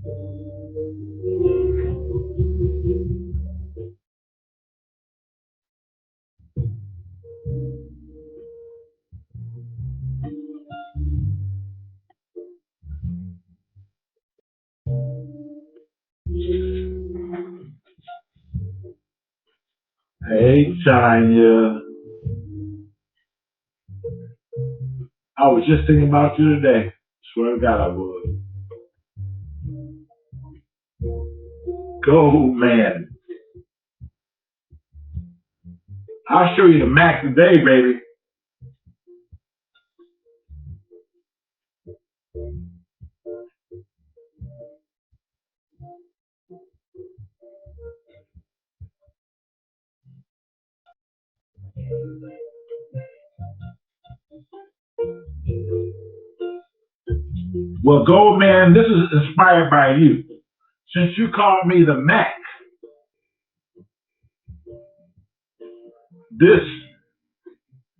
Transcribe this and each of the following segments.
Hey, Tanya. I was just thinking about you today. Swear to God, I would. Go, man. I'll show you the Mac today, baby. Well, Gold Man, this is inspired by you. Since you called me the Mac, this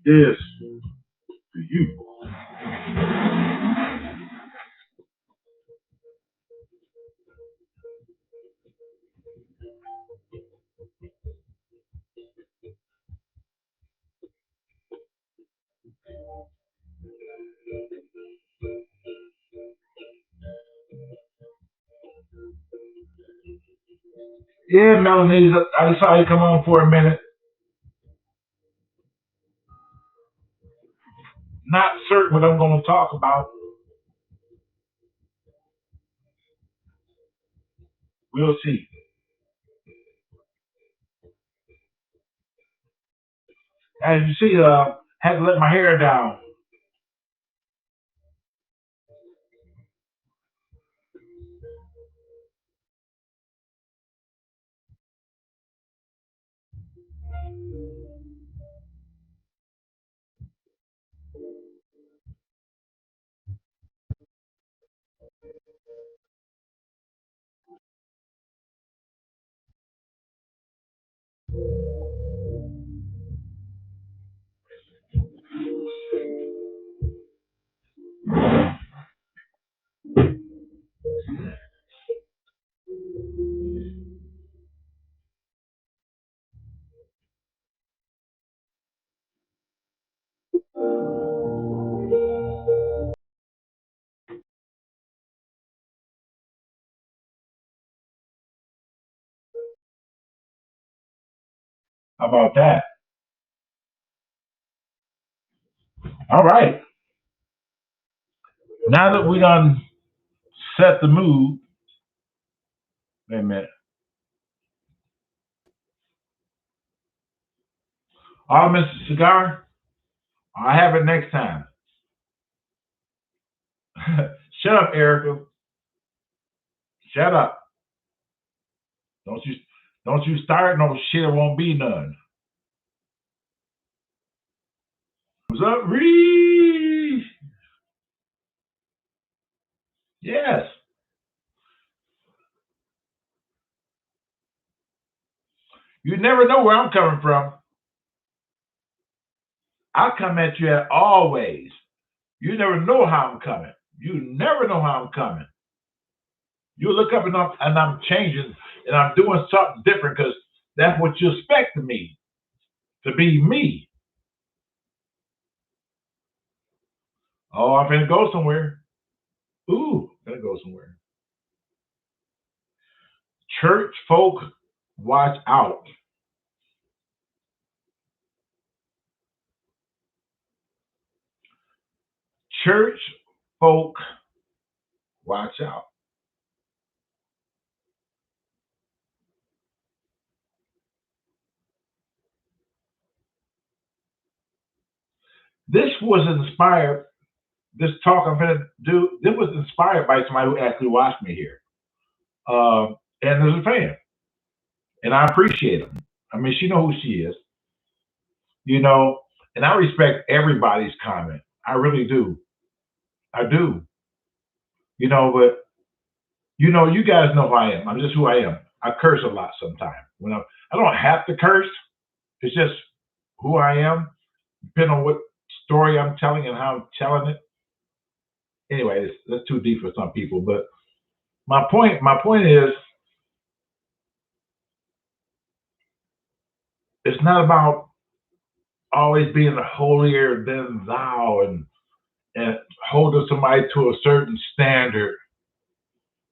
is for you. Yeah, Melanie, I saw you come on for a minute. Not certain what I'm going to talk about. We'll see. As you see, had to let my hair down. How about that? All right. Now that we done set the mood, wait a minute. Oh, Mr. Cigar, I have it next time. Shut up, Erica. Shut up. Don't you don't you start no shit. It won't be none. What's up, Reed? Yes. You never know where I'm coming from. I come at you at always. You never know how I'm coming. You never know how I'm coming. You look up and I'm changing and I'm doing something different because that's what you expect of me to be me. Oh, I'm gonna go somewhere. Ooh, gonna go somewhere. Church folk, watch out. Church folk, watch out. This was inspired. This talk I'm gonna do. This was inspired by somebody who actually watched me here, and is a fan, and I appreciate him. I mean, she know who she is, you know, and I respect everybody's comment. I really do. I do. But you guys know who I am. I'm just who I am. I curse a lot sometimes. I don't have to curse. It's just who I am, depending on what story I'm telling and how I'm telling it. Anyway, that's too deep for some people, but My point is, it's not about always being holier than thou and holding somebody to a certain standard.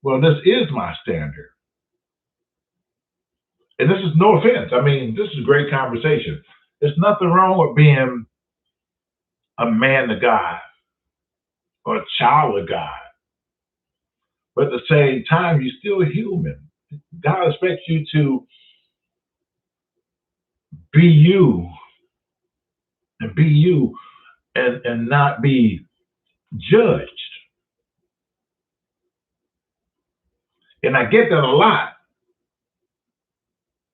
Well, this is my standard. And this is no offense. I mean, this is a great conversation. There's nothing wrong with being a man of God or a child of God. But at the same time, you're still human. God expects you to be you and be you and not be judged. And I get that a lot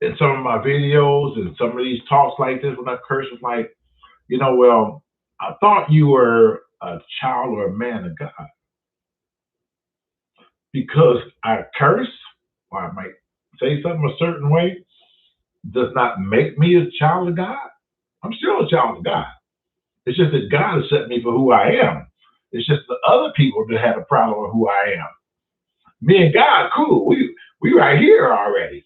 in some of my videos and some of these talks like this when I curse, it's like, well, I thought you were a child or a man of God because I curse or I might say something a certain way does not make me a child of God. I'm still a child of God. It's just that God has set me for who I am. It's just the other people that had a problem with who I am. Me and God, cool. We right here already.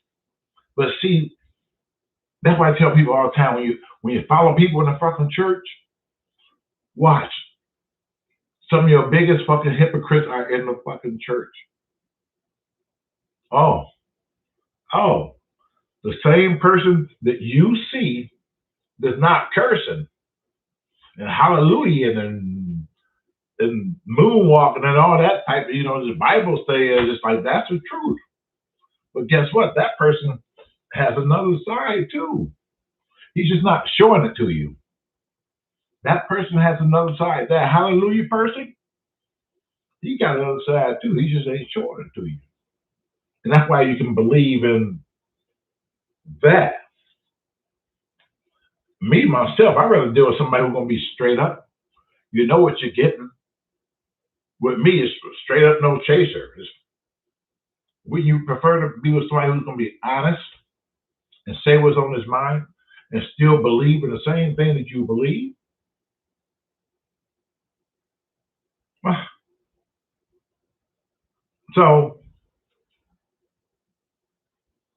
But see, that's why I tell people all the time when you follow people in the fucking church, watch. Some of your biggest fucking hypocrites are in the fucking church. Oh, oh, the same person that you see that's not cursing and hallelujah and moonwalking and all that type of, the Bible says it's like that's the truth. But guess what? That person has another side too. He's just not showing it to you. That person has another side. That hallelujah person, he got another side too. He just ain't showing it to you. And that's why you can believe in that. Me, myself, I'd rather deal with somebody who's going to be straight up. You know what you're getting. With me, it's straight up, no chaser. Would you prefer to be with somebody who's going to be honest and say what's on his mind and still believe in the same thing that you believe? So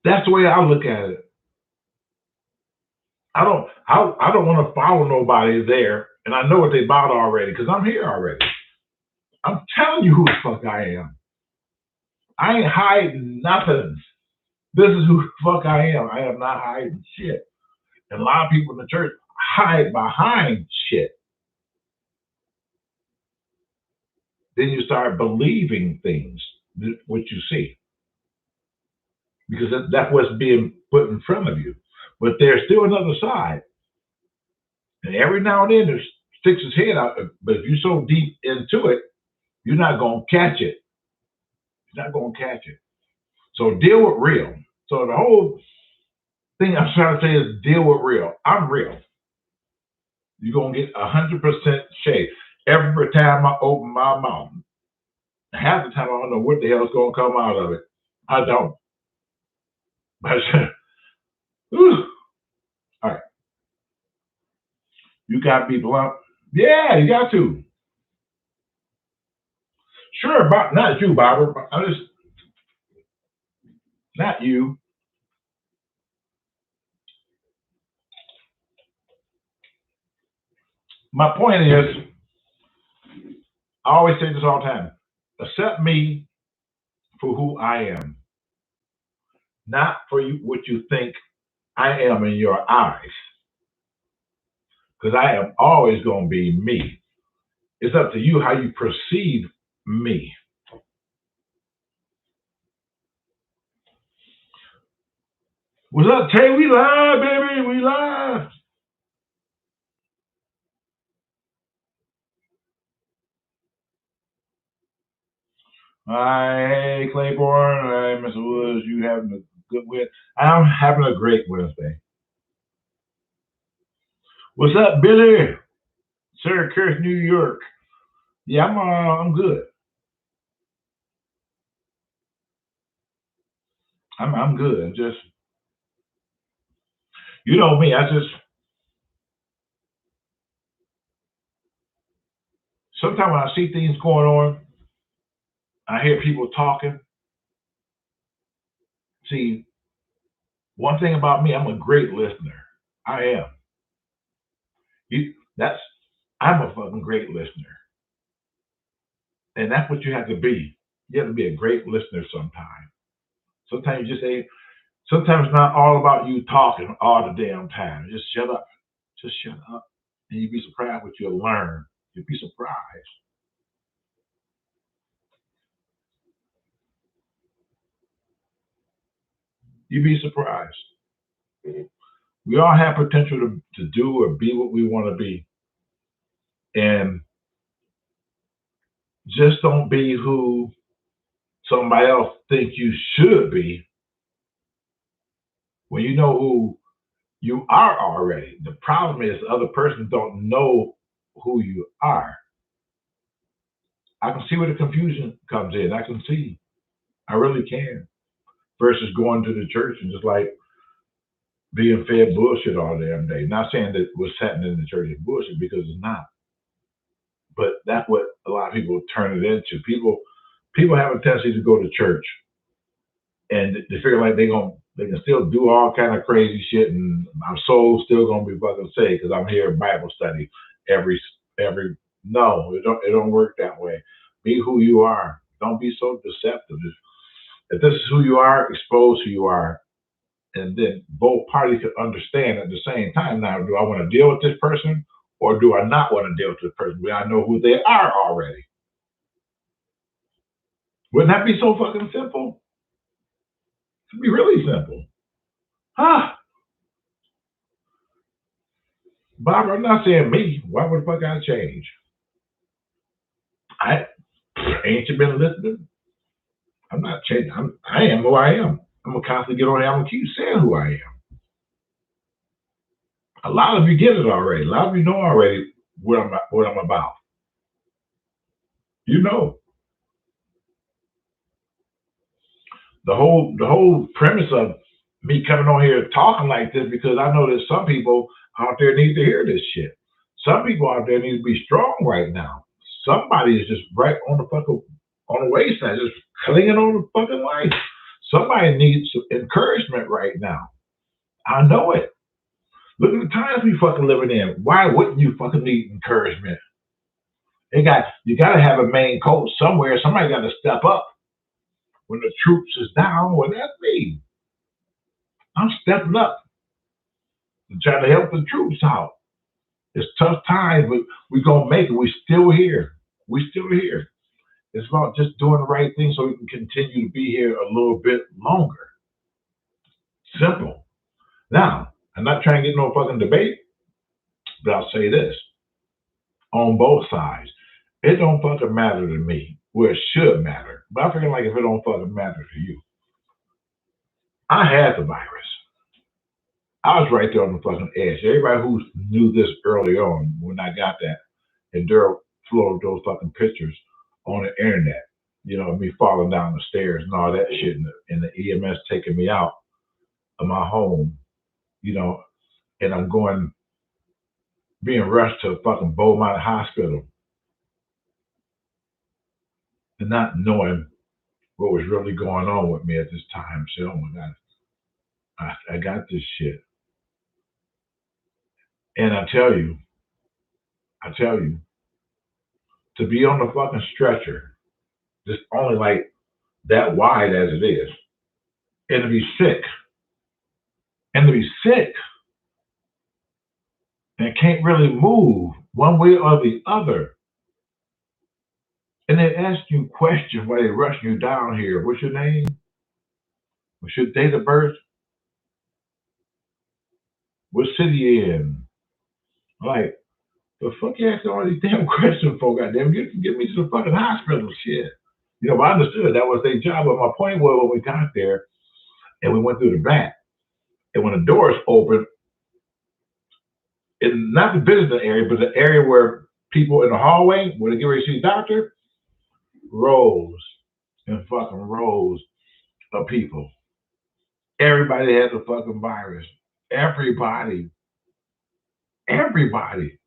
that's the way I look at it. I don't want to follow nobody there, and I know what they about already because I'm here already. I'm telling you who the fuck I am. I ain't hiding nothing. This is who the fuck I am. I am not hiding shit. And a lot of people in the church hide behind shit. Then you start believing things, what you see, because that's what's being put in front of you. But there's still another side. And every now and then it sticks his head out. But if you're so deep into it, you're not going to catch it. You're not going to catch it. So deal with real. So the whole thing I'm trying to say is deal with real. I'm real. You're going to get 100% shade. Every time I open my mouth, half the time I don't know what the hell is going to come out of it. I don't. But, all right. You got to be blunt. Yeah, you got to. Sure, not you, Barbara. Not you. My point is, I always say this all the time. Accept me for who I am, not for you what you think I am in your eyes. Because I am always going to be me. It's up to you how you perceive me. What's up, Tay? We live, baby. We live. Hey, Claiborne. Hey, Mr. Woods. You having a good Wednesday? I'm having a great Wednesday. What's up, Billy? Syracuse, New York. Yeah, I'm good. I'm good. Just you know me. I just sometimes when I see things going on, I hear people talking. See, one thing about me, I'm a great listener. I am. That's I'm a fucking great listener, and that's what you have to be. You have to be a great listener sometimes. Sometimes you just say. Sometimes it's not all about you talking all the damn time. Just shut up. Just shut up, and you'd be surprised what you'll learn. You'd be surprised. You'd be surprised. We all have potential to do or be what we want to be, and just don't be who somebody else think you should be when you know who you are already. The problem is the other person don't know who you are. I can see where the confusion comes in. I can see. I really can. Versus going to the church and just like being fed bullshit all damn day. Not saying that what's happening in the church is bullshit because it's not. But that's what a lot of people turn it into. People have a tendency to go to church and they figure like they can still do all kind of crazy shit and my soul's still gonna be fucking saved because I'm here in Bible study every no, it don't work that way. Be who you are. Don't be so deceptive. If this is who you are, expose who you are, and then both parties can understand at the same time. Now, do I want to deal with this person or do I not want to deal with this person? But I know who they are already. Wouldn't that be so fucking simple? It'd be really simple. Huh? Barbara, I'm not saying me. Why would the fuck I change? I ain't you been listening? I'm not changing. I am who I am. I'm gonna constantly get on here. I'm gonna keep saying who I am. A lot of you get it already. A lot of you know already what I'm about. You know. The whole premise of me coming on here talking like this because I know that some people out there need to hear this shit. Some people out there need to be strong right now. Somebody is just right on the fucking on the wayside, just clinging on the fucking life. Somebody needs some encouragement right now. I know it. Look at the times we fucking living in. Why wouldn't you fucking need encouragement? You gotta have a main coach somewhere. Somebody gotta step up when the troops is down. Well, that's me. I'm stepping up and trying to help the troops out. It's tough times, but we gonna make it. We still here. We still here. It's about just doing the right thing so we can continue to be here a little bit longer. Simple. Now, I'm not trying to get no fucking debate, but I'll say this on both sides. It don't fucking matter to me. Well, it should matter. But I feel like if it don't fucking matter to you, I had the virus. I was right there on the fucking edge. Everybody who knew this early on when I got that, and Daryl flowed those fucking pictures on the internet. You know, me falling down the stairs and all that shit, and the EMS taking me out of my home. You know, and I'm being rushed to fucking Beaumont Hospital, and not knowing what was really going on with me at this time. So, oh my god, I got this shit, and I tell you, to be on the fucking stretcher, just only like that wide as it is, and to be sick, and to be sick, and can't really move one way or the other. And they ask you questions while they rushing you down here. What's your name? What's your date of birth? What city you in? Like, the fuck you asking all these damn questions for, goddamn? Get me to the fucking hospital, shit. You know, but I understood that was their job. But my point was when we got there and we went through the back, and when the doors opened, in not the visitor area, but the area where people in the hallway, when they get ready to see the doctor, rows and fucking rows of people. Everybody had the fucking virus. Everybody. Everybody.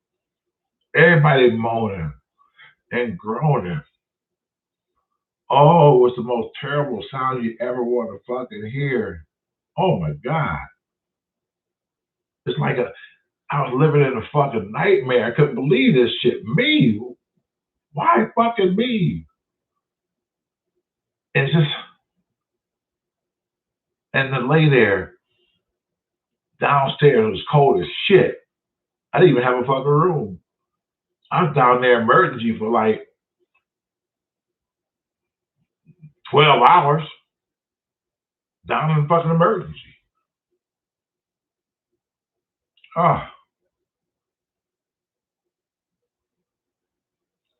Everybody moaning and groaning Oh, it was the most terrible sound you ever want to fucking hear. Oh my God. It's like I was living in a fucking nightmare. I couldn't believe this shit. Me? Why fucking me? And just and to lay there downstairs was cold as shit. I didn't even have a fucking room. I was down there emergency for like 12 hours down in fucking emergency. Oh,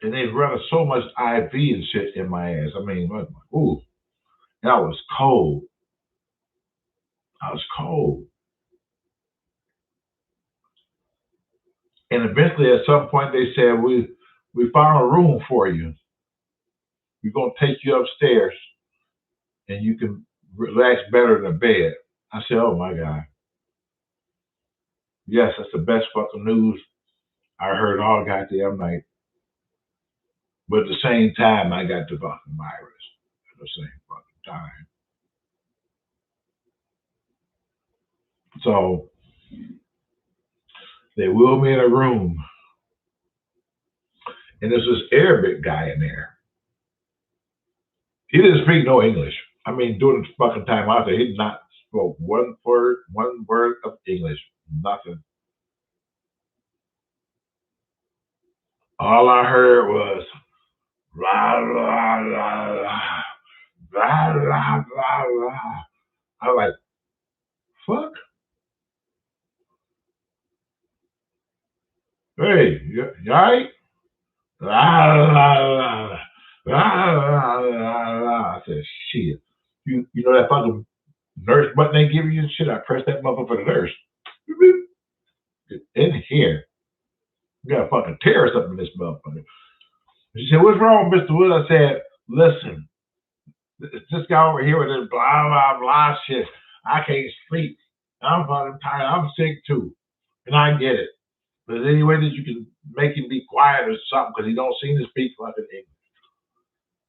and they run so much IV and shit in my ass. I mean, ooh, that was cold. I was cold. And eventually, at some point, they said, we found a room for you. We're gonna take you upstairs, and you can relax better in the bed. I said, oh my God, yes, that's the best fucking news I heard all goddamn night. But at the same time, I got the fucking virus at the same fucking time. So they wheeled me in a room, and there's this Arabic guy in there. He didn't speak no English. I mean, during the fucking time out there, he did not spoke one word of English, nothing. All I heard was la la la la la la la la. I was like, fuck. Hey, you all right? La la la la la la la. I said, shit. You know that fucking nurse button they give you and shit? I pressed that motherfucker for the nurse. In here. You got a fucking terrorist up in this motherfucker. She said, what's wrong, Mr. Wood? I said, listen, this guy over here with this blah, blah, blah shit. I can't sleep. I'm fucking tired. I'm sick too. And I get it. But is there any way that you can make him be quiet or something because he don't seem to speak fucking English?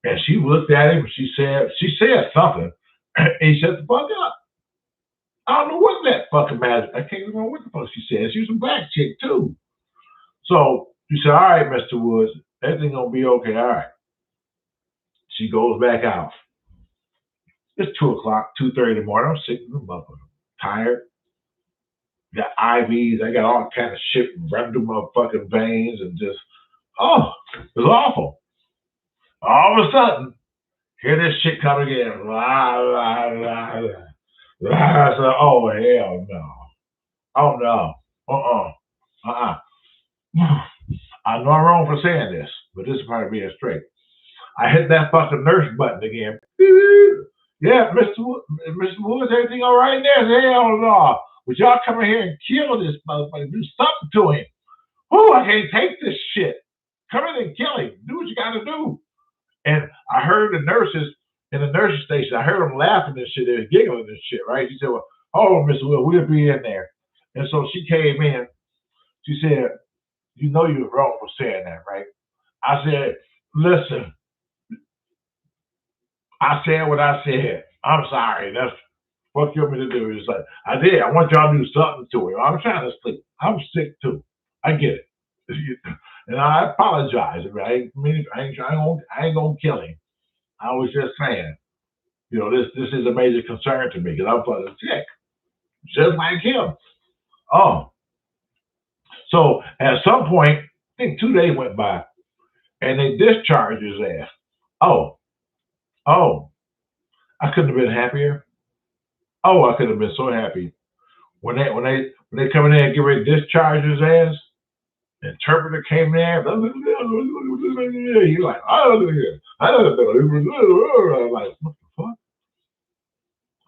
And she looked at him. She said something. And he shut the fuck up. I don't know what that fucking matter. I can't remember what the fuck she said. She was a black chick too. So she said, all right, Mr. Woods, everything's gonna be okay. All right. She goes back out. It's 2:00, 2:30 in the morning. I'm sick of the motherfucker. Tired. Got IVs. I got all kind of shit running through my fucking veins and just, oh, it was awful. All of a sudden, hear this shit come again. La, la, la, la. I said, oh, hell no. Oh, no. Uh-uh. Uh-uh. I know I'm wrong for saying this, but this is part of being straight. I hit that fucking nurse button again. Yeah, Mr. Woods, everything all right there? Hell no. Would y'all come in here and kill this motherfucker? Do something to him. Whoo, I can't take this shit. Come in and kill him. Do what you gotta do. And I heard the nurses in the nurses station, I heard them laughing and shit. They were giggling and shit, right? She said, well, oh, Mr. Will, we'll be in there. And so she came in. She said, you know you were wrong for saying that, right? I said, listen, I said what I said. I'm sorry. That's what you want me to do. It's like, I did. I want y'all to do something to him. I'm trying to sleep. I'm sick too. I get it. And I apologize. I ain't gonna kill him. I was just saying, this is a major concern to me because I'm fucking sick, just like him. Oh, so at some point, I think 2 days went by, and they discharged his ass. Oh, I couldn't have been happier. Oh, I could have been so happy when they come in there and get ready to discharge his ass. The interpreter came there. He's like, oh, I'm like, what the fuck?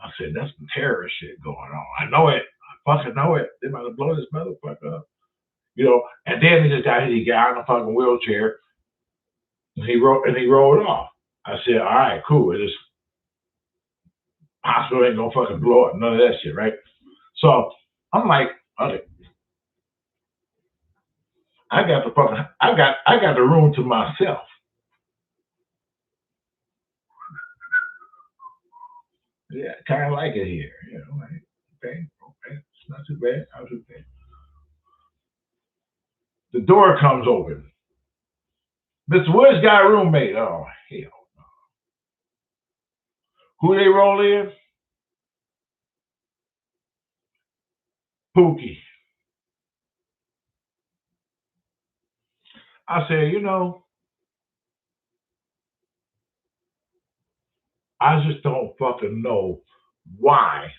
I said, that's some terrorist shit going on. I know it. I fucking know it. They might have blown this motherfucker up. And then he got in a fucking wheelchair and he rolled off. I said, all right, cool. This hospital ain't gonna fucking blow up. None of that shit, right? So I'm like, okay, I got the room to myself. Yeah, kind of like it here. You know, like, okay, okay, it's not too bad. Not too bad. The door comes open. Mr. Woods got a roommate. Oh, hell. Who they roll in? Pookie. I said, you know, I just don't fucking know why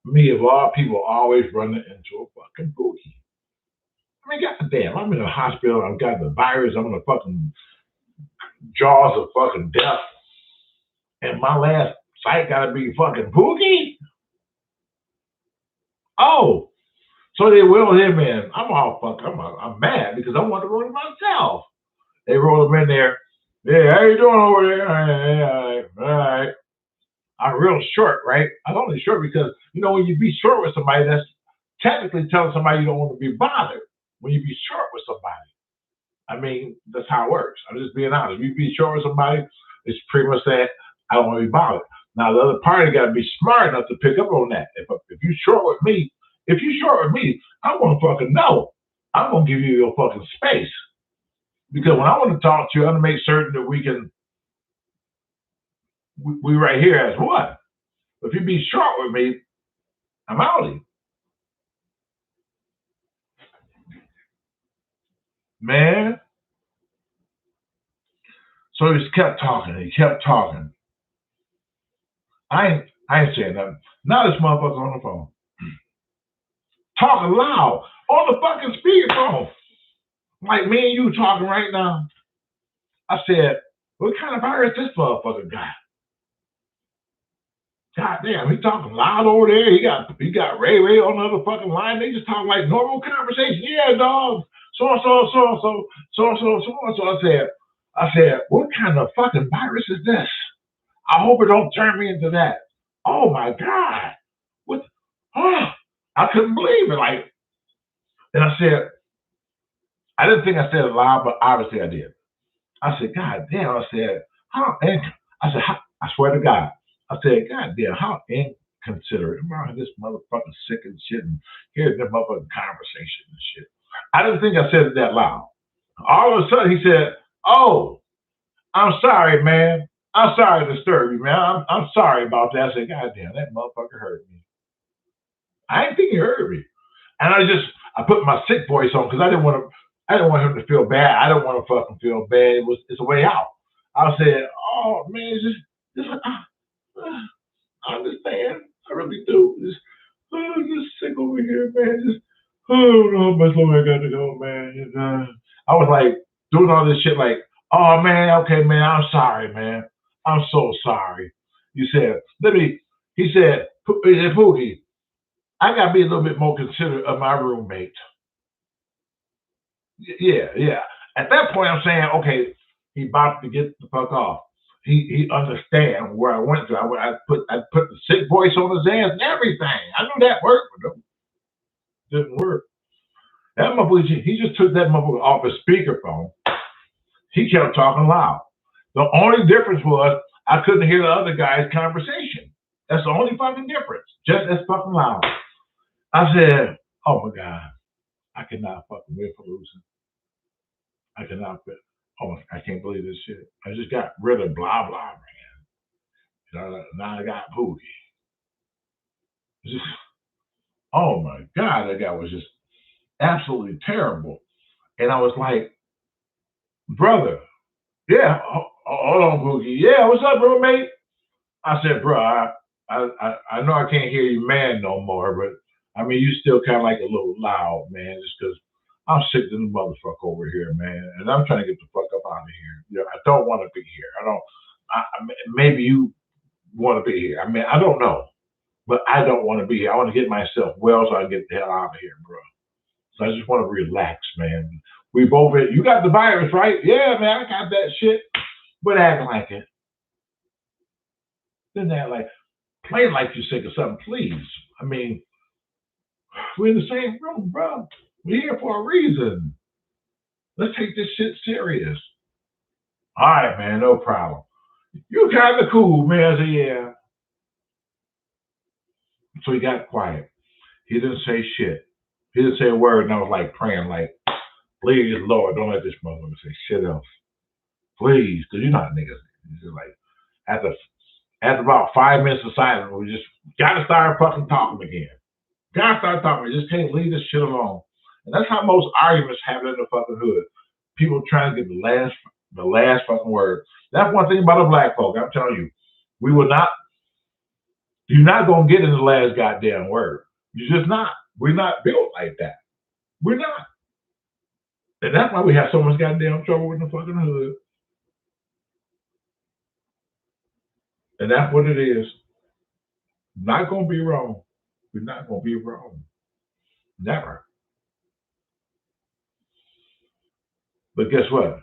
me of all people always running into a fucking Pookie. I mean, goddamn, I'm in the hospital. I've got the virus. I'm in the fucking jaws of fucking death. And my last sight gotta be fucking Pookie? Oh, so they wheeled him in. I'm all fuck. I'm mad because I want to roll him myself. They roll him in there. Hey, how you doing over there? All right. I'm real short, right? I'm only short because you know when you be short with somebody, that's technically telling somebody you don't want to be bothered. When you be short with somebody, I mean that's how it works. I'm just being honest. If you be short with somebody, it's pretty much that I don't want to be bothered. Now the other party got to be smart enough to pick up on that. If you short with me, I'm gonna fucking know. I'm gonna give you your fucking space because when I want to talk to you, I'm gonna make certain that we right here as one. If you be short with me, I'm outie. Man. So he just kept talking. He kept talking. I ain't saying nothing. Now this motherfucker's on the phone. Talking loud on the fucking speakerphone. Like me and you talking right now. I said, what kind of virus this motherfucker got? God damn, he talking loud over there. He got Ray on the other fucking line. They just talking like normal conversation. Yeah, dog. So and so, so and so, so and so, so and so. I said, what kind of fucking virus is this? I hope it don't turn me into that. Oh my God. What? Oh, I couldn't believe it. Like, and I said, I didn't think I said it loud, but obviously I did. I said, God damn. I said, how? I said, I swear to God. I said, God damn, how inconsiderate. Remember this motherfucker sick and shit and here's that motherfucking conversation and shit. I didn't think I said it that loud. All of a sudden he said, oh, I'm sorry, man. I'm sorry to disturb you, man. I'm sorry about that. I said, God damn, that motherfucker hurt me. I didn't think he hurt me. And I put my sick voice on because I didn't want him to feel bad. I didn't want to fucking feel bad. It's a way out. I said, oh man, I understand. I really do. Just sick over here, man. I don't know how much longer I got to go, man. I was like doing all this shit like, oh man, okay, man, I'm sorry, man. I'm so sorry. He said, Pookie, I gotta be a little bit more considerate of my roommate. Yeah. At that point, I'm saying, okay, he about to get the fuck off. He understand where I went to. I put the sick voice on his ass and everything. I knew that worked, but it didn't work. That motherfucker, he just took that motherfucker off his speakerphone. He kept talking loud. The only difference was I couldn't hear the other guy's conversation. That's the only fucking difference. Just as fucking loud. I said, oh my God, I cannot fucking wait for losing. I cannot fit. Oh, I can't believe this shit. I just got rid of blah blah, man. Now I got Pookie. Just, oh my God, that guy was just absolutely terrible. And I was like, brother, yeah, hold on, Pookie. Yeah, what's up, roommate? I said, bro, I know I can't hear you, man, no more, but I mean, you still kind of like a little loud, man, just because I'm sick of the motherfucker over here, man, and I'm trying to get the fuck up out of here. You know, I don't want to be here. Maybe you want to be here. I mean, I don't know, but I don't want to be here. I want to get myself well so I can get the hell out of here, bro. So I just want to relax, man. We both, you got the virus, right? Yeah, man, I got that shit. But acting like it. Didn't act like, playing like you're sick or something, please. I mean, we're in the same room, bro. We're here for a reason. Let's take this shit serious. All right, man, no problem. You kind of cool, man. I said, yeah. So he got quiet. He didn't say shit. He didn't say a word, and I was like praying, like, please, Lord, don't let this motherfucker say shit else. Please, because you're not niggas. He's just like, after about 5 minutes of silence, we just gotta start fucking talking again. Gotta start talking. We just can't leave this shit alone. And that's how most arguments happen in the fucking hood. People trying to get the last fucking word. That's one thing about the black folk. I'm telling you, we will not. You're not gonna get in the last goddamn word. You're just not. We're not built like that. We're not. And that's why we have so much goddamn trouble in the fucking hood. And that's what it is. Not gonna be wrong. We're not gonna be wrong. Never. But guess what?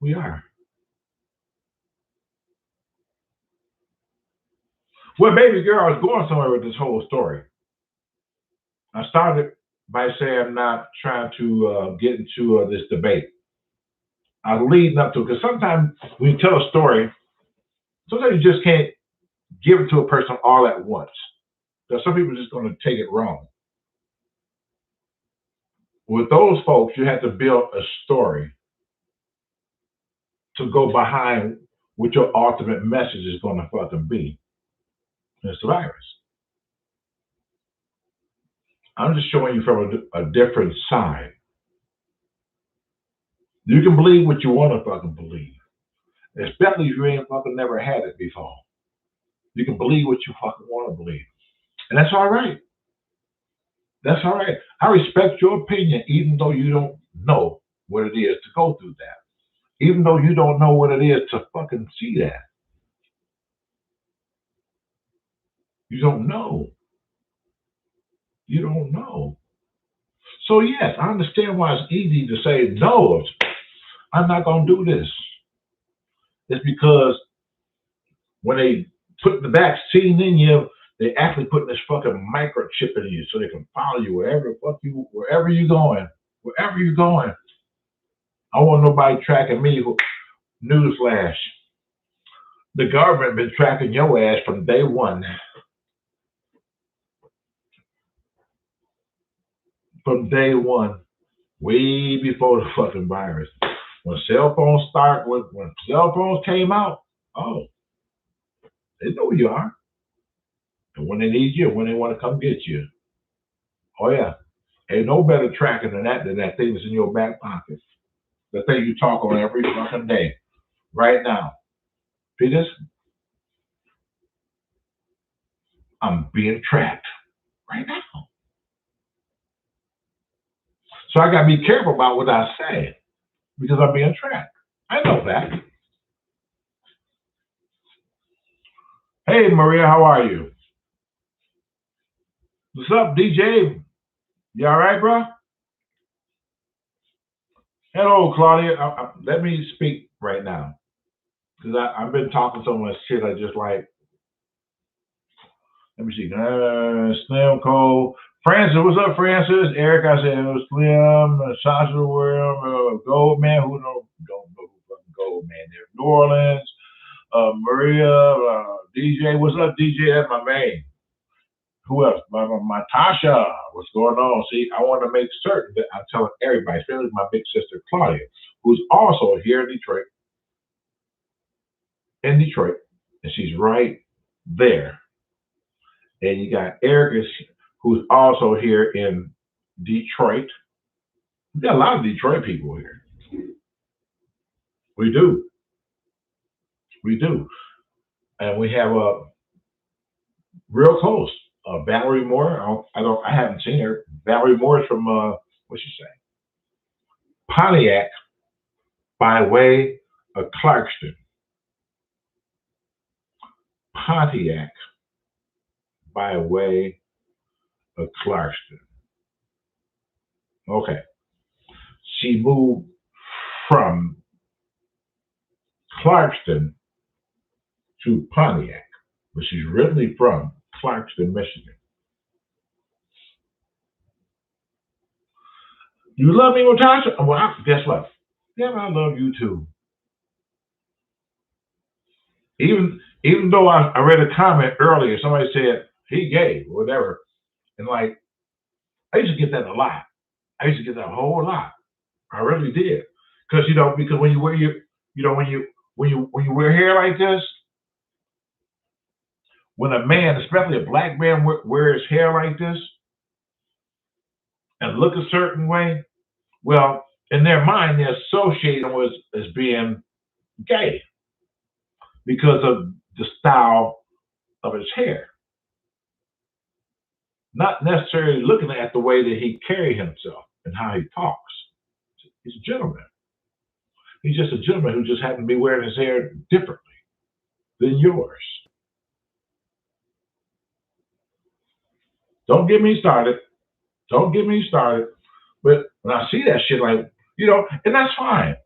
We are. Well, baby girl, I was going somewhere with this whole story. I started by saying I'm not trying to get into this debate. I was leading up to it because sometimes when you tell a story, sometimes you just can't give it to a person all at once. Because some people are just going to take it wrong. With those folks, you have to build a story to go behind what your ultimate message is going to fucking be. It's the virus. I'm just showing you from a different side. You can believe what you want to fucking believe, especially if you ain't fucking never had it before. You can believe what you fucking want to believe, and that's all right. That's all right. I respect your opinion, even though you don't know what it is to go through that, even though you don't know what it is to fucking see that. You don't know. You don't know. So yes, I understand why it's easy to say no. I'm not gonna do this. It's because when they put the vaccine in you, they actually put this fucking microchip in you so they can follow you wherever you're going. Wherever you're going. I don't want nobody tracking me. Newsflash. The government been tracking your ass from day one. From day one. Way before the fucking virus. When cell phones came out, oh, they know who you are. And when they need you, when they want to come get you. Oh yeah. Ain't no better tracking than that thing that's in your back pocket. The thing you talk on every fucking day. Right now. See this? I'm being tracked. Right now. So I gotta be careful about what I say. Because I'm being tracked. I know that. Hey Maria, how are you? What's up, DJ? You all right, bro? Hello, Claudia. Let me speak right now. Because I've been talking so much shit, I just like, let me see. Slim Cole. Francis, what's up, Francis? Eric, I said, Slim, Sasha William, Goldman, who don't know who fucking Goldman there. New Orleans, Maria, DJ, what's up, DJ? That's my man. Who else? My Tasha, what's going on? See, I want to make certain that I'm telling everybody, especially my big sister Claudia, who's also here in Detroit, and she's right there. And you got Eric, who's also here in Detroit. We got a lot of Detroit people here. We do. We do. And we have a real close. Valerie Moore. I haven't seen her. Valerie Moore is from what's she say? Pontiac by way of Clarkston. Pontiac by way of Clarkston. Okay. She moved from Clarkston to Pontiac, but she's originally from Clarkston, Michigan. You love me, Natasha? Well, guess what? Yeah, I love you too. Even though I read a comment earlier, somebody said, he gay, whatever. And like, I used to get that a lot. I used to get that a whole lot. I really did. Because because when you wear when you wear hair like this, when a man, especially a black man, wears hair like this and look a certain way, well, in their mind, they associate him with as being gay because of the style of his hair, not necessarily looking at the way that he carries himself and how he talks. He's a gentleman. He's just a gentleman who just happened to be wearing his hair differently than yours. Don't get me started. Don't get me started. But when I see that shit, like, and that's fine.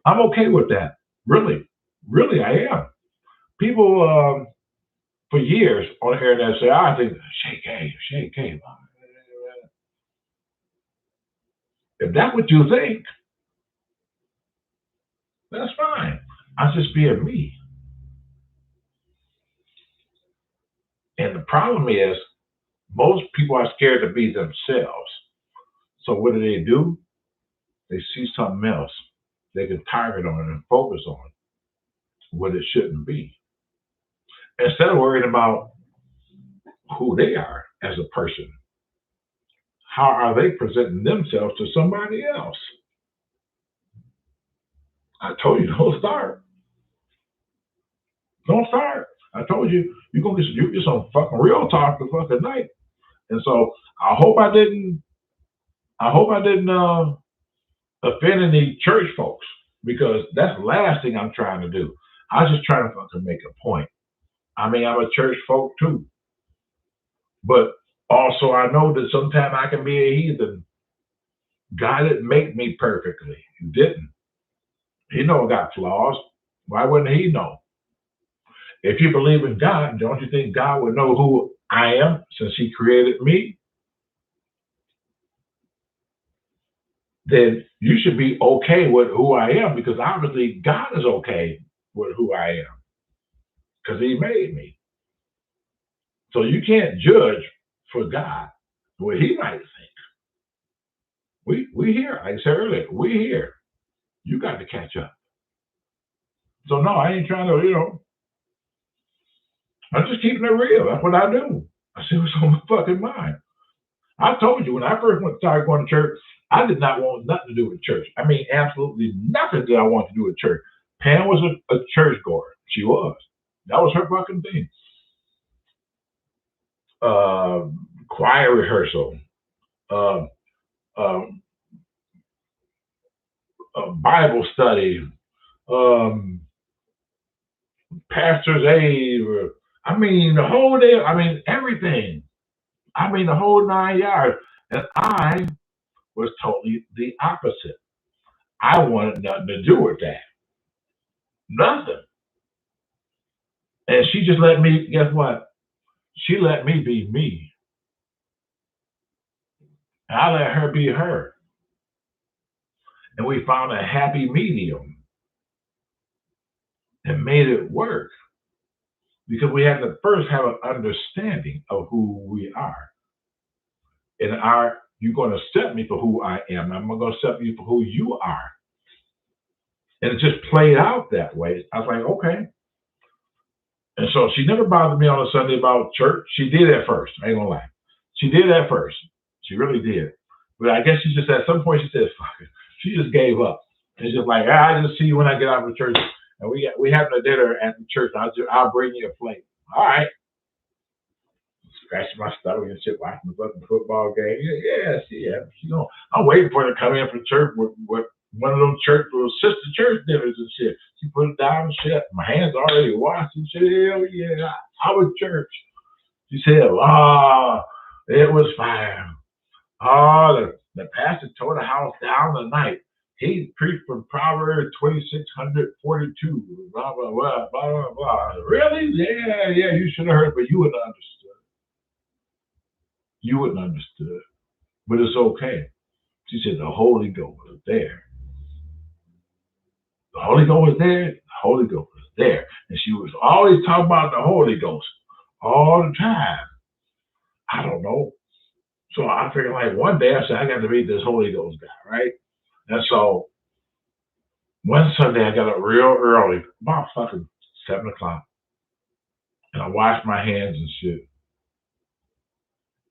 I'm okay with that. Really. Really, I am. People for years on the internet say, I think Shea gay. If that's what you think, that's fine. I'm just being me. And the problem is, most people are scared to be themselves. So what do? They see something else they can target on and focus on what it shouldn't be. Instead of worrying about who they are as a person, how are they presenting themselves to somebody else? I told you, don't start. Don't start. I told you, you're gonna get some fucking real talk the fucking night. And so I hope I didn't offend any church folks, because that's the last thing I'm trying to do. I was just trying to fucking make a point. I mean, I'm a church folk too, but also I know that sometimes I can be a heathen. God didn't make me perfectly. He didn't. He know I got flaws. Why wouldn't he know? If you believe in God, don't you think God would know who I am since he created me? Then you should be okay with who I am, because obviously God is okay with who I am because he made me. So you can't judge for God what he might think. We here, like I said earlier, we here. You got to catch up. So no, I ain't trying to, I'm just keeping it real. That's what I do. I see what's on my fucking mind. I told you when I first started going to church, I did not want nothing to do with church. I mean, absolutely nothing did I want to do with church. Pam was a church goer. She was. That was her fucking thing. Choir rehearsal, uh, uh, Bible study, um, pastor's aid. I mean, the whole day. I mean, everything. I mean, the whole 9 yards. And I was totally the opposite. I wanted nothing to do with that. Nothing. And she just let me, guess what? She let me be me. And I let her be her. And we found a happy medium and made it work, because we had to first have an understanding of who we are. And you're going to accept me for who I am. I'm going to accept you for who you are. And it just played out that way. I was like, okay. And so she never bothered me on a Sunday about church. She did at first. I ain't gonna lie. She did at first. She really did. But I guess she just, at some point, she said, fuck it. She just gave up. And it's just like, I just see you when I get out of church. And we having a dinner at the church. I'll bring you a plate. All right. Scratching my stomach and shit, watching the fucking football game. Yeah. I'm waiting for her to come in from church with one of them sister church dinners and shit. She put it down and shit. My hands already washed and shit. Hell yeah, I was church. She said, it was fire. The pastor tore the house down tonight. He preached from Proverbs 2642. Blah, blah, blah, blah, blah, blah. Really? Yeah, you should have heard, but you wouldn't have understood. You wouldn't have understood. But it's okay. She said the Holy Ghost was there. The Holy Ghost was there. The Holy Ghost was there. And she was always talking about the Holy Ghost all the time. I don't know. So I figured like one day I said, I got to meet this Holy Ghost guy, right? And so one Sunday I got up real early, about fucking 7 o'clock, and I washed my hands and shit.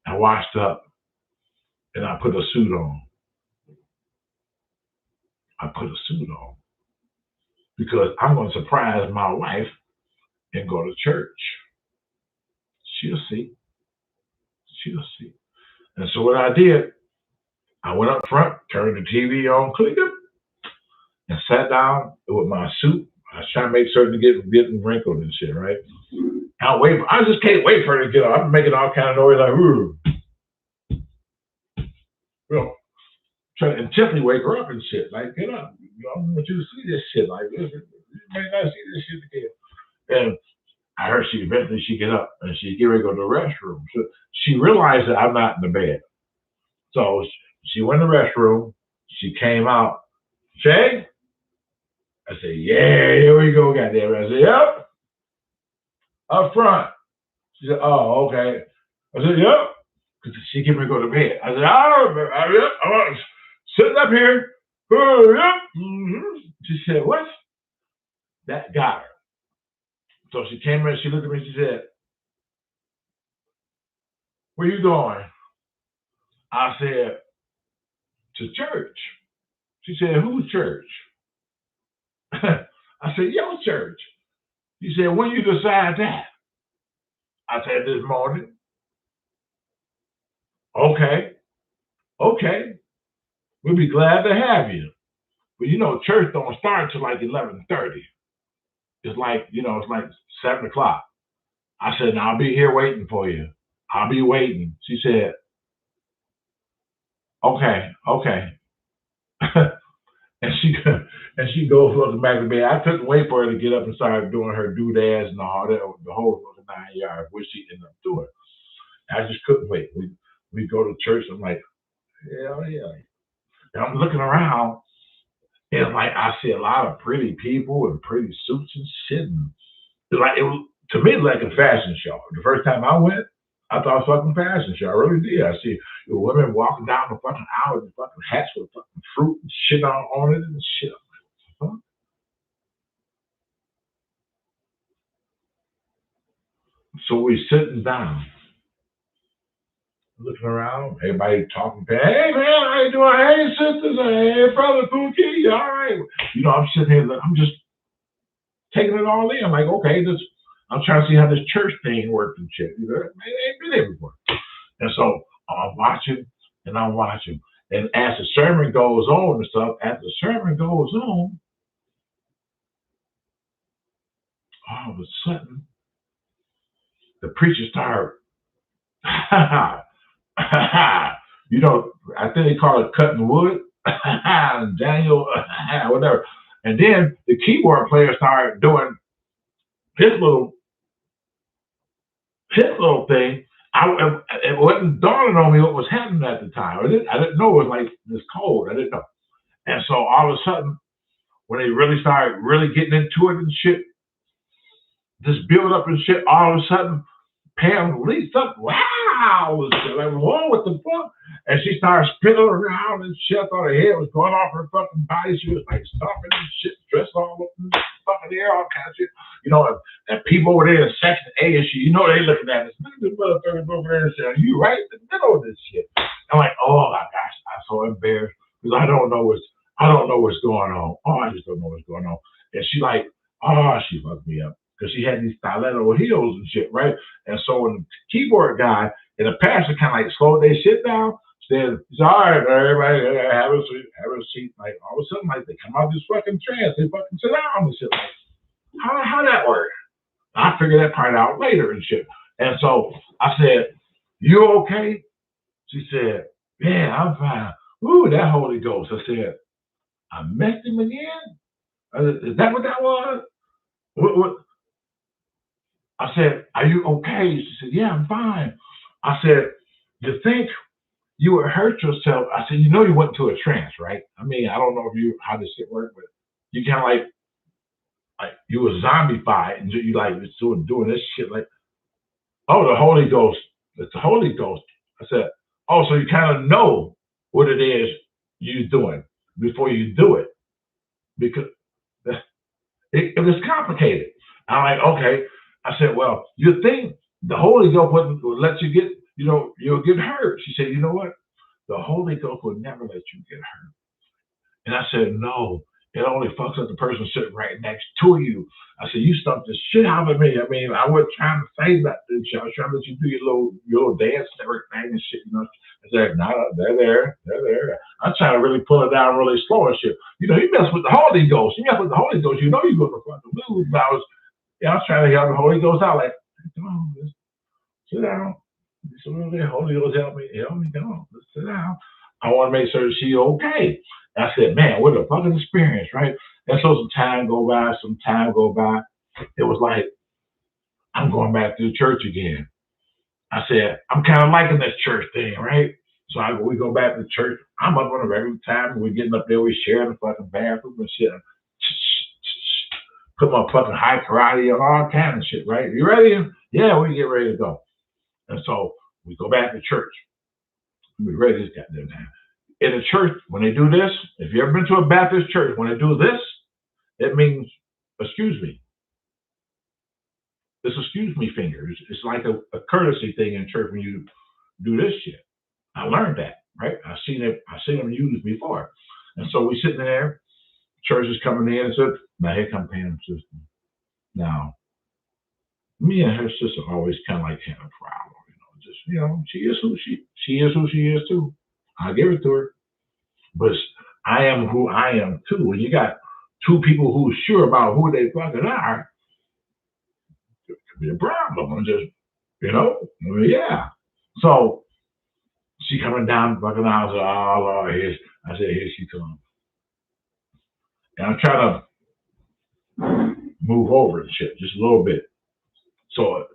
I washed up and I put a suit on. I put a suit on because I'm going to surprise my wife and go to church. She'll see. She'll see. And so what I did, I went up front, turned the TV on, click it, and sat down with my suit. I was trying to make certain to get wrinkled and shit, right? I just can't wait for her to get up. I'm making all kind of noise like, ooh. You know, trying to intently wake her up and shit. Like, get up. I want you to see this shit. Like, you may not see this shit again. And I heard eventually she get up and she get ready to go to the restroom. So she realized that I'm not in the bed. So she went to the restroom. She came out. Shay? I said, yeah, here we go, goddamn. I said, yep. Up front. She said, oh, okay. I said, yep. Because she get ready to go to bed. I said, yep. I'm sitting up here. Oh, yep. Mm-hmm. She said, what? That got her. So she came in, she looked at me, she said, where you going? I said, to church. She said, whose church? I said, your church. She said, when you decide that? I said, this morning. Okay. We'll be glad to have you. But you know, church don't start till like 11:30. It's like, it's like 7 o'clock. I said, I'll be here waiting for you. I'll be waiting. She said, okay. and she goes to the back of the bed. I couldn't wait for her to get up and start doing her doodads and all that, the whole 9 yards, which she ended up doing. I just couldn't wait. We go to church. I'm like, hell yeah. And I'm looking around, and like I see a lot of pretty people and pretty suits and shit. And it was, to me, like a fashion show. The first time I went, I thought it was a fucking fashion show. I really did. I see women walking down the fucking aisle with fucking hats with fucking fruit and shit on it and shit. I'm like, huh? So we sitting down, looking around, everybody talking. Hey man, how you doing? Hey sisters, hey brother Pookie, you all right? I'm sitting here, I'm just taking it all in. I'm like, okay, I'm trying to see how this church thing works and shit. Man, it ain't been everywhere. And so I'm watching. And as the sermon goes on and stuff, as the sermon goes on, all of a sudden, the preacher started, I think they call it cutting wood, Daniel, whatever. And then the keyboard player started doing his little thing. It wasn't dawning on me what was happening at the time. I didn't know it was like this cold. I didn't know. And so all of a sudden, when they really started really getting into it and shit, this build up and shit, all of a sudden, Pam leaps up, wow, like, whoa, what the fuck? And she started spinning around and shit. I thought her head was going off her fucking body. She was like stomping and shit, dressed all up in the fucking air, all kinds of shit. And people over there in section A and shit, they looking at us. Look at this motherfucker over there and saying, you right in the middle of this shit. I'm like, oh my gosh, I'm so embarrassed because I don't know what's going on. Oh, I just don't know what's going on. And she like, oh, she fucked me up. Because she had these stiletto heels and shit, right? And so when the keyboard guy and the pastor kind of like slowed their shit down, said, all right, everybody, have a seat. Like all of a sudden, like they come out of this fucking trance, they fucking sit down and shit. Like, how that work? I figured that part out later and shit. And so I said, you okay? She said, yeah, I'm fine. Ooh, that Holy Ghost. I said, I messed him again? Is that what that was? What? I said, are you okay? She said, yeah, I'm fine. I said, you think you would hurt yourself? I said, you went into a trance, right? I mean, I don't know how this shit works, but you kind of like you were zombified and you like doing this shit like, oh, the Holy Ghost It's the Holy Ghost. I said, oh, so you kind of know what it is you're doing before you do it. Because it was complicated. I'm like, okay. I said, well, you think the Holy Ghost would let you get, you'll get hurt. She said, you know what? The Holy Ghost would never let you get hurt. And I said, no, it only fucks up the person sitting right next to you. I said, you stumped the shit out of me. I mean, I wasn't trying to say that to you. I was trying to let you do your little dance and everything and shit, I said, no, they're there. I'm trying to really pull it down really slow and shit. You mess with the Holy Ghost. You mess with the Holy Ghost, you're going to fucking lose. But I was trying to help the Holy Ghost out. Like, come on, just sit down. So the Holy Ghost help me. Come on, let's sit down. I want to make sure she's okay. And I said, man, what a fucking experience, right? And so some time go by. It was like, I'm going back to the church again. I said, I'm kind of liking this church thing, right? So we go back to church. I'm up on a regular time. We're getting up there. We share the fucking bathroom and shit. Put my fucking high karate and all kind of shit, right? You ready? Yeah, we get ready to go. And so we go back to church. We ready this goddamn time. In the church, when they do this, if you ever been to a Baptist church, when they do this, it means excuse me. This excuse me finger. It's like a courtesy thing in church when you do this shit. I learned that, right? I've seen them used before. And so we sitting there, church is coming in and said, now here come Pam's sister. Now, me and her sister always kind of like had a problem, she is who she is too. I give it to her. But I am who I am too. When you got two people who are sure about who they fucking are, it could be a problem. I'm just, yeah. So she coming down the fucking aisle. Oh Lord, here she comes. And I'm trying to move over and shit just a little bit. So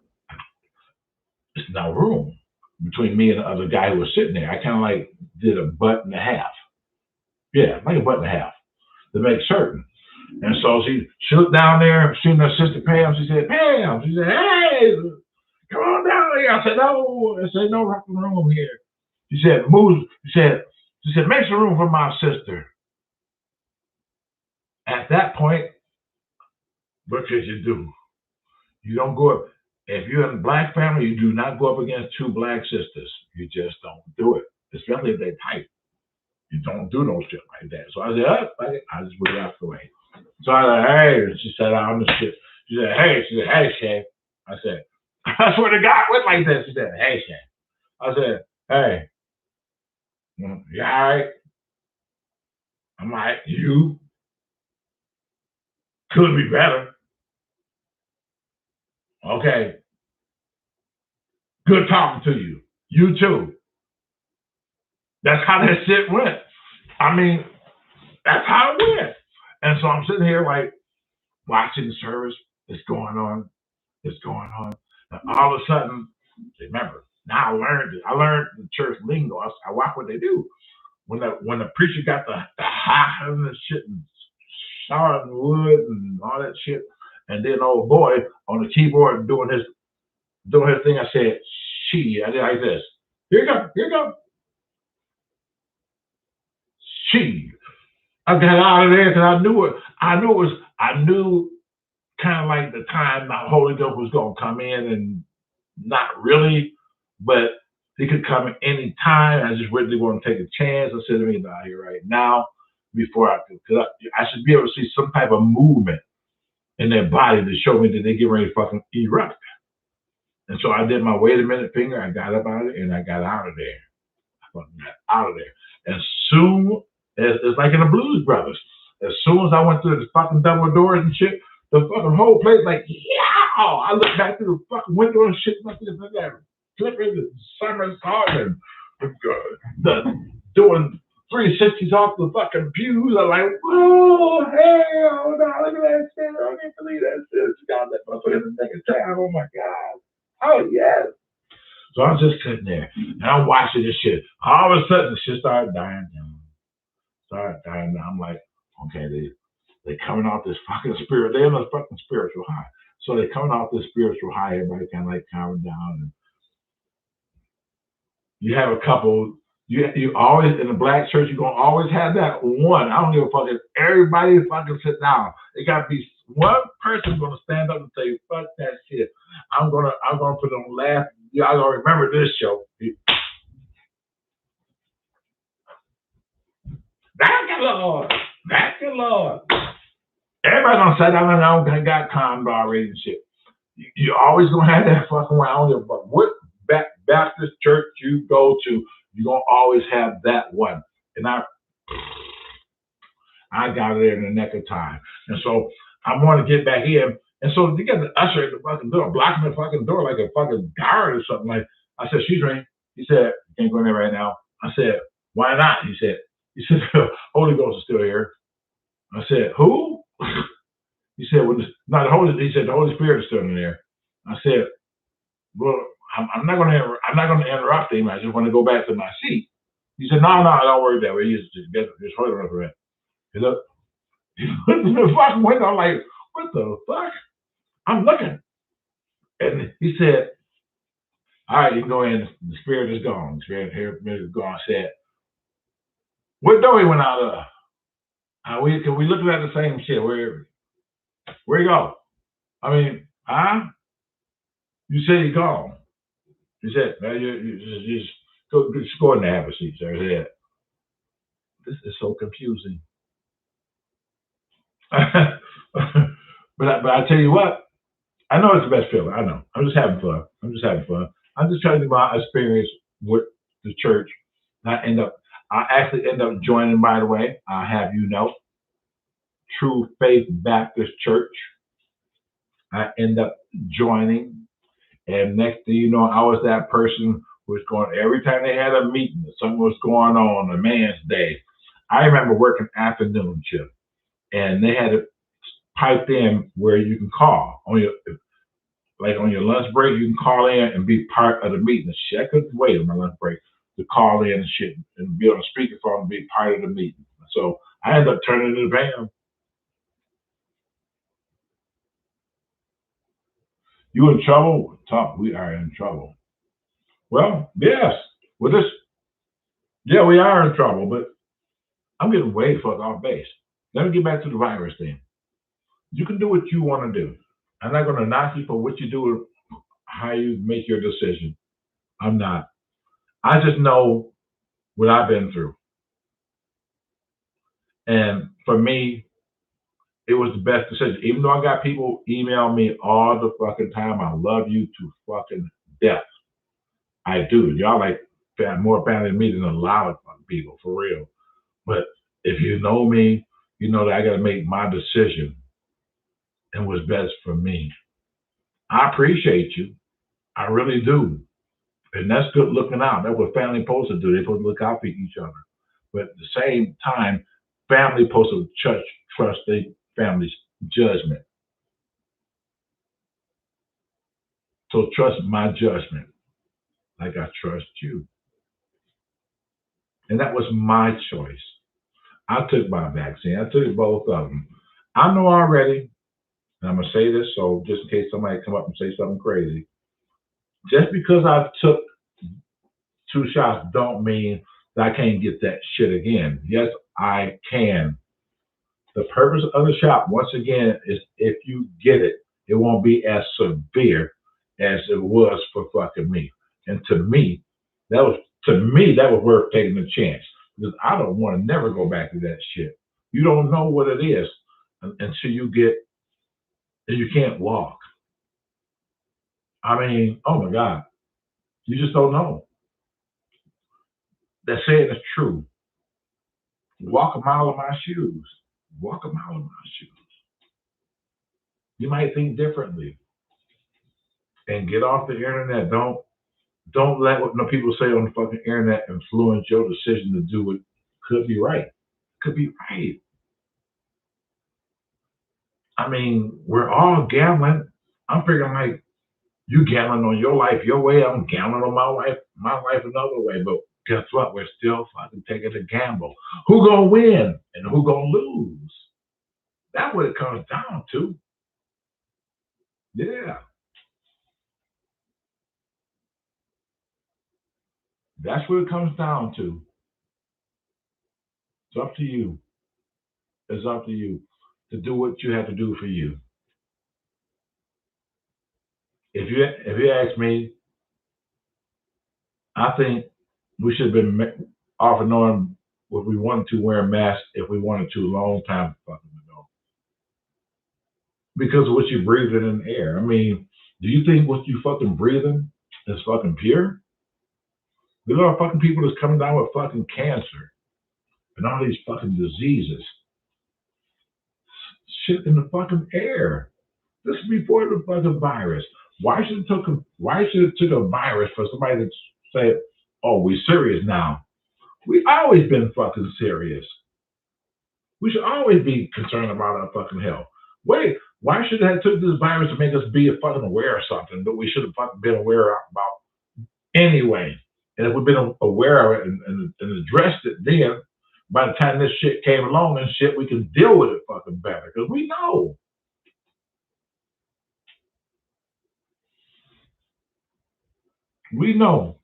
it's now room between me and the other guy who was sitting there. I kind of like did a butt and a half. Yeah, like a butt and a half to make certain. And so she looked down there, she and her sister Pam. She said, Pam. She said, hey, come on down here. I said, no. I said, no fucking room here. She said, move. She said, make some room for my sister. At that point, what could you do? You don't go up. If you're in a black family, you do not go up against two black sisters. You just don't do it, especially if they're tight. You don't do no shit like that. So I said, I just went out the way. So I said, hey, she said, I'm the shit. She said, hey, Shay. I said, I swear to God, went like this. She said, hey, Shay. I said, hey, you all right? I'm like, you could be better. Okay. Good talking to you. You too. That's how that shit went. I mean, that's how it went. And so I'm sitting here like watching the service. It's going on. And all of a sudden, remember, now I learned the church lingo. I watch what they do. When the preacher got the high and the shit and sawing wood and all that shit, and then old boy on the keyboard doing his thing, I said, I did like this. Here you go. She. I got out of there because I knew kind of like the time the Holy Ghost was gonna come in, and not really, but he could come at any time. I just really want to take a chance. I said, let me get out here right now before because I should be able to see some type of movement in their body to show me that they get ready to fucking erupt. And so I did my wait a minute finger. I got up out of it and I got out of there. And soon, it's like in the Blues Brothers. As soon as I went through the fucking double doors and shit, the fucking whole place like, yeah! I looked back through the fucking window and shit, nothing like that. Flipping the summer's hard and doing 360s off the fucking pews. I'm like, oh, hell no, look at that shit. I can't believe that shit. She got that motherfucker in the time. Oh my God. Oh, yes. So I was just sitting there and I'm watching this shit. All of a sudden, the shit started dying down. I'm like, okay, they coming off this fucking spirit. They're in a fucking spiritual high. So they're coming off this spiritual high. Everybody kind of like calming down. You have a couple. You always in the black church. You're gonna always have that one. I don't give a fuck if everybody fucking sit down. It got to be one person gonna stand up and say, "Fuck that shit." I'm gonna put on laugh. Y'all gonna remember this show. Thank you, Lord. Thank you, Lord. Everybody gonna sit down and got calmed already and shit. You always gonna have that fucking one. I don't give a fuck what Baptist church you go to. You're gonna always have that one. And I got there in the neck of time. And so I want to get back in. And so you got the usher at the fucking door, blocking the fucking door like a fucking guard or something. Like I said, she's ring. He said, you can't go in there right now. I said, why not? He said, Holy Ghost is still here. I said, who? He said, well, not the Holy. He said the Holy Spirit is still in there. I said, well, I'm not gonna interrupt him. I just want to go back to my seat. He said, no, don't worry that way. He just hold on for it. He looked in the fucking window. I'm like, what the fuck? I'm looking, and he said, all right, you can go in. The spirit is gone. The spirit here is gone. I said, what door he went out of? Can we looking at the same shit? Where you go? I mean, huh? You said he gone. He said, no, you just go in there, have a seat, sir. I said, this is so confusing. but I tell you what, I know it's the best feeling. I know. I'm just having fun. I'm just trying to do my experience with the church. I actually end up joining, by the way, I'll have you know, True Faith Baptist Church. I end up joining, and next thing you know, I was that person who was going every time they had a meeting, something was going on, a man's day. I remember working afternoon shift, and they had it piped in where you can call on your lunch break. You can call in and be part of the meeting. Shit, I couldn't wait on my lunch break to call in and shit and be on a speakerphone and be part of the meeting. So I ended up turning it down. You in trouble? Talk. We are in trouble. Well, yes. With this, yeah, we are in trouble, but I'm getting way fucked off base. Let me get back to the virus thing. You can do what you want to do. I'm not going to knock you for what you do or how you make your decision. I'm not. I just know what I've been through. And for me, it was the best decision. Even though I got people email me all the fucking time, I love you to fucking death. I do. Y'all like more family than me than a lot of people, for real. But if you know me, you know that I got to make my decision and what's best for me. I appreciate you. I really do. And that's good looking out. That's what family supposed to do. They're supposed to look out for each other. But at the same time, family supposed to trust their family's judgment. So trust my judgment like I trust you. And that was my choice. I took my vaccine. I took both of them. I know already, and I'm gonna say this so just in case somebody come up and say something crazy. Just because I took 2 shots don't mean that I can't get that shit again. Yes, I can. The purpose of the shot, once again, is if you get it, it won't be as severe as it was for fucking me. And to me that was worth taking a chance because I don't want to never go back to that shit. You don't know what it is until you get and you can't walk. I mean, oh my God, you just don't know. That saying is true. Walk a mile in my shoes. Walk a mile in my shoes. You might think differently and get off the internet. Don't let what no people say on the fucking internet influence your decision to do what could be right. Could be right. I mean, we're all gambling. I'm figuring like you gambling on your life your way. I'm gambling on my life another way. But guess what? We're still fucking taking a gamble. Who gonna win and who gonna lose? That's what it comes down to. Yeah. That's what it comes down to. It's up to you. It's up to you to do what you have to do for you. If you ask me, I think we should have been off and on if we wanted to wear a mask if we wanted to a long time fucking ago. Because of what you're breathing in the air. I mean, do you think what you fucking breathing is fucking pure? There are fucking people that's coming down with fucking cancer and all these fucking diseases. Shit in the fucking air. This is before the fucking virus. Why should it took a virus for somebody to say, oh, we're serious now? We've always been fucking serious. We should always be concerned about our fucking health. Wait, why should it have took this virus to make us be fucking aware of something that we should have fucking been aware about anyway? And if we've been aware of it and addressed it then, by the time this shit came along and shit, we can deal with it fucking better. Because we know. We know.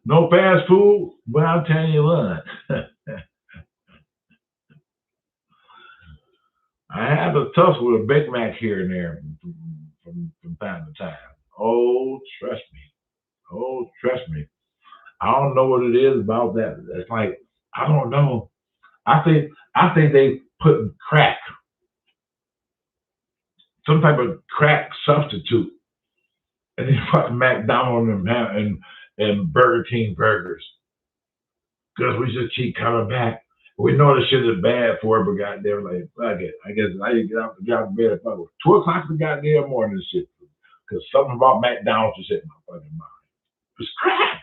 No fast food, but I'll tell you what. I have a tussle with a Big Mac here and there from time to time. Oh, trust me. Oh, trust me. I don't know what it is about that. It's like I don't know. I think they put crack, some type of crack substitute, in these fucking McDonald's and Burger King burgers because we just keep coming back. We know this shit is bad for it, but goddamn, like, fuck it. I guess I get out of bed at fucking 2 o'clock in the goddamn morning and shit. Because something about McDonald's is hitting my fucking mind. It's crack.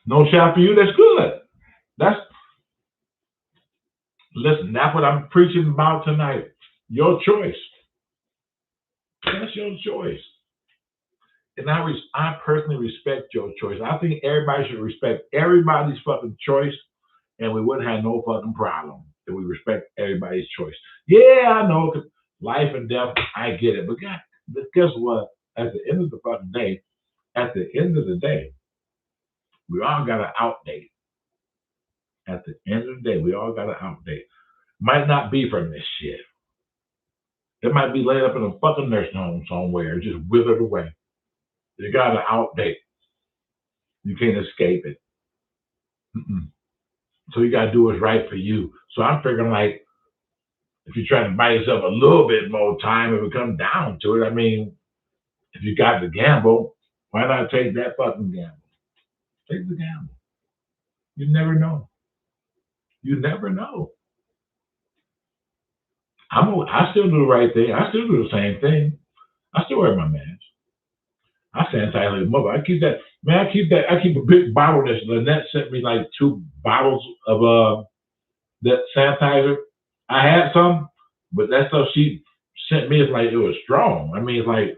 No shot for you, that's good. That's Listen, that's what I'm preaching about tonight. Your choice. That's your choice. And I personally respect your choice. I think everybody should respect everybody's fucking choice, and we wouldn't have no fucking problem if we respect everybody's choice. Yeah, I know, life and death, I get it. But God, guess what? At the end of the fucking day, we all got an outdate. At the end of the day, we all got an outdate. Might not be from this shit. It might be laid up in a fucking nursing home somewhere, just withered away. You got an outdate. You can't escape it. Mm-mm. So you got to do what's right for you. So I'm figuring like, if you're trying to buy yourself a little bit more time, if it comes down to it, I mean, if you got to gamble, why not take that fucking gamble? Take the gamble. You never know. You never know. I still do the right thing. I still do the same thing. I still wear my mask. I sanitize like a mother. I keep that. Man, I keep a big bottle that Lynette sent me like 2 bottles of that sanitizer. I had some, but that stuff she sent me is like it was strong. I mean, it's like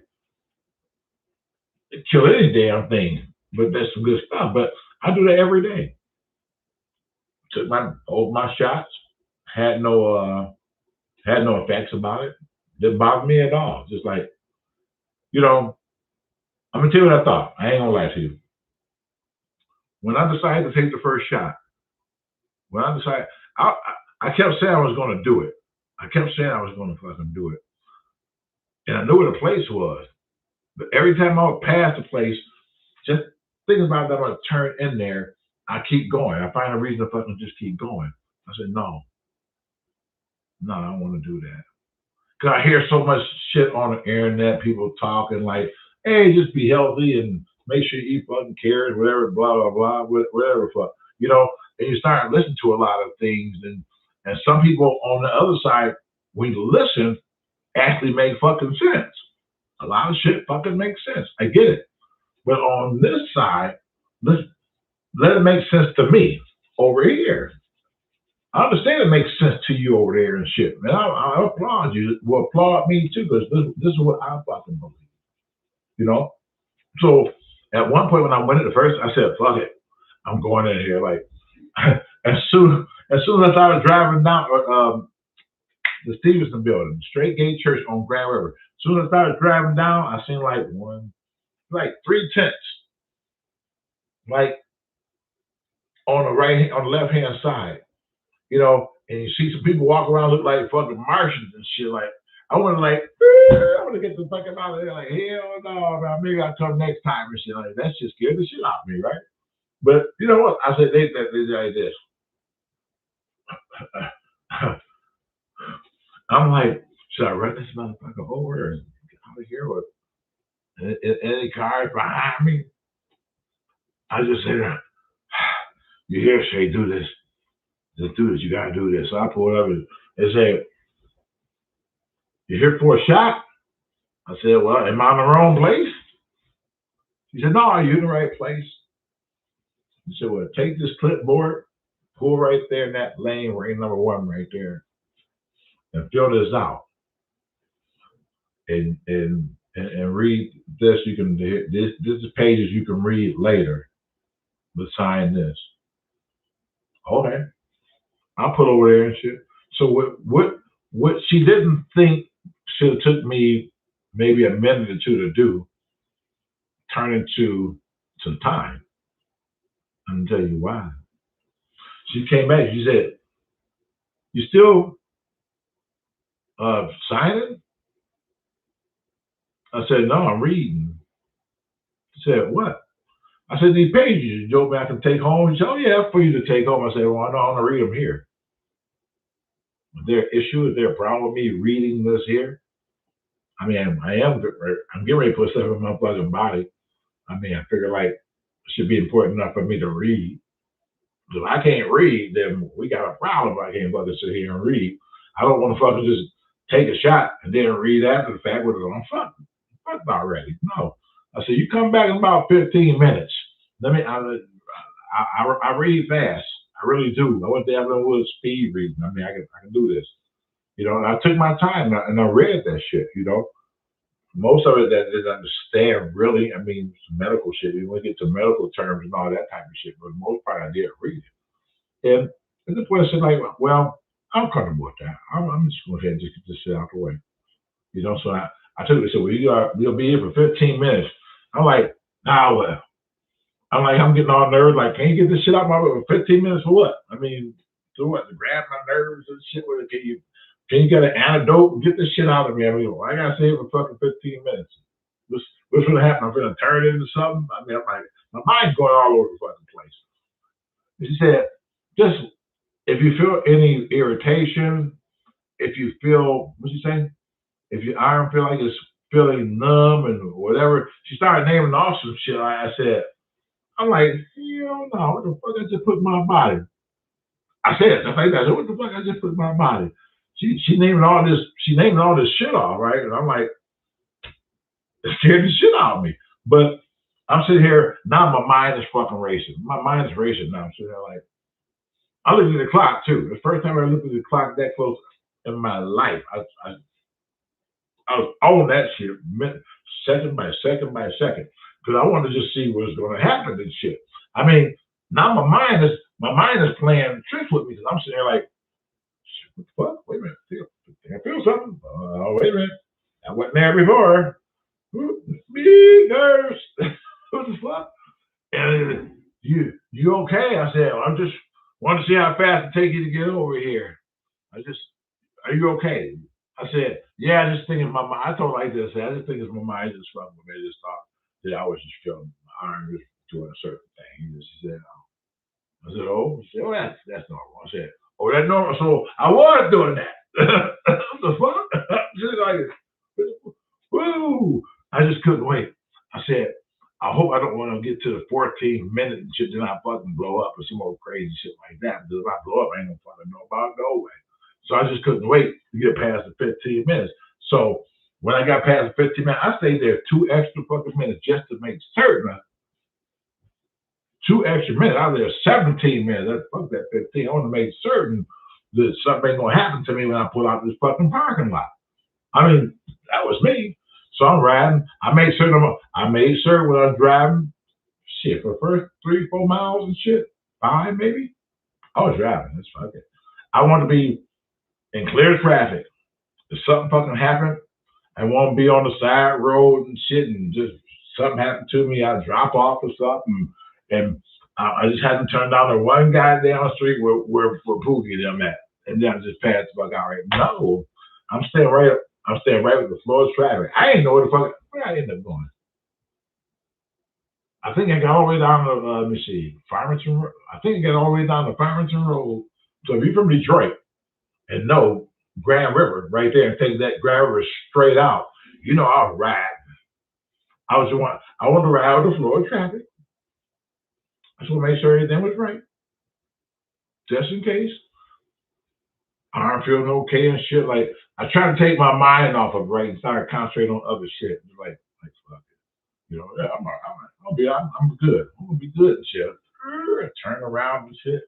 it kill any damn thing. But that's some good stuff. But I do that every day. Took my shots. Had no effects about it. Didn't bother me at all. Just like, you know, I'm gonna tell you what I thought. I ain't gonna lie to you. When I decided to take the first shot, when I decided, I kept saying I was gonna do it. I kept saying I was gonna fucking do it, and I knew where the place was. But every time I would pass the place, just thinking about that, I'm gonna turn in there. I keep going. I find a reason to fucking just keep going. I said, no, I don't want to do that. Cause I hear so much shit on the internet, people talking like, hey, just be healthy and make sure you eat fucking carrots, whatever, blah, blah, blah, whatever, fuck. You know, and you start listening to a lot of things. And some people on the other side, when you listen, actually make fucking sense. A lot of shit fucking makes sense. I get it. But on this side, let it make sense to me over here. I understand it makes sense to you over there and shit. Man, I applaud you. Well, applaud me too, because this is what I fucking believe. You know? So at one point when I went in the first, I said, fuck it. I'm going in here. Like as soon as I started driving down the Stevenson building, Straight Gate Church on Grand River, soon as I started driving down, I seen like three tents, like on the left hand side, and you see some people walk around look like fucking Martians and shit. Like I want to get the fuck out of there. Like hell no, man. Maybe I'll come next time and shit. Like that shit scared the shit out of me, right? But you know what? I said they like this. I'm like, should I run this motherfucker over and get out of here with any cars behind me? I just said, you hear Shay, do this. Just do this. You gotta do this. So I pulled up and said, you here for a shot? I said, well, am I in the wrong place? He said, no, you're in the right place. He said, well, take this clipboard, pull right there in that lane, lane number 1 right there, and fill this out. And read this. You can this is pages you can read later. But sign this. Okay. I'll put over there and shit. So what she didn't think should have took me maybe a minute or two to do turned into some time. I'm gonna tell you why. She came back. She said, "You still signing?" I said, "No, I'm reading." She said, "What?" I said, "These pages you go back and take home." She said, "Oh yeah, for you to take home." I said, "Well, I don't want to read them here. Is there an issue? Is there a problem with me reading this here? I mean, I'm getting ready to put stuff in my fucking body. I mean, I figure like it should be important enough for me to read. If I can't read, then we got a problem. If I can't fucking sit here and read. I don't want to fucking just take a shot and then read after the fact with it on fucking already. No." I said, "You come back in about 15 minutes. Let me. I read fast. I really do. I went there with speed reading. I mean, I can do this. And I took my time and I read that shit. Most of it that didn't understand really. I mean, medical shit. You want to get to medical terms and all that type of shit. But the most part, I did read it. And at the point, I said, like, well, I'm comfortable with that. I'm just going to go ahead and just get this shit out the way. So I took it and said, well, you'll be here for 15 minutes. I'm like, nah, well. I'm like, I'm getting all nervous. Like, can you get this shit out of my way for 15 minutes for what? I mean, to what? To grab my nerves and shit with it? Can you get an antidote and get this shit out of me? I mean, I gotta stay here for fucking 15 minutes. What's gonna happen? I'm gonna turn it into something? I mean, I'm like, my mind's going all over the fucking place. She said, just if you feel any irritation, if you feel, what'd you say? If your arm feel like it's feeling numb and whatever, she started naming off some shit. I said, I'm like, hell no, what the fuck I just put in my body? I said stuff like that. I said, what the fuck I just put in my body? She naming all this shit off, right? And I'm like, it scared the shit out of me. But I'm sitting here, now my mind is fucking racing. My mind is racing now. I'm sitting there like, I looked at the clock too. The first time I looked at the clock that close in my life, I was on that shit second by second by second. Because I wanted to just see what's going to happen and shit. I mean, now my mind is playing tricks with me because I'm sitting there like, what the fuck? Wait a minute, I feel something. Wait a minute, I wasn't there before. Me nerves. What the fuck? And you okay? I said, I just want to see how fast it takes you to get over here. Are you okay? I said, yeah, I just think it's my mind. I told her like this. I just think it's my mind just fucking with me. I just thought that I was just feeling my arm just doing a certain thing. She said, oh. I said, oh. She said, oh, that's normal. I said, oh, that's normal. So I was doing that. What the fuck? Just like, woo. I just couldn't wait. I said, I hope I don't want to get to the 14th minute and shit, then I fucking blow up or some old crazy shit like that. Because if I blow up, I ain't gonna fucking know about it no way. So I just couldn't wait to get past the 15 minutes. So when I got past the 15 minutes, I stayed there 2 extra fucking minutes just to make certain. 2 extra minutes. I was there 17 minutes. Fuck that 15. I want to make certain that something ain't gonna happen to me when I pull out this fucking parking lot. I mean, that was me. So I'm riding. I made sure when I was driving, shit, for the first 3-4 miles and shit, 5 maybe, I was driving. That's fuck it. I wanted to be in clear traffic. If something fucking happened, I won't be on the side road and shit, and just something happened to me, I drop off or something, and I just hadn't turned down the one guy down the street where Pookie them at, and then I just passed the fuck out. Right? No, I'm staying right. I'm staying right with the flow of traffic. I ain't know where the fuck where I ended up going. I think I got all the way down to let me see, Farmington. I think I got all the way down to Farmington Road. So if you're from Detroit and know Grand River right there and take that Grand River straight out, you know I'll ride. I want to ride with the flow of traffic. I just want to make sure everything was right, just in case. I'm feeling okay and shit. Like I try to take my mind off of right and start concentrating on other shit. Like fuck it. You know, yeah, I'm good. I'm gonna be good and shit. Turn around and shit.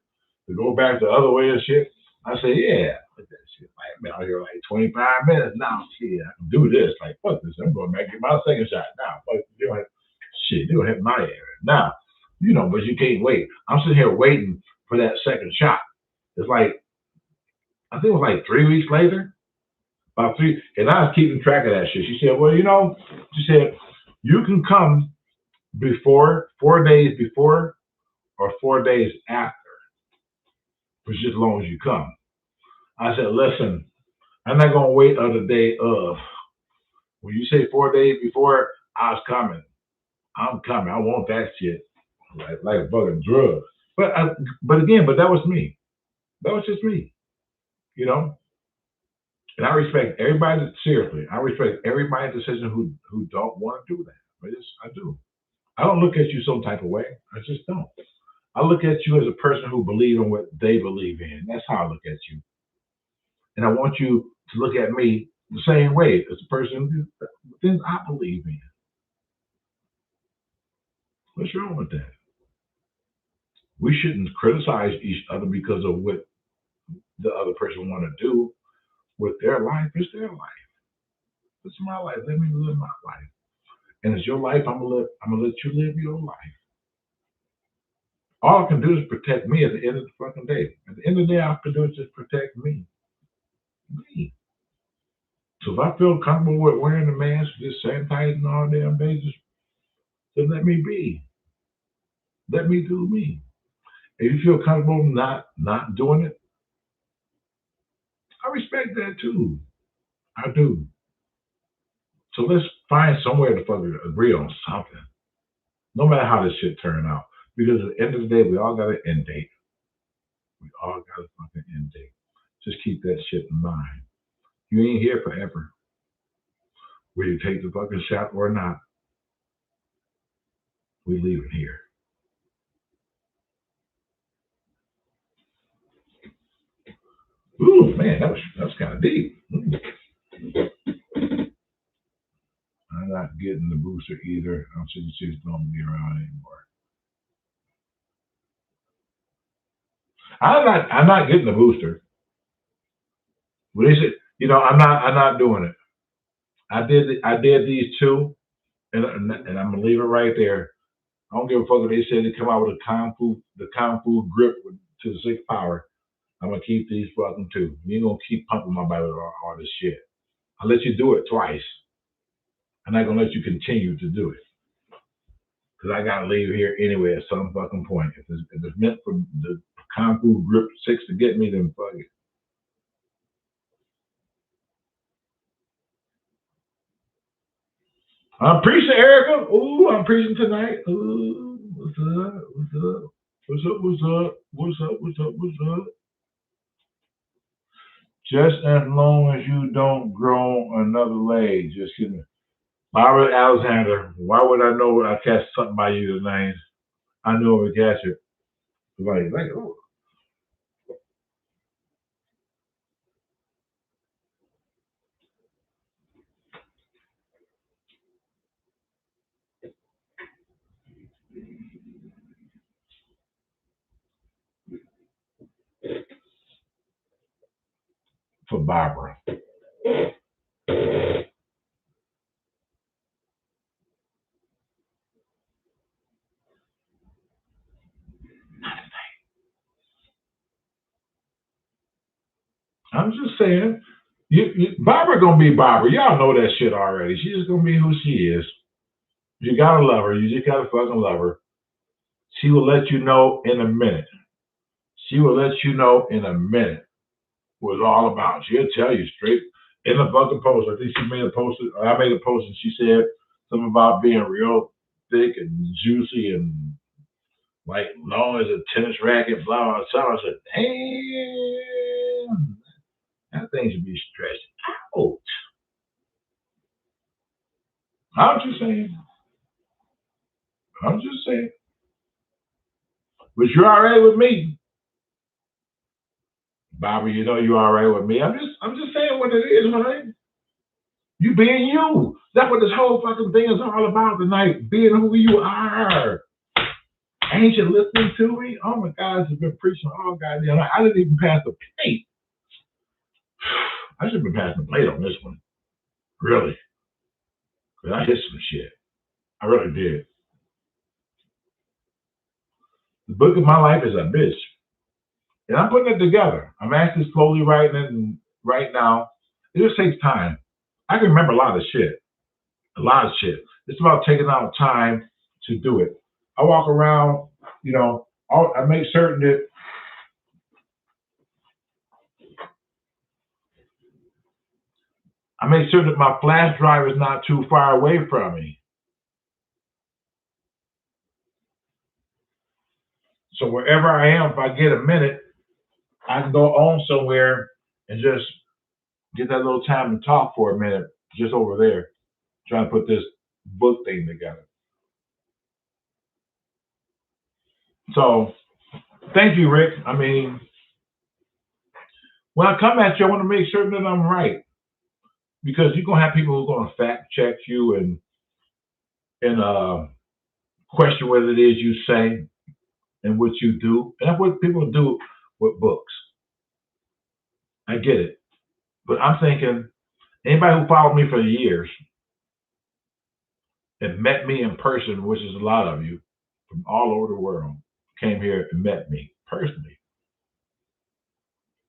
To go back the other way and shit. I say, yeah, look at that shit. Like, I've been out here like 25 minutes now. Shit, I can do this. Like, fuck this. I'm going back and get my second shot now. Fuck, you don't hit my area. Now, you know, but you can't wait. I'm sitting here waiting for that second shot. It's like, I think it was like 3 weeks later, about three, and I was keeping track of that shit. She said, well, you know, she said, you can come before, 4 days before, or 4 days after, for just as long as you come. I said, listen, I'm not gonna wait on the day of. When you say 4 days before, I was coming. I'm coming. I want that shit. Like a fucking drug. But again, that was me. That was just me. You know? And I respect everybody seriously. I respect everybody's decision who don't want to do that. I do. I don't look at you some type of way. I just don't. I look at you as a person who believes in what they believe in. That's how I look at you. And I want you to look at me the same way as a person the things I believe in. What's wrong with that? We shouldn't criticize each other because of what the other person want to do with their life. It's their life. It's my life. Let me live my life. And it's your life. I'm gonna let you live your life. All I can do is protect me at the end of the fucking day. At the end of the day, all I can do is just protect me. Me. So if I feel comfortable with wearing the mask, just sanitizing all damn day, just then let me be. Let me do me. If you feel comfortable not doing it, I respect that too. I do. So let's find somewhere to fucking agree on something. No matter how this shit turn out. Because at the end of the day, we all got an end date. We all got a fucking end date. Just keep that shit in mind. You ain't here forever. Whether you take the fucking shot or not, we leave it here. Ooh, man, that was kind of deep. I'm not getting the booster either. I'm sure she's don't be around anymore. I'm not getting the booster. What is it? You know, I'm not doing it. I did these two, and I'm gonna leave it right there. I don't give a fuck if they said they come out with the kung fu grip to the sixth power. I'm gonna keep these fucking two. You ain't gonna keep pumping my body with all this shit. I'll let you do it twice. I'm not gonna let you continue to do it. Because I gotta leave here anyway at some fucking point. If it's meant for the kung fu grip six to get me, then fuck it. I'm preaching, Erica. Ooh, I'm preaching tonight. Ooh, what's up? What's up? What's up? What's up? What's up? What's up? What's up? Just as long as you don't grow another leg. Just kidding. Barbara Alexander, why would I know I catch something by you tonight? I knew I would catch it. Oh, for Barbara. I'm just saying. Barbara gonna be Barbara. Y'all know that shit already. She's just gonna be who she is. You gotta love her. You just gotta fucking love her. She will let you know in a minute. She will let you know in a minute what it's all about. She'll tell you straight in the fucking post. I think she made a post. I made a post and she said something about being real thick and juicy and like long as a tennis racket, blah blah. So I said, damn, that thing should be stretched out. I'm just saying. I'm just saying. But you're all right with me, Bobby. You know you're all right with me. I'm just saying what it is, man. You being you. That's what this whole fucking thing is all about tonight. Being who you are. Ain't you listening to me? Oh my God, I've been preaching all goddamn night. I didn't even pass the plate. I should have been passing the plate on this one. Really. Because I hit some shit. I really did. The book of my life is a bitch. And I'm putting it together. I'm actually slowly writing it right now. It just takes time. I can remember a lot of shit. A lot of shit. It's about taking out time to do it. I walk around, I make certain that my flash drive is not too far away from me. So wherever I am, if I get a minute, I can go on somewhere and just get that little time to talk for a minute, just over there, trying to put this book thing together. So thank you, Rick. I mean, when I come at you, I want to make sure that I'm right. Because you're gonna have people who are gonna fact check you and question what it is you say and what you do. And that's what people do with books. I get it. But I'm thinking anybody who followed me for years and met me in person, which is a lot of you from all over the world, came here and met me personally.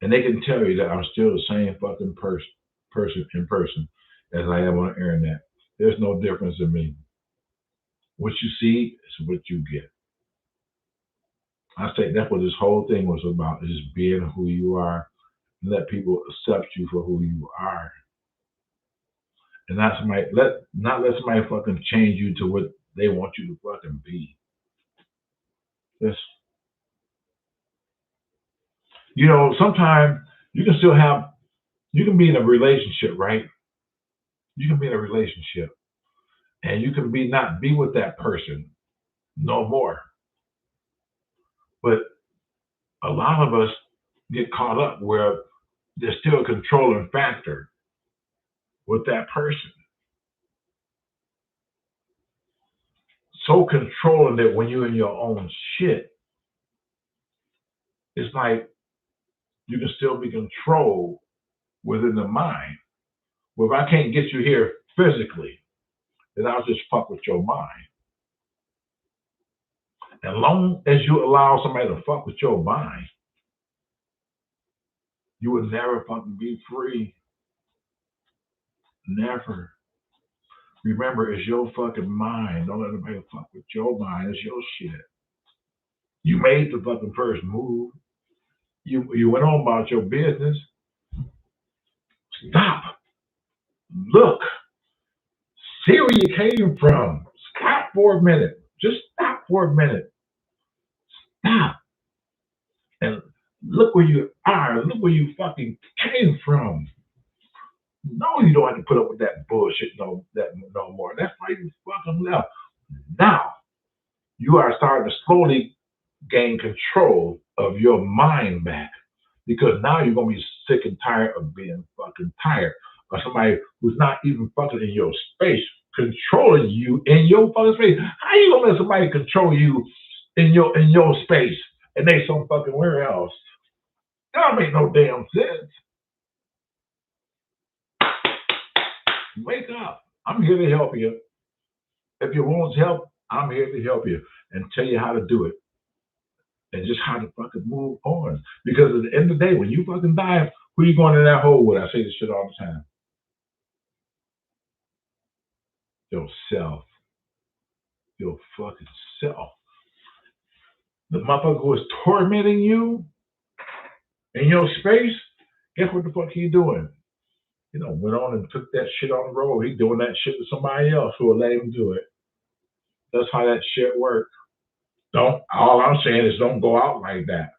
And they can tell you that I'm still the same fucking person in person as I am on the internet. There's no difference in me. What you see is what you get. I say that's what this whole thing was about, is being who you are and let people accept you for who you are. And not let somebody fucking change you to what they want you to fucking be. Yes. Sometimes you can still you can be in a relationship, right? You can be in a relationship and you can not be with that person no more. But a lot of us get caught up where there's still a controlling factor with that person. So controlling that when you're in your own shit, it's like you can still be controlled within the mind. Well, if I can't get you here physically, then I'll just fuck with your mind. As long as you allow somebody to fuck with your mind, you will never fucking be free. Never. Remember, it's your fucking mind. Don't let anybody fuck with your mind. It's your shit. You made the fucking first move. You went on about your business. Stop. Look. See where you came from. Stop for a minute. Just stop for a minute. Stop. And look where you are. Look where you fucking came from. No, you don't have to put up with that bullshit no more. That's why you fucking left. Now, you are starting to slowly gain control of your mind back. Because now you're going to be sick and tired of being fucking tired of somebody who's not even fucking in your space, controlling you in your fucking space. How you going to let somebody control you in your space and they some fucking where else? That don't make no damn sense. Wake up. I'm here to help you. If you want help, I'm here to help you and tell you how to do it. And just how to fucking move on. Because at the end of the day, when you fucking die, Who you going in that hole with? I say this shit all the time. Yourself. Your fucking self. The motherfucker who is tormenting you in your space, guess what the fuck he doing? You know, went on and took that shit on the road. He doing that shit to somebody else who will let him do it. That's how that shit works. Don't. All I'm saying is don't go out like that.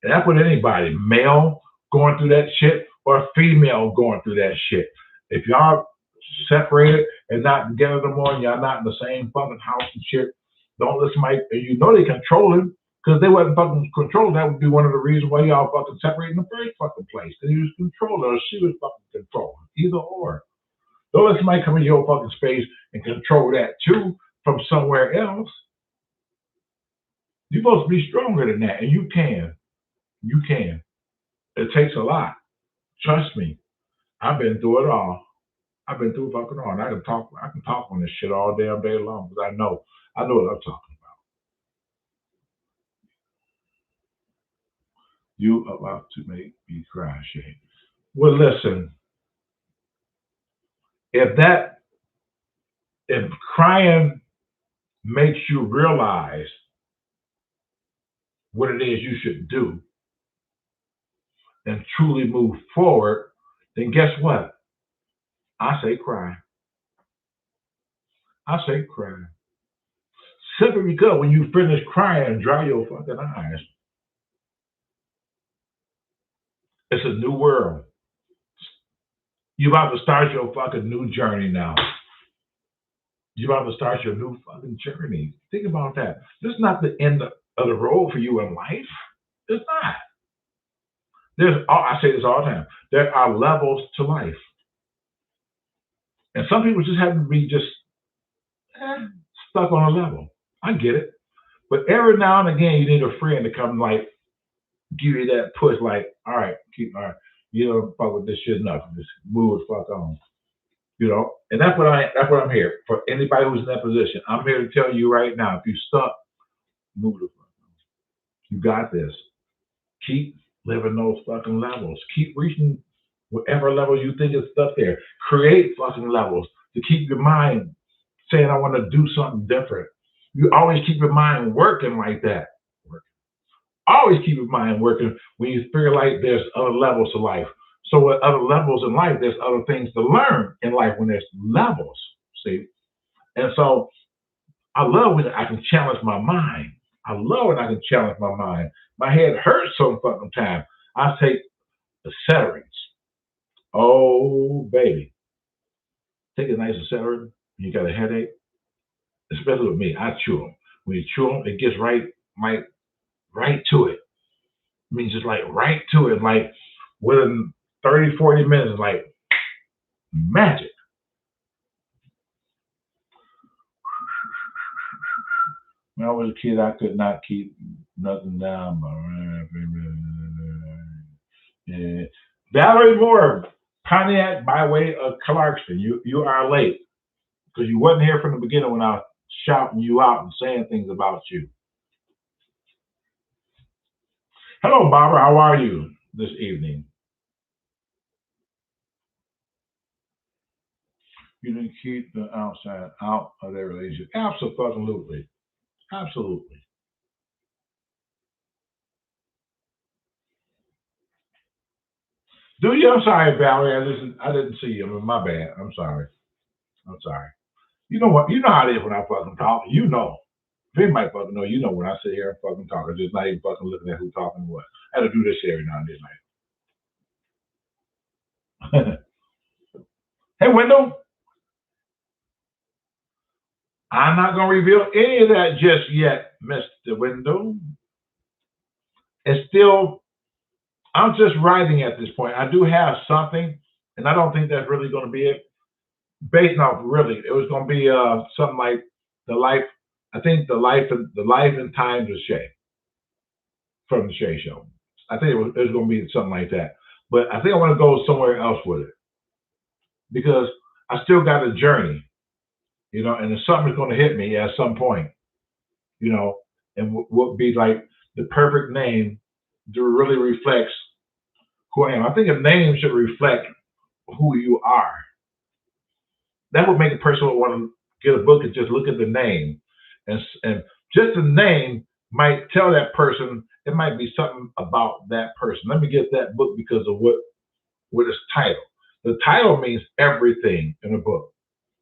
And that's with anybody, male going through that shit or female going through that shit. If y'all separated and not together no more, and y'all not in the same fucking house and shit, don't listen to Mike. You know they controlling because they wasn't fucking controlling. That would be one of the reasons why y'all fucking separated in the first fucking place. Because he was controlling or she was fucking controlling. Either or. Don't let somebody come in your fucking space and control that too from somewhere else. You're supposed to be stronger than that, and you can. You can. It takes a lot. Trust me. I've been through it all. I've been through fucking all. And I can talk on this shit all damn day long because I know what I'm talking about. You about to make me cry, Shane. Well, listen. If crying makes you realize what it is you should do and truly move forward, then guess what? I say cry. I say cry. Simply because when you finish crying, dry your fucking eyes. It's a new world. You're about to start your fucking new journey now. You're about to start your new fucking journey. Think about that. This is not the end of the road for you in life. It's not. I say this all the time. There are levels to life. And some people just have to be just stuck on a level. I get it. But every now and again, you need a friend to come like give you that push, like, all right, you don't fuck with this shit enough. Just move the fuck on. You know, and that's what I'm here for. Anybody who's in that position, I'm here to tell you right now. If you stuck, move the fuck on. You got this. Keep living those fucking levels. Keep reaching whatever level you think is stuck there. Create fucking levels to keep your mind saying, I want to do something different. You always keep your mind working like that. Always keep your mind working when you feel like there's other levels to life. So with other levels in life, there's other things to learn in life when there's levels. See? And so I love when I can challenge my mind. I love when I can challenge my mind. My head hurts some fucking time. I take the Ceterins. Oh, baby. Take a nice Cetrin when you got a headache. Especially with me, I chew them. When you chew them, it gets right to it. I mean, just like right to it. Like within 30, 40 minutes, like magic. When I was a kid, I could not keep nothing down. Yeah. Valerie Moore, Pontiac by way of Clarkston. You are late because you wasn't here from the beginning when I was shouting you out and saying things about you. Hello, Barbara. How are you this evening? You didn't keep the outside out of their relationship. Absolutely. Absolutely. Do you? I'm sorry, Valerie. I didn't see you. I mean, my bad. I'm sorry. I'm sorry. You know what? You know how it is when I fucking talk. You know. If anybody fucking know, you know when I sit here and fucking talk, I'm just not even fucking looking at who's talking what. I had to do this every now and then. Like, hey, Wendell, I'm not going to reveal any of that just yet, Mr. Wendell. It's still, I'm just writing at this point. I do have something, and I don't think that's really going to be it. Based off, really, it was going to be something like the life. I think the life and times of SHEA from the SHEA Show. I think it was going to be something like that. But I think I want to go somewhere else with it because I still got a journey, you know, and something's going to hit me at some point, you know, and what would be like the perfect name that really reflects who I am. I think a name should reflect who you are. That would make a person want to get a book and just look at the name, and just the name might tell that person. It might be something about that person. Let me get that book because of what its title. The title means everything in a book.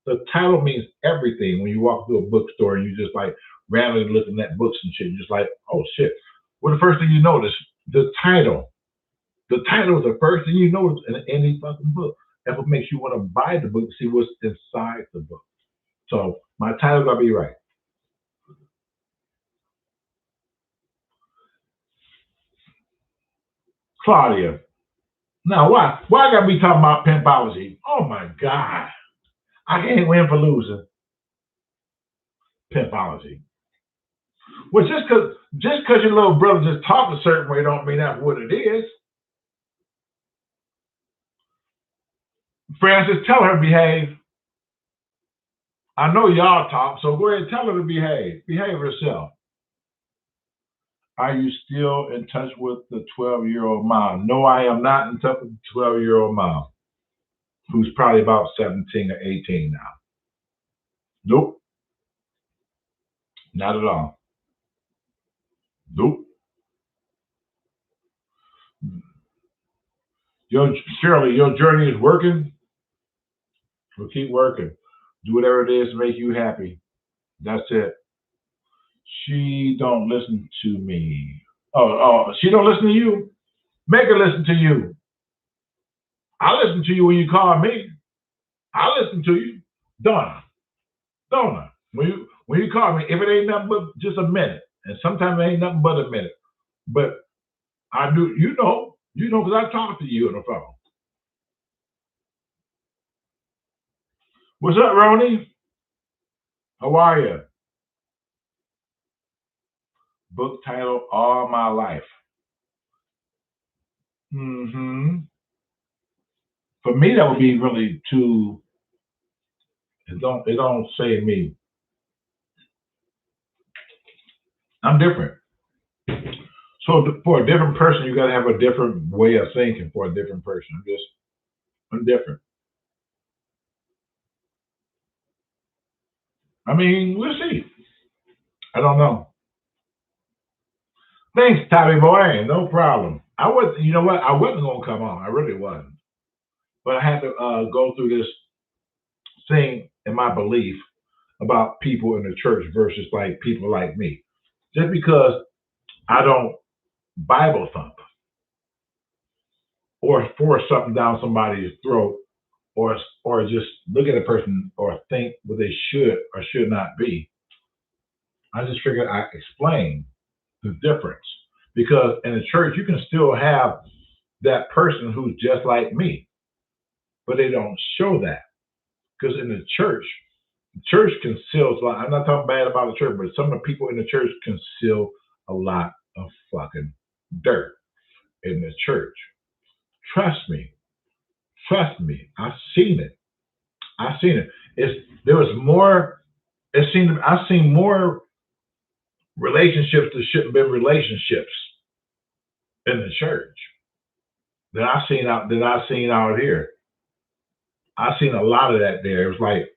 The title means everything when you walk through a bookstore and you just like randomly looking at books and shit. You're just like, oh shit. Well, the first thing you notice, the title. The title is the first thing you notice in any fucking book. That's what makes you want to buy the book to see what's inside the book. So my title gotta be right. Claudia. Now why I gotta be talking about pimpology? Oh my God. I can't win for losing. Pimpology. Well, just cause your little brother just talk a certain way don't mean that's what it is. Francis, tell her to behave. I know y'all talk, so go ahead and tell her to behave. Behave herself. Are you still in touch with the 12-year-old mom? No, I am not in touch with the 12-year-old mom, who's probably about 17 or 18 now. Nope, not at all. Nope. Your Shirley, your journey is working. Well, keep working. Do whatever it is to make you happy. That's it. She don't listen to me. Oh, she don't listen to you. Make her listen to you. I listen to you when you call me. I listen to you. Donna. Donna. When you call me, if it ain't nothing but just a minute, and sometimes it ain't nothing but a minute, but I do, because I talk to you on the phone. What's up, Ronnie? How are you? Book title: All My Life. Hmm. For me, that would be really too. It don't say me. I'm different. So for a different person, you got to have a different way of thinking for a different person. I'm different. I mean, we'll see. I don't know. Thanks, Tommy boy. No problem. I was, you know what? I wasn't gonna come on. I really wasn't. But I had to go through this thing in my belief about people in the church versus like people like me. Just because I don't Bible thump or force something down somebody's throat or just look at a person or think what they should or should not be. I just figured I explain the difference because in the church you can still have that person who's just like me, but they don't show that because in the church conceals a lot. I'm not talking bad about the church, but some of the people in the church conceal a lot of fucking dirt in the church. Trust me, trust me. I've seen it. I've seen it. There was more. I've seen more relationships that shouldn't be relationships in the church than I've seen out here. I've seen a lot of that there. It was like,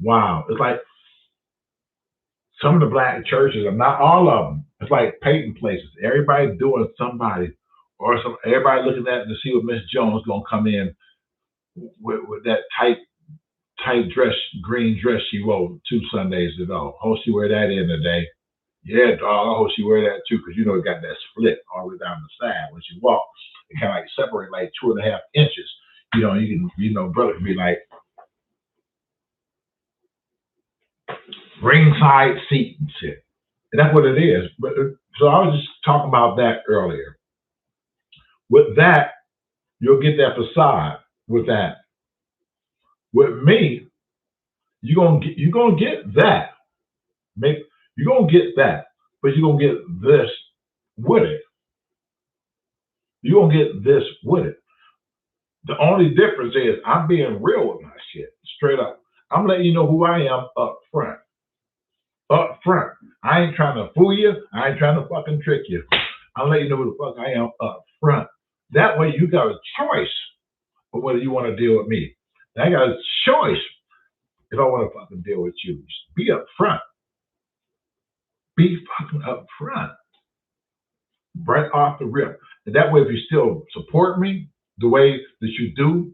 wow. It's like some of the black churches, are not all of them. It's like painting places. Everybody doing somebody, or everybody looking at to see what Miss Jones gonna come in with that tight dress, green dress she wore 2 Sundays ago. Hope she wear that in today. Yeah, dog. I hope she wear that too, because it got that split all the way down the side when she walks. It kind of like separate like 2.5 inches. Brother can be like ringside seat and shit. And that's what it is. But so I was just talking about that earlier. With that, you'll get that facade. With that, with me, you're gonna get that. You're gonna get that, but you're gonna get this with it. You're gonna get this with it. The only difference is I'm being real with my shit, straight up. I'm letting you know who I am up front. Up front. I ain't trying to fool you. I ain't trying to fucking trick you. I'm letting you know who the fuck I am up front. That way you got a choice of whether you want to deal with me. And I got a choice if I want to fucking deal with you. Just be up front. Be fucking up front. Right off the rip. And that way, if you still support me the way that you do,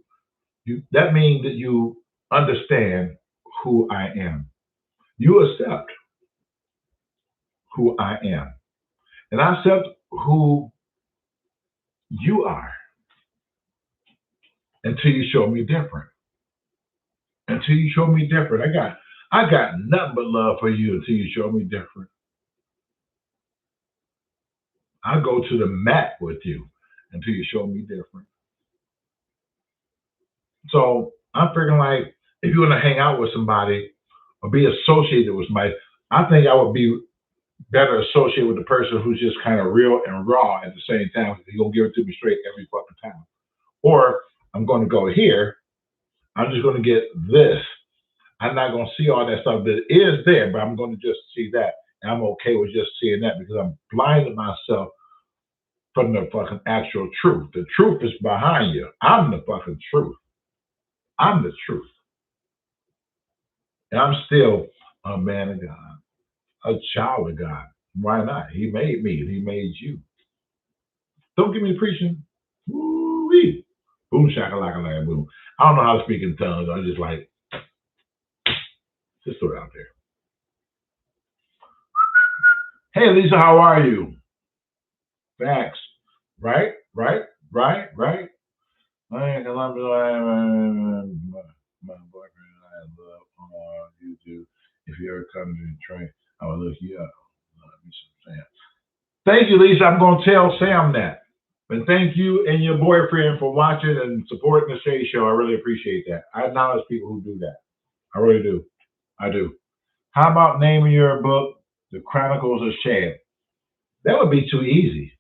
that means that you understand who I am. You accept who I am. And I accept who you are until you show me different. Until you show me different. I got nothing but love for you until you show me different. I'll go to the mat with you until you show me different. So I'm figuring like if you want to hang out with somebody or be associated with somebody, I think I would be better associated with the person who's just kind of real and raw at the same time. He's gonna give it to me straight every fucking time. Or I'm gonna go here, I'm just gonna get this. I'm not gonna see all that stuff that is there, but I'm gonna just see that. And I'm okay with just seeing that because I'm blinding myself from the fucking actual truth. The truth is behind you. I'm the fucking truth. I'm the truth. And I'm still a man of God, a child of God. Why not? He made me. He made you. Don't give me preaching. Woo-wee. Boom shakalaka like boom. I don't know how to speak in tongues. I just like just throw it out there. Hey Lisa, how are you? Facts. Right? Right? Right? Right? I ain't gonna my boyfriend and I love on YouTube. If you ever come to Detroit, I will look you up. Love me some Sam. Thank you, Lisa. I'm gonna tell Sam that. And thank you and your boyfriend for watching and supporting the SHEA Show. I really appreciate that. I acknowledge people who do that. I really do. I do. How about naming your book The Chronicles of SHEA? That would be too easy.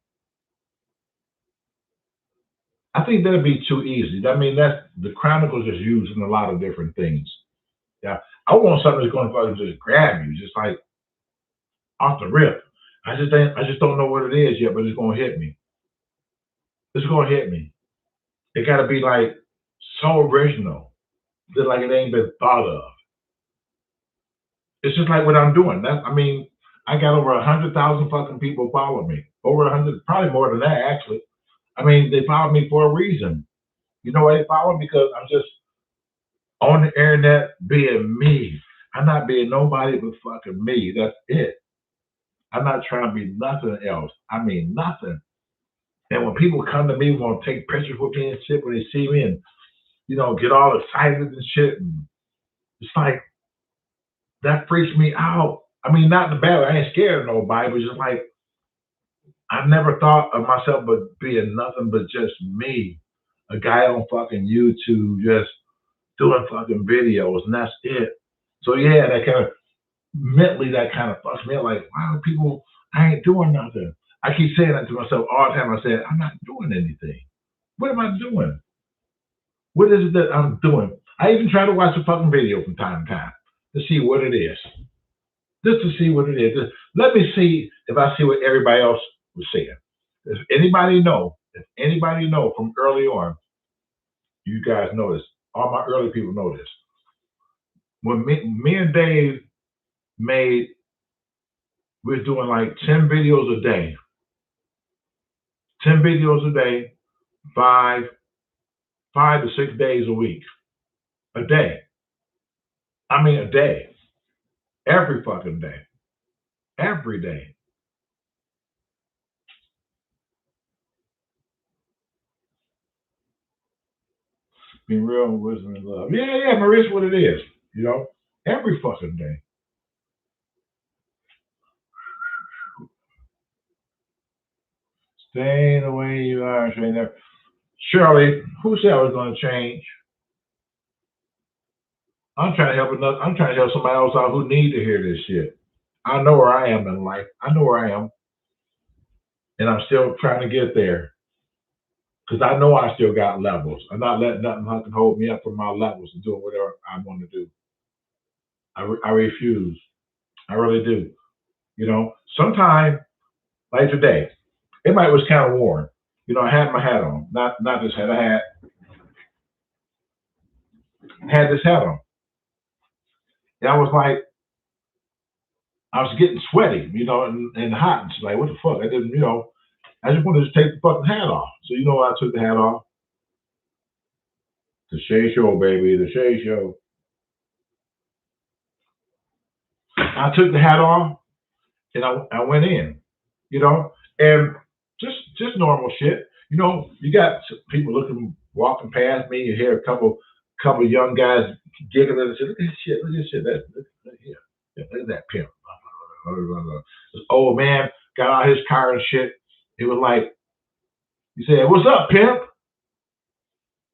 I think that'd be too easy. I mean, that's the Chronicles is used in a lot of different things. Yeah, I want something that's going to fucking just grab you, just like off the rip. I just don't know what it is yet, but it's going to hit me. It's going to hit me. It got to be like so original, that like it ain't been thought of. It's just like what I'm doing. I mean, I got over 100,000 fucking people follow me. Over 100, probably more than that actually. I mean, they follow me for a reason. You know why they follow me? Because I'm just on the internet being me. I'm not being nobody but fucking me. That's it. I'm not trying to be nothing else. I mean nothing. And when people come to me, want to take pictures with me and shit, when they see me and get all excited and shit, and it's like that freaks me out. I mean, not in the bad way. I ain't scared of nobody, but just like I never thought of myself but being nothing but just me, a guy on fucking YouTube just doing fucking videos, and that's it. So yeah, that kind of mentally that kind of fucks me up. Like, why do people? I ain't doing nothing. I keep saying that to myself all the time. I said, I'm not doing anything. What am I doing? What is it that I'm doing? I even try to watch a fucking video from time to time to see what it is. Just to see what it is. Let me see if I see what everybody else was saying. If anybody know from early on, you guys know this. All my early people know this. When me and Dave we're doing like 10 videos a day. 10 videos a day, 5 to 6 days a week. A day. I mean a day. Every fucking day. Every day. Being real wisdom and love. Yeah, Marissa, what it is. Every fucking day. Stay the way you are. Stay there. Shirley, who said I was going to change? I'm trying to help somebody else out who need to hear this shit. I know where I am in life. I know where I am. And I'm still trying to get there. Because I know I still got levels. I'm not letting nothing fucking hold me up from my levels and doing whatever I want to do. I refuse. I really do. Sometimes, like today, it was kind of warm. You know, I had my hat on, not this hat. I had this hat on, and I was like, I was getting sweaty, you know, and hot, and she's like, what the fuck? I didn't, you know, I just wanted to take the fucking hat off. So you know, I took the hat off. The SHEA Show, baby, the SHEA Show. I took the hat off, and I went in, you know, and just normal shit. You know, you got people walking past me. You hear a couple young guys giggling and say, "Look at this shit! Look at this shit! Look at that pimp." This old man got out his car and shit. He was like, he said, "What's up, pimp?"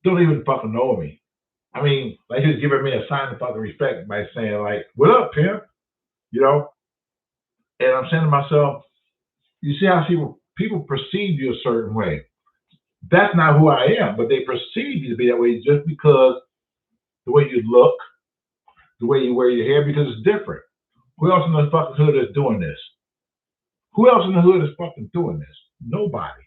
Don't even fucking know me. I mean, like he was giving me a sign of fucking respect by saying like, "What up, pimp?" You know. And I'm saying to myself, you see how people perceive you a certain way. That's not who I am, but they perceive you to be that way just because the way you look, the way you wear your hair, because it's different. Who else in the fucking hood is doing this? Who else in the hood is fucking doing this? Nobody.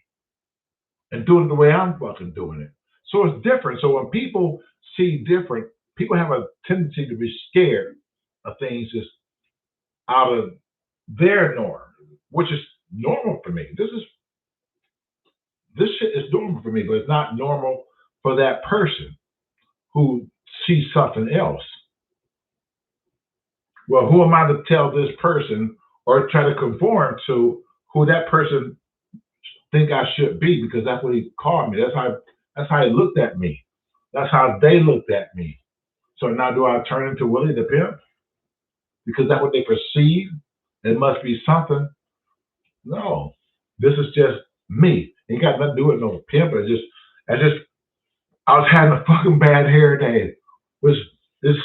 And doing it the way I'm fucking doing it. So it's different. So when people see different, people have a tendency to be scared of things just out of their norm, which is normal for me. This shit is normal for me, but it's not normal for that person who sees something else. Well, who am I to tell this person or try to conform to who that person think I should be? Because that's what he called me. That's how he looked at me. That's how they looked at me. So now do I turn into Willie the pimp? Because that's what they perceive. It must be something. No, this is just me. Ain't got nothing to do with no pimp. I was having a fucking bad hair day. Was this?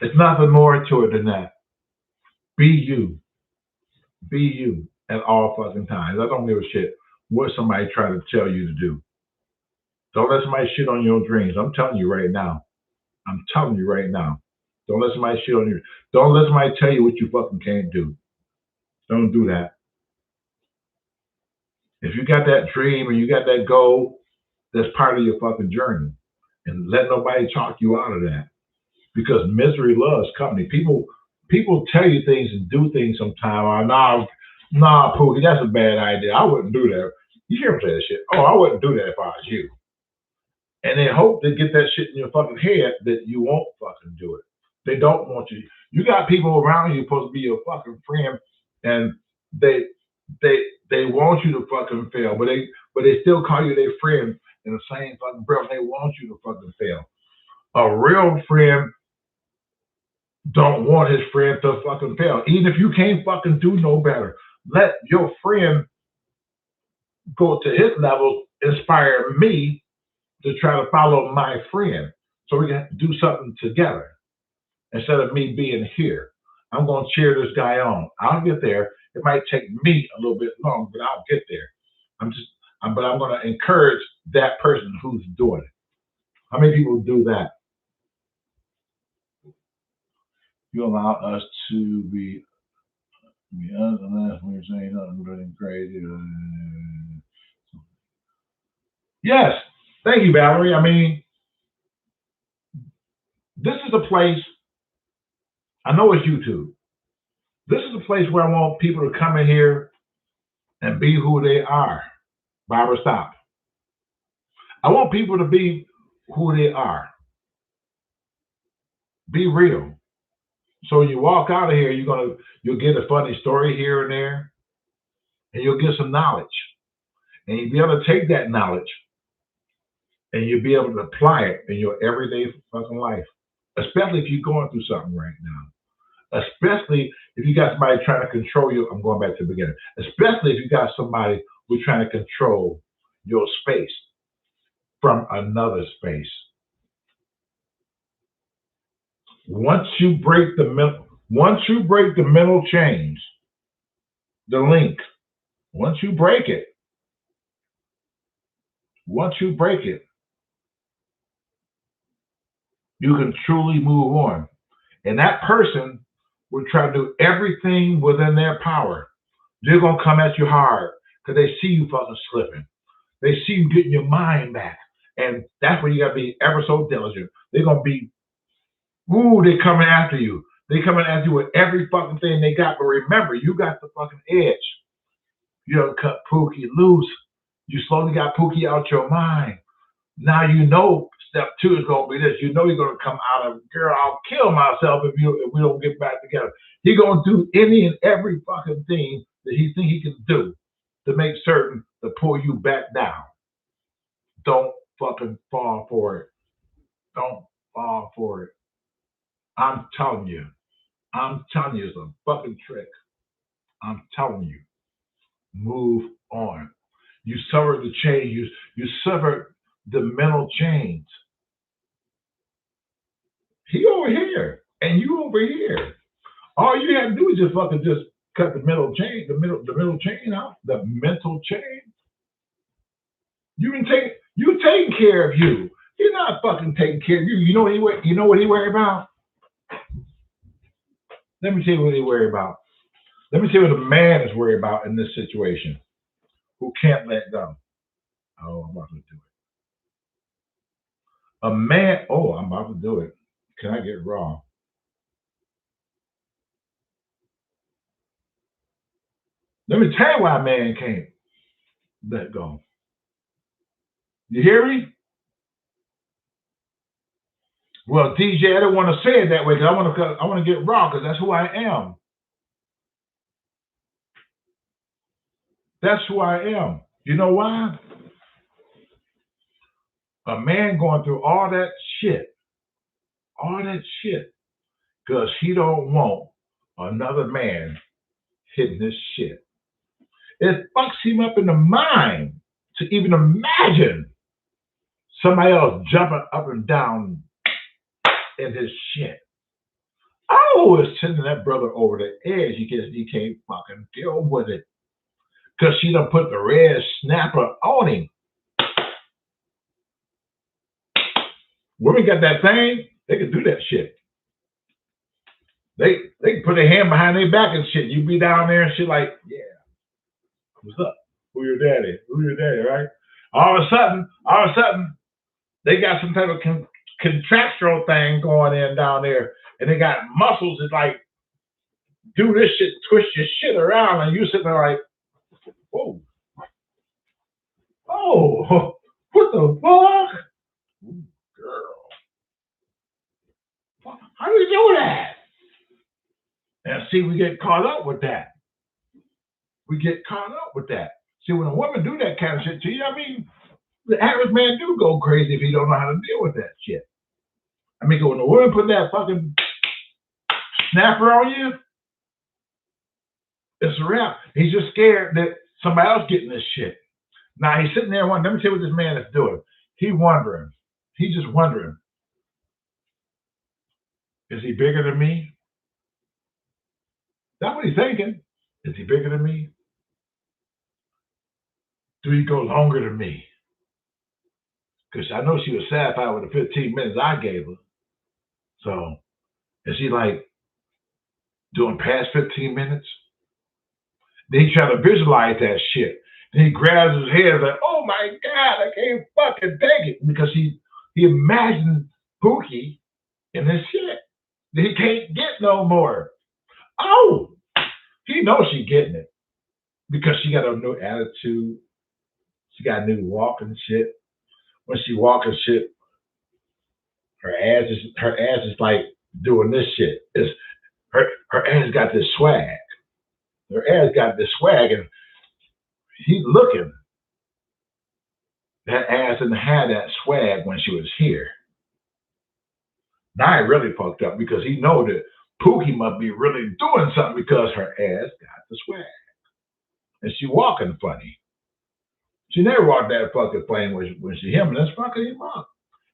It's nothing more to it than that. Be you. Be you at all fucking times. I don't give a shit what somebody trying to tell you to do. Don't let somebody shit on your dreams. I'm telling you right now. I'm telling you right now. Don't let somebody shit on you. Don't let somebody tell you what you fucking can't do. Don't do that. If you got that dream and you got that goal, that's part of your fucking journey. And let nobody talk you out of that. Because misery loves company. People tell you things and do things sometimes. Nah, Pookie, that's a bad idea. I wouldn't do that. You hear them say that shit. Oh, I wouldn't do that if I was you. And they hope to get that shit in your fucking head that you won't fucking do it. They don't want you. You got people around you supposed to be your fucking friend, and they they want you to fucking fail, but they still call you their friend in the same fucking breath. They want you to fucking fail. A real friend don't want his friend to fucking fail. Even if you can't fucking do no better, let your friend go to his level, inspire me to try to follow my friend so we can do something together instead of me being here. I'm going to cheer this guy on. I'll get there. It might take me a little bit long, but I'll get there. But I'm going to encourage that person who's doing it. How many people do that? You allow us to be honest unless we're saying nothing really crazy. Yes. Thank you, Valerie. I mean, this is a place, I know it's YouTube. This is a place where I want people to come in here and be who they are. Barbara, stop. I want people to be who they are. Be real. So when you walk out of here, you'll get a funny story here and there, and you'll get some knowledge. And you'll be able to take that knowledge and you'll be able to apply it in your everyday fucking life. Especially if you're going through something right now. Especially if you got somebody trying to control you. I'm going back to the beginning. Especially if you got somebody who's trying to control your space from another space. Once you break the mental chains, the link, once you break it, you can truly move on. And that person will try to do everything within their power. They're going to come at you hard because they see you fucking slipping. They see you getting your mind back. And that's where you got to be ever so diligent. They're going to be, ooh, they coming after you. They coming after you with every fucking thing they got. But remember, you got the fucking edge. You done cut Pookie loose. You slowly got Pookie out your mind. Now you know step 2 is going to be this. You know you're going to come out of, girl, I'll kill myself if we don't get back together. He's going to do any and every fucking thing that he think he can do to make certain to pull you back down. Don't fucking fall for it. Don't fall for it. I'm telling you. It's a fucking trick. I'm telling you. Move on. You suffered the change. You suffered the mental change. He over here and you over here. All you have to do is just fucking just cut the middle chain, the middle chain out, the mental chain. You taking care of you. He's not fucking taking care of you. You know what he worry about? Let me tell you what he worry about. Let me tell you what a man is worried about in this situation. Who can't let go. Oh, I'm about to do it. A man, I'm about to do it. Can I get raw? Let me tell you why a man can't let go. You hear me? Well, DJ, I don't want to say it that way because I want to get raw because that's who I am. That's who I am. You know why? A man going through all that shit, because he don't want another man hitting his shit. It fucks him up in the mind to even imagine somebody else jumping up and down in his shit. Oh, it's sending that brother over the edge. He can't fucking deal with it. Because she done put the red snapper on him. Women got that thing, they can do that shit. They can put their hand behind their back and shit. You be down there and shit like, yeah, what's up? Who your daddy, right? All of a sudden, they got some type of contractual thing going in down there, and they got muscles that like do this shit, twist your shit around, and you sitting there like, whoa, oh, what the fuck? Ooh, girl, how do you do that? And see, we get caught up with that. See, when a woman do that kind of shit to you, I mean, the average man do go crazy if he don't know how to deal with that shit. I mean, when a woman put that fucking snapper on you, it's a wrap. He's just scared that somebody else getting this shit. Now he's sitting there wondering, let me tell you what this man is doing. He's just wondering, is he bigger than me? That's what he's thinking. Is he bigger than me? Do he go longer than me? Because I know she was satisfied with the 15 minutes I gave her. So, is he like doing past 15 minutes? Then he trying to visualize that shit. Then he grabs his head like, oh my God, I can't fucking take it. Because he imagined Pookie in this shit that he can't get no more. Oh, he knows she's getting it. Because she got a new attitude. She got a new walk and shit. When she walk and shit, her ass is like doing this shit. Her ass got this swag. Her ass got this swag, and he looking. That ass didn't have that swag when she was here. Now he really fucked up because he know that Pookie must be really doing something because her ass got the swag. And she walking funny. She never walked that fucking plane when she him, and that's fucking him up.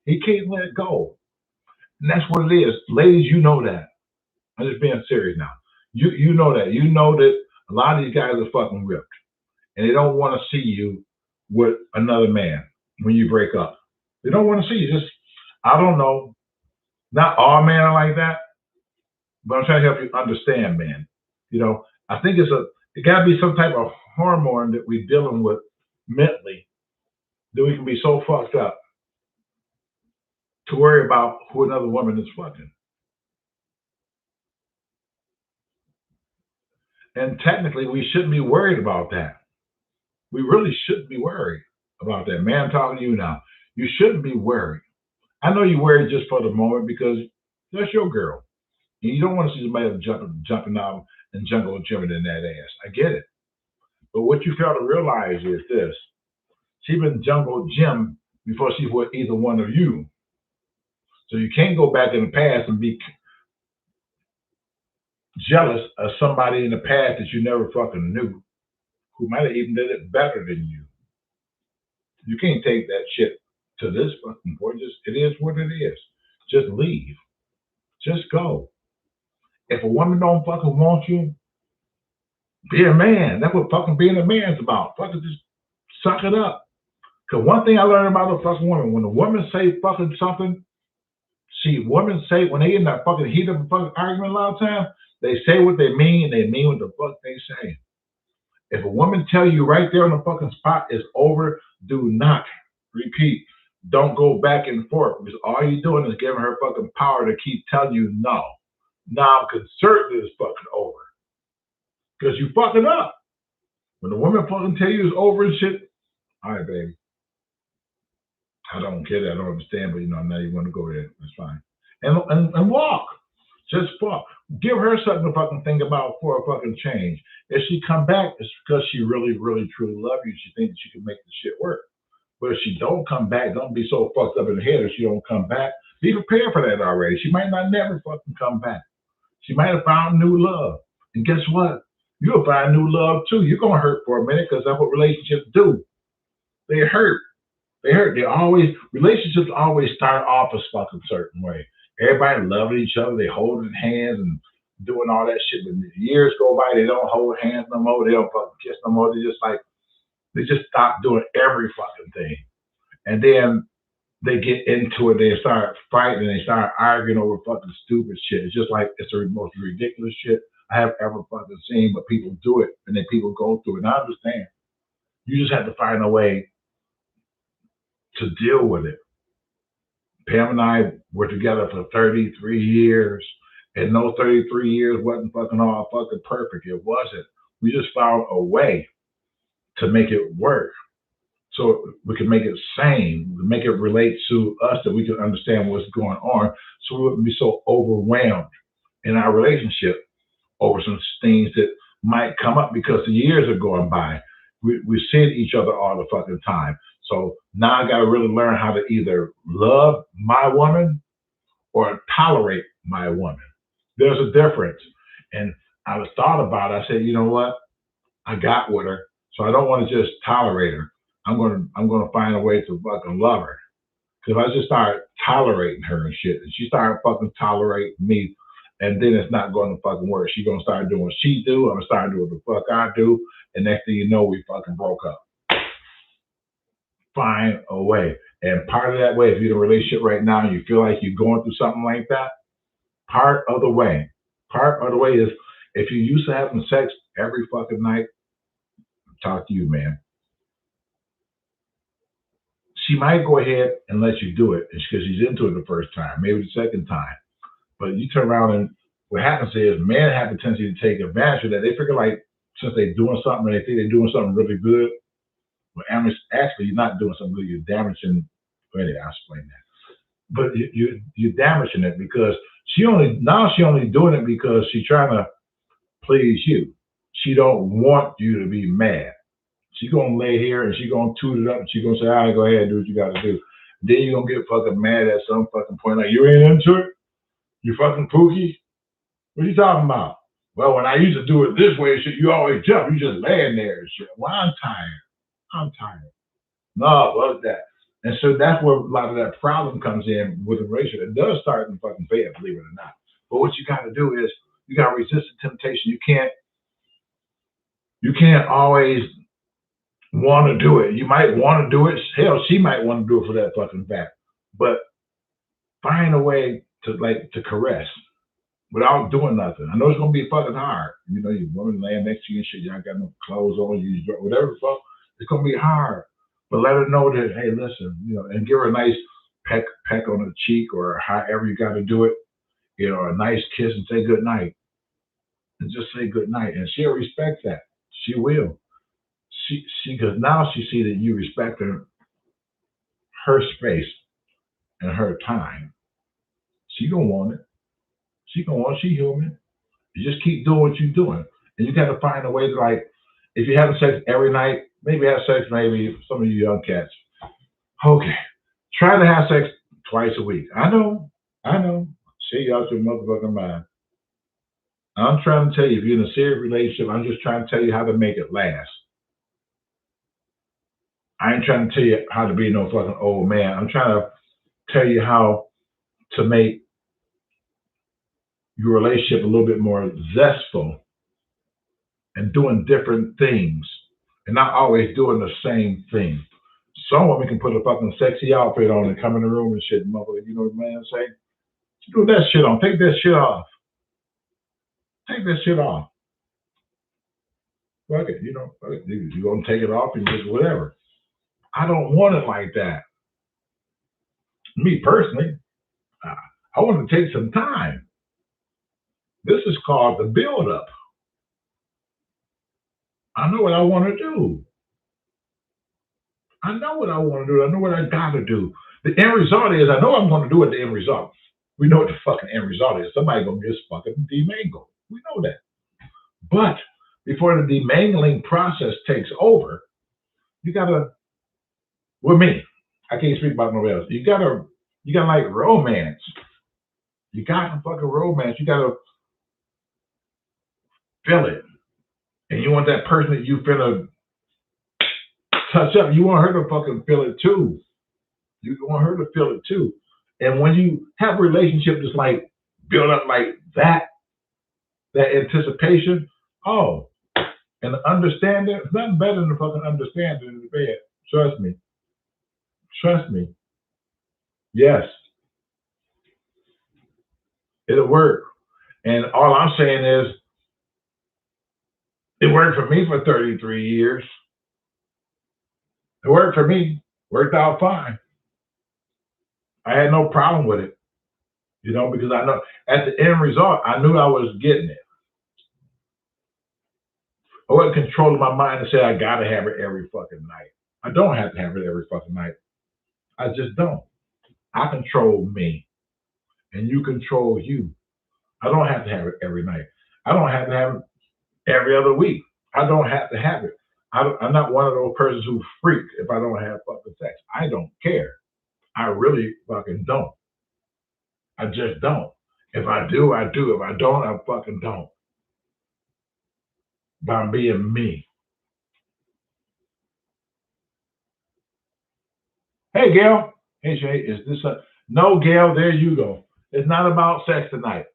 He can't let go. And that's what it is. Ladies, you know that. I'm just being serious now. You know that. You know that a lot of these guys are fucking ripped. And they don't want to see you with another man when you break up. They don't want to see you. Just, I don't know. Not all men are like that. But I'm trying to help you understand, man. You know, I think it got to be some type of hormone that we're dealing with mentally that we can be so fucked up to worry about who another woman is fucking. And technically, we shouldn't be worried about that. We really shouldn't be worried about that. Man, I'm talking to you now. You shouldn't be worried. I know you're worried just for the moment because that's your girl. And you don't want to see somebody jumping out and jungle jumping in that ass. I get it. But what you fail to realize is this. She been jungle gym before she was either one of you. So you can't go back in the past and be jealous of somebody in the past that you never fucking knew, who might have even did it better than you. You can't take that shit to this fucking point. Just it is what it is. Just leave. Just go. If a woman don't fucking want you, be a man. That's what fucking being a man's about. Fucking just suck it up. Cause one thing I learned about a fucking woman, when a woman say fucking something, women say when they in that fucking heat of a fucking argument a lot of times, they say what they mean and they mean what the fuck they say. If a woman tell you right there on the fucking spot it's over, do not repeat. Don't go back and forth because all you're doing is giving her fucking power to keep telling you no. Now I'm concerned it's fucking over. Because you fucking up. When the woman fucking tell you it's over and shit, all right, baby. I don't get it. I don't understand, but now you want to go there. That's fine. And walk. Just fuck. Give her something to fucking think about for a fucking change. If she come back, it's because she really, really, truly loves you. She thinks she can make the shit work. But if she don't come back, don't be so fucked up in the head if she don't come back. Be prepared for that already. She might not never fucking come back. She might have found new love. And guess what? You'll find new love too. You're going to hurt for a minute because that's what relationships do. They hurt. Relationships always start off a fucking certain way. Everybody loving each other. They holding hands and doing all that shit. But years go by, they don't hold hands no more. They don't fucking kiss no more. They just stop doing every fucking thing. And then they get into it. They start fighting. And they start arguing over fucking stupid shit. It's just like it's the most ridiculous shit I have ever fucking seen. But people do it, and then people go through it. And I understand. You just have to find a way to deal with it. Pam and I were together for 33 years, and those 33 years wasn't fucking all fucking perfect. It wasn't. We just found a way to make it work so we can make it sane, make it relate to us, that we can understand what's going on, so we wouldn't be so overwhelmed in our relationship over some things that might come up because the years are going by. We see each other all the fucking time. So now I got to really learn how to either love my woman or tolerate my woman. There's a difference. And I was thought about it. I said, you know what? I got with her, so I don't want to just tolerate her. I'm gonna find a way to fucking love her. Because if I just start tolerating her and shit, and she started fucking tolerating me, and then it's not going to fucking work. She's gonna start doing what she do. I'm gonna start doing what the fuck I do, and next thing you know, we fucking broke up. Find a way. And part of that way, if you're in a relationship right now and you feel like you're going through something like that, part of the way is if you're used to having sex every fucking night, talk to you, man. She might go ahead and let you do it because she's into it the first time, maybe the second time. But you turn around and what happens is men have the tendency to take advantage of that. They figure like since they're doing something and they think they're doing something really good, well, actually, you're not doing something good. You're damaging. Anyway, I'll explain that. But you're damaging it because she only doing it because she's trying to please you. She don't want you to be mad. She's gonna lay here and she's gonna toot it up and she's gonna say, "All right, go ahead, do what you gotta do." Then you're gonna get fucking mad at some fucking point like you ain't into it. You fucking pookie. What are you talking about? Well, when I used to do it this way, shit, you always jump. You just laying there and shit. Well, I'm tired. No, fuck that. And so that's where a lot of that problem comes in with the relationship. It does start in fucking bed, believe it or not. But what you got to do is you got to resist the temptation. You can't always want to do it. You might want to do it. Hell, she might want to do it for that fucking fact. But find a way to caress without doing nothing. I know it's gonna be fucking hard. You know, your woman laying next to you and shit. Y'all got no clothes on. You whatever the fuck. It's gonna be hard. but let her know that, hey, listen, and give her a nice peck on the cheek or however you got to do it, a nice kiss and say good night, and just say good night, and she'll respect that. She will. Because now she see that you respect her space and her time. She gonna want it. She human. You just keep doing what you're doing, and you got to find a way to, like, if you're having sex every night, maybe have sex maybe some of you young cats. Okay, try to have sex twice a week. I know. See, y'all your motherfucking mind. I'm trying to tell you, if you're in a serious relationship, I'm just trying to tell you how to make it last. I ain't trying to tell you how to be no fucking old man. I'm trying to tell you how to make your relationship a little bit more zestful and doing different things and not always doing the same thing. Some women can put a fucking sexy outfit on and come in the room and shit, motherfucker. You know what man say? Do that shit on. Take that shit off. Take that shit off. Fuck it. Fuck it. You're going to take it off and just whatever. I don't want it like that. Me personally, I want to take some time. This is called the build up. I know what I want to do. I know what I want to do. I know what I got to do. The end result is I know I'm going to do it. The end result. We know what the fucking end result is. Somebody going to just fucking demangle. We know that. But before the demangling process takes over, you got to, with me, I can't speak about nobody else. You got to like romance. You got to fucking romance. You got to feel it. And you want that person that you finna touch up. You want her to fucking feel it too. You want her to feel it too. And when you have a relationship that's like built up like that anticipation, and the understanding, it's nothing better than the fucking understanding in the bed. Trust me. Trust me. Yes. It'll work. And all I'm saying is, it worked for me for 33 years. It worked for me. Worked out fine. I had no problem with it. Because I know at the end result, I knew I was getting it. I wasn't controlling my mind and say I gotta have it every fucking night. I don't have to have it every fucking night. I just don't. I control me, and you control you. I don't have to have it every night. I don't have to have it every other week. I don't have to have it. I'm not one of those persons who freak if I don't have fucking sex. I don't care. I really fucking don't. I just don't. If I do, I do. If I don't, I fucking don't. By being me. Hey, Gail. Hey, Shay, is this a... No, Gail, there you go. It's not about sex tonight.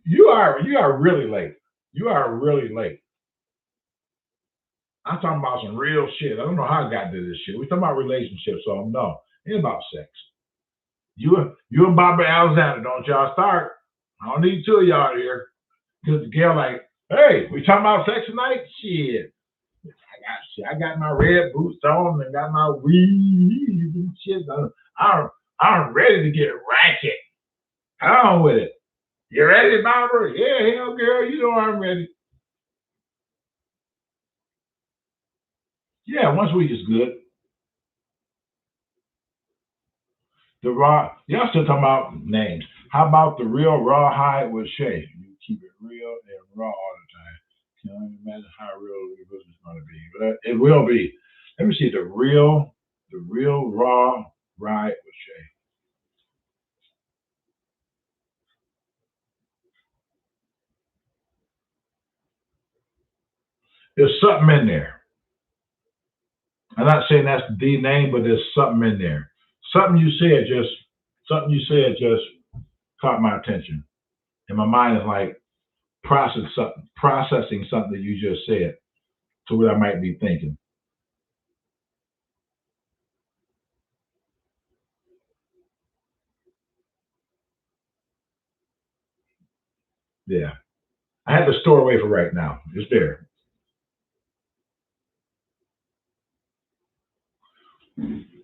You are really late. You are really late. I'm talking about some real shit. I don't know how I got to this shit. We're talking about relationships, so no, it ain't about sex. You and Barbara Alexander, don't y'all start. I don't need two of y'all here. Because Gail like, hey, we talking about sex tonight? Shit. I got my red boots on and got my weed and shit. I'm ready to get ratchet. Come on with it. You ready, Barbara? Yeah, hell, girl, you know I'm ready. Yeah, once a week is good. The raw, y'all still talking about names. How about the real rawhide with Shay? You keep it real and raw all the time. Can't imagine how real the business is going to be, but it will be. Let me see the real raw ride with Shay. There's something in there. I'm not saying that's the name, but there's something in there. Something you said just caught my attention, and my mind is like processing something that you just said to what I might be thinking. Yeah, I had to store away for right now. It's there.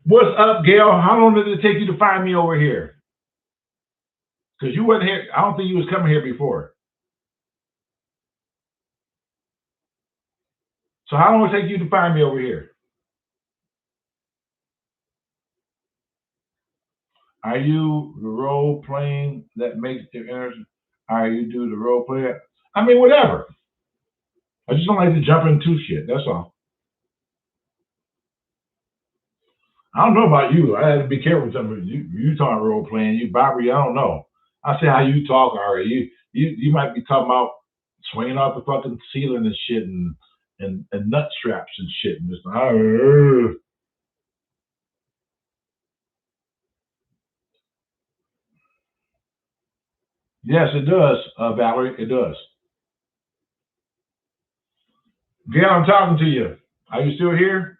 What's up, Gail? How long did it take you to find me over here? Because you wasn't here. I don't think you was coming here before. So how long did it take you to find me over here? Are you the role playing that makes the energy? Are you do the role play? I mean, whatever. I just don't like to jump into shit. That's all. I don't know about you. I have to be careful with something. You talking role playing, you Bobby, I don't know. I see how you talk, Ari. You might be talking about swinging off the fucking ceiling and shit and nut straps and shit and just yes, it does, Valerie. It does. Gail, I'm talking to you. Are you still here?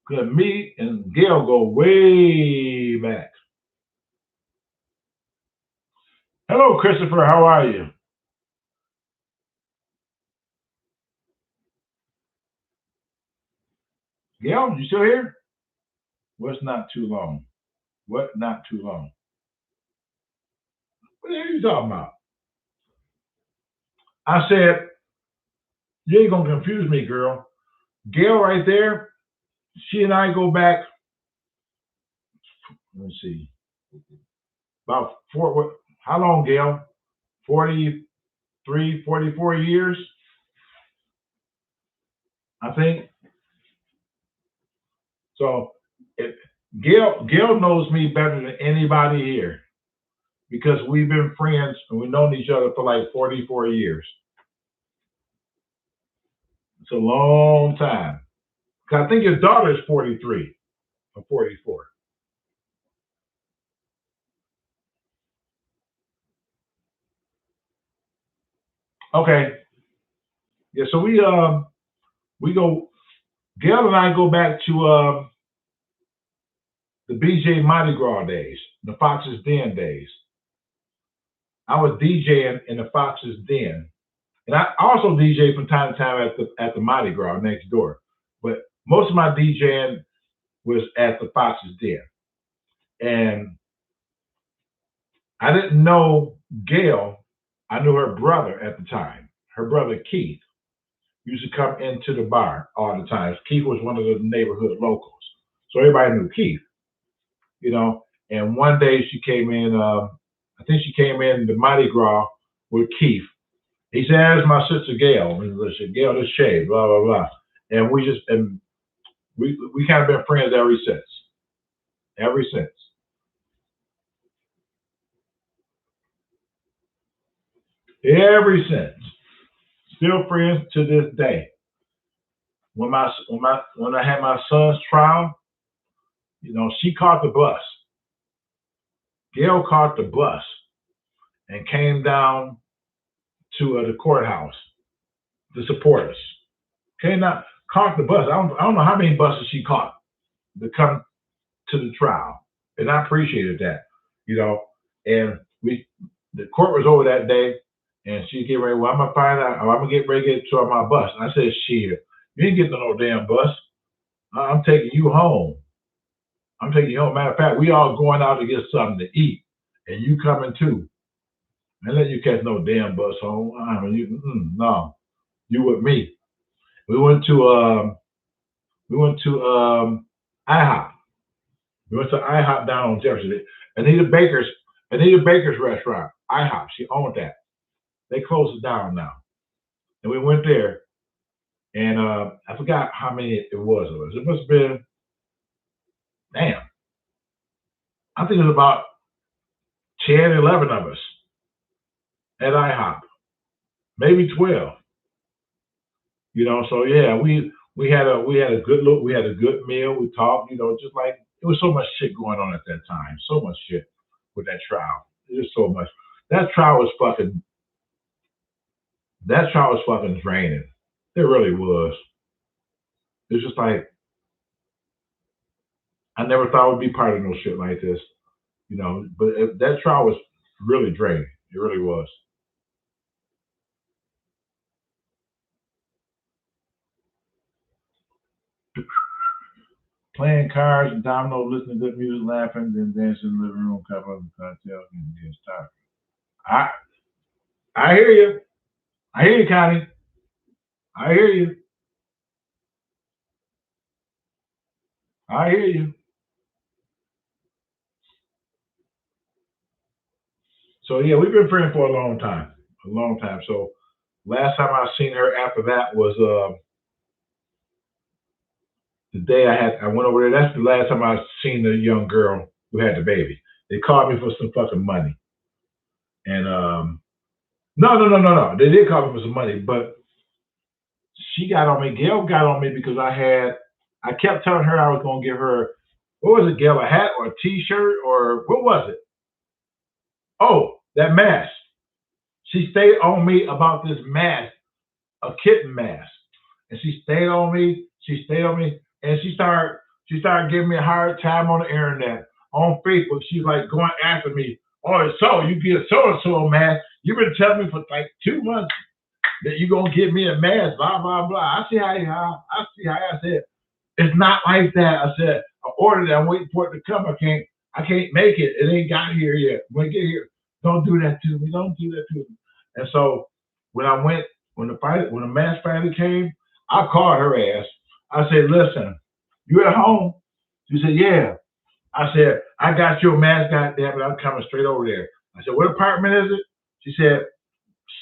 Because me and Gail go way back. Hello, Christopher. How are you? Gail, you still here? What's not too long? What not too long? What the hell are you talking about? I said, you ain't gonna confuse me, girl. Gail right there, she and I go back, let me see, about what, how long, Gail? 43, 44 years, I think. So it, Gail knows me better than anybody here because we've been friends and we've known each other for like 44 years. It's a long time. I think your daughter is 43 or 44. Okay. Yeah, so we go, Gail and I go back to the BJ Mardi Gras days, the Fox's Den days. I was DJing in the Fox's Den, and I also DJ from time to time at the Mardi Gras next door. But most of my DJing was at the Fox's Den, and I didn't know Gail. I knew her brother at the time. Her brother Keith used to come into the bar all the time. Keith was one of the neighborhood locals, so everybody knew Keith, you know. And one day she came in. I think she came in the Mardi Gras with Keith. He said, "That's my sister Gail." And I said, "Gail, this Shay, blah blah blah." And we kind of been friends ever since. Ever since. Ever since. Still friends to this day. When I had my son's trial, you know, she caught the bus. Gail caught the bus and came down to the courthouse to support us. Came down, caught the bus. I don't know how many buses she caught to come to the trial, and I appreciated that, you know. And the court was over that day, and she get ready. Well, I'm gonna find out. I'm gonna get ready to get to my bus. And I said, "Shit, you ain't getting on no damn bus. I'm taking you home. I'm taking you home. Matter of fact, we all going out to get something to eat, and you coming too. And let you catch no damn bus home. I mean, no, you with me." We went to IHOP. We went to IHOP down on Jefferson. Anita Baker's Anita Baker's restaurant. IHOP. She owned that. They closed it down now. And we went there, and I forgot how many it was of us. It must have been, damn, I think it was about 10, 11 of us at IHOP, maybe 12. You know, so yeah, we had a good look. We had a good meal. We talked. You know, just like it was so much shit going on at that time. So much shit with that trial. There's so much. That trial was fucking. That trial was fucking draining. It really was. It's just like I never thought I would be part of no shit like this. You know, but that trial was really draining. It really was. playing cards and dominoes, listening to good music, laughing, then dancing in the living room, cup of cocktails, and then start. I I hear you. I hear you, Connie. I hear you. I hear you. So yeah, we've been friends for a long time. A long time. So last time I seen her after that was the day I went over there. That's the last time I seen the young girl who had the baby. They called me for some fucking money. And no. They did call me for some money, but she got on me. Gail got on me because I kept telling her I was gonna give her, what was it, Gail, a hat or a t-shirt or what was it? Oh, that mask. She stayed on me about this mask, a kitten mask. And she stayed on me, and she started giving me a hard time on the internet, on Facebook. She's like going after me. Oh, so you get so and so a mask. You've been telling me for like 2 months that you're gonna give me a mask, blah blah blah. I said, it's not like that. I said, I ordered it, I'm waiting for it to come. I can't make it. It ain't got here yet. When it get here, don't do that to me. Don't do that to me. And so when I went, when the mask finally came, I called her ass. I said, listen, you at home? She said, yeah. I said, I got your mask, goddamn it. I'm coming straight over there. I said, what apartment is it? She said,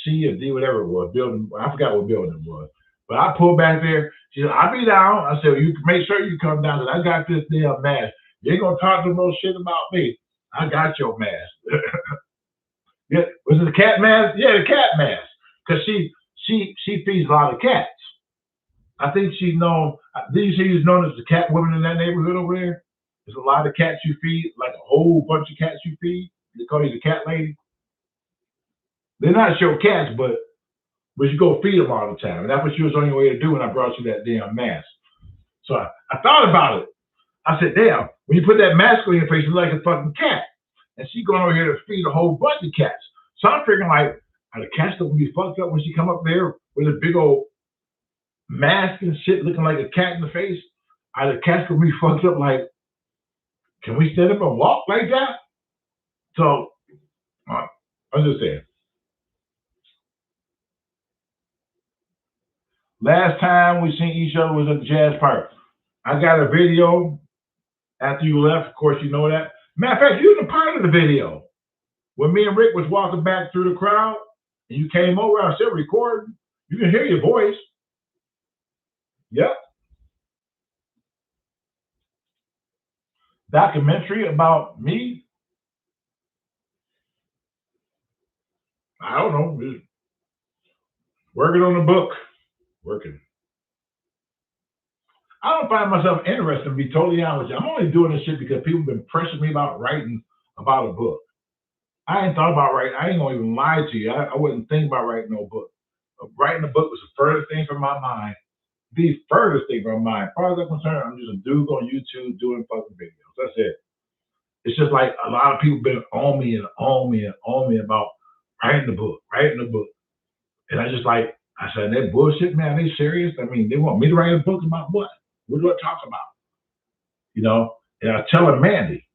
C or D, whatever it was, building. I forgot what building it was. But I pulled back there. She said, I'll be down. I said, well, you make sure you come down because I got this damn mask. You ain't gonna talk no shit about me. I got your mask. Yeah, was it the cat mask? Yeah, the cat mask. Because she feeds a lot of cats. I think she's known. Did you say she's known as the cat woman in that neighborhood over there? There's a lot of cats you feed, like a whole bunch of cats you feed. They call you the cat lady. They're not show cats, but you go feed them all the time. And that's what she was on your way to do when I brought you that damn mask. So I thought about it. I said, damn, when you put that mask on your face, you're like a fucking cat. And she going over here to feed a whole bunch of cats. So I'm figuring like, are the cats gonna be fucked up when she come up there with a big old mask and shit looking like a cat in the face? Are the cats gonna be fucked up like, can we stand up and walk like that? So I'm just saying. Last time we seen each other was at the Jazz Park. I got a video after you left. Of course, you know that. Matter of fact, you was a part of the video. When me and Rick was walking back through the crowd and you came over, I was still recording. You can hear your voice. Yep. Documentary about me? I don't know. Just working on the book. Working. I don't find myself interested, to be totally honest with you. I'm only doing this shit because people have been pressing me about writing about a book. I ain't thought about writing. I ain't gonna even lie to you. I wouldn't think about writing no book. Writing a book was the furthest thing from my mind. The furthest thing from my mind. As far as I'm concerned, I'm just a dude on YouTube doing fucking videos. That's it. It's just like a lot of people been on me and on me and on me about writing the book, writing the book. And I just like, I said, that bullshit, man, are they serious? I mean, they want me to write a book about what? What do I talk about? You know? And I tell her Mandy,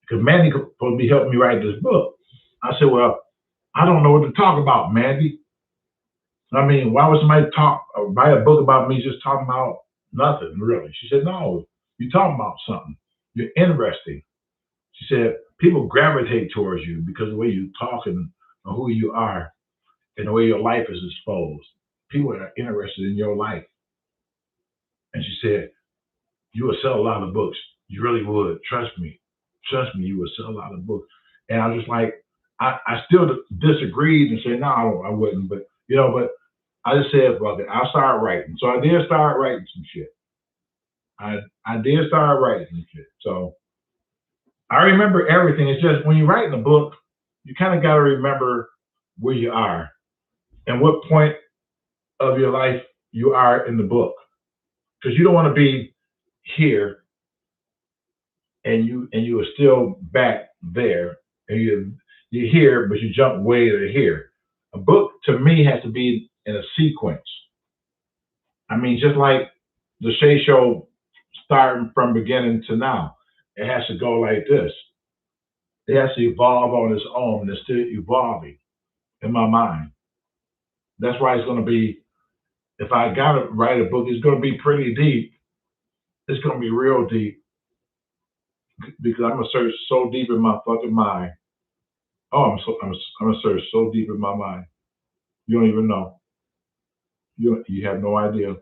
because Mandy supposed to be helping me write this book. I said, well, I don't know what to talk about, Mandy. I mean, why would somebody write a book about me just talking about nothing, really? She said, no, you're talking about something. You're interesting. She said, people gravitate towards you because of the way you talk and who you are and the way your life is exposed. People are interested in your life. And she said, you would sell a lot of books. You really would. Trust me. Trust me, you would sell a lot of books. And I was just like, I still disagreed and said, no, I wouldn't. But, but I just said, fuck it, I'll start writing. So I did start writing some shit. I did start writing some shit. So I remember everything. It's just when you're writing a book, you kind of got to remember where you are and what point of your life you are in the book. Because you don't want to be here and you are still back there and you're here, but you jump way to here. A book to me has to be in a sequence. I mean, just like the SHEA Show starting from beginning to now. It has to go like this. It has to evolve on its own, and it's still evolving in my mind. That's why it's going to be. If I got to write a book, it's going to be pretty deep. It's going to be real deep because I'm gonna search so deep in my fucking mind. Oh, I'm gonna search so deep in my mind. You don't even know. You have no idea.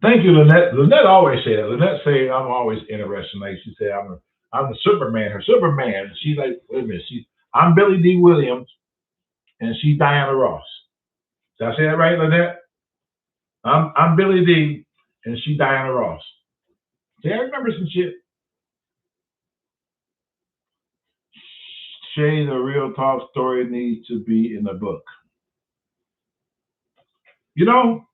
Thank you, Lynette. Lynette always say that. Lynette say I'm always interesting. Like she said, I'm the Superman. Her Superman. She's like, wait a minute. I'm Billy D. Williams, and she's Diana Ross. Did I say that right, Lynette? I'm Billy D. and she Diana Ross. See, I remember some shit. Shay, the real talk story needs to be in the book. You know,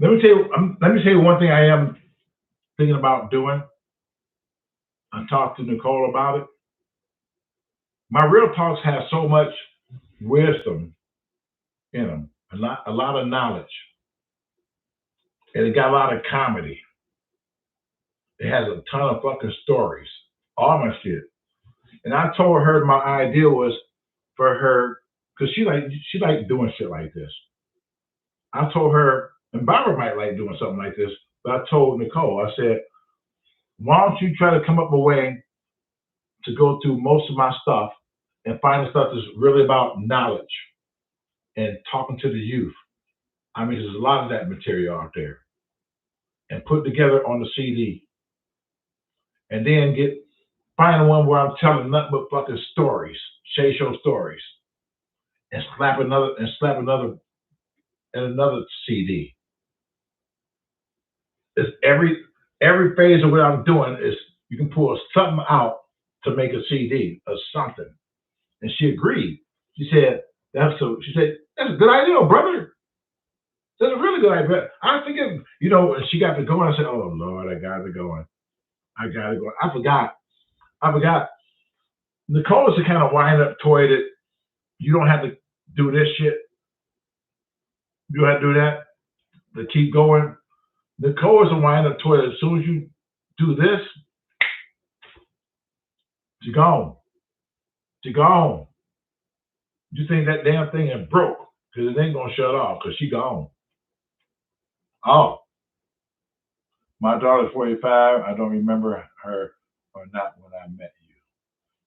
let me tell you one thing I am thinking about doing. I talked to Nicole about it. My real talks have so much wisdom in them, a lot of knowledge, and it got a lot of comedy. It has a ton of fucking stories, all my shit. And I told her my idea was for her because she like doing shit like this. I told her, and Barbara might like doing something like this, but I told Nicole, I said, why don't you try to come up with a way to go through most of my stuff and find the stuff that's really about knowledge and talking to the youth. I mean, there's a lot of that material out there, and put together on the CD, and then find one where I'm telling nothing but fucking stories, SHEA Show stories, and slap another and another CD. It's every phase of what I'm doing is you can pull something out to make a CD or something. And she agreed. She said, she said, that's a good idea, brother. That's a really good idea. I was thinking, she got to going. I said, oh Lord, I got to going. I got to go. I forgot. Nicole is the kind of wind up toy that you don't have to do this shit. You don't have to do that to keep going. Nicole is a wind up toy. As soon as you do this, she's gone. She's gone. You think that damn thing is broke because it ain't gonna shut off because she gone. Oh, my daughter's 45. I don't remember her or not when I met you.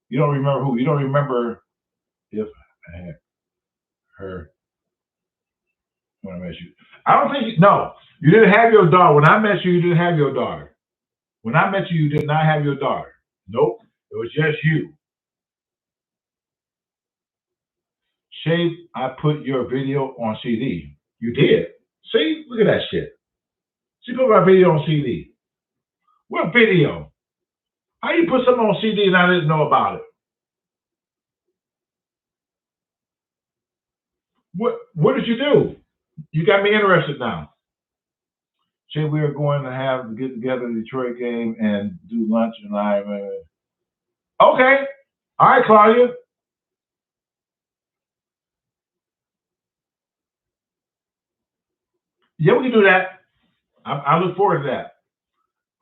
You don't remember who? You don't remember if I had her when I met you. I don't think no. You didn't have your daughter. When I met you, you didn't have your daughter. When I met you, you did not have your daughter. Nope. It was just you. Shave, I put your video on CD. You did. See? Look at that shit. She put my video on CD. What video? How you put something on CD and I didn't know about it? What did you do? You got me interested now. Say we are going to have get together the Detroit game and do lunch and okay. All right, Claudia. Yeah, we can do that. I look forward to that.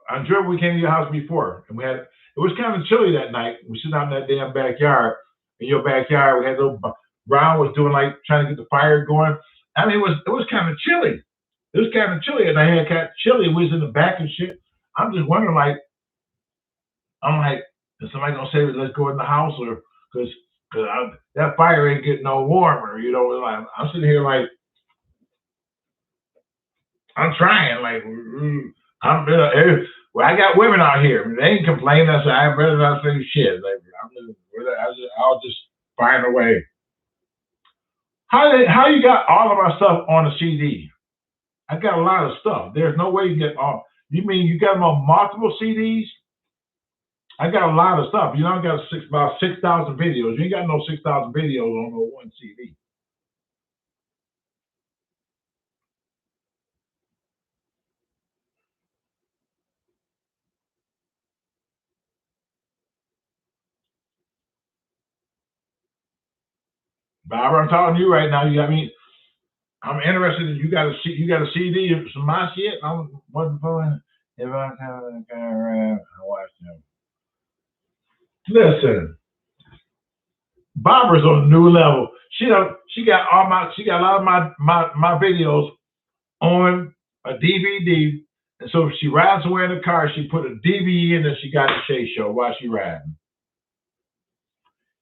I'm sure we came to your house before, and it was kind of chilly that night. We sitting out in that damn backyard. In your backyard, we had little Brown was doing like trying to get the fire going. I mean, it was kind of chilly. It was kind of chilly, and I had kind of chilly. We was in the back and shit. I'm just wondering, like, I'm like, is somebody gonna say let's go in the house or because that fire ain't getting no warmer, Like, I'm sitting here like I'm trying, like I'm well, I got women out here. They ain't complaining. I said I'd rather not say shit. Like I'll just find a way. How you got all of our stuff on a CD? I got a lot of stuff. There's no way you get all. You mean you got them on multiple CDs? I got a lot of stuff. I got about 6,000 videos. You ain't got no 6,000 videos on no one CD. Barbara, I'm talking to you right now. You got me. I'm interested in you got a CD of some of my shit. I'm wasn't pulling. If I can I watch them. Listen, Barbara's on a new level. She got a lot of my videos on a DVD. And so if she rides somewhere in the car, she put a DVD in and she got the SHEA Show while she riding.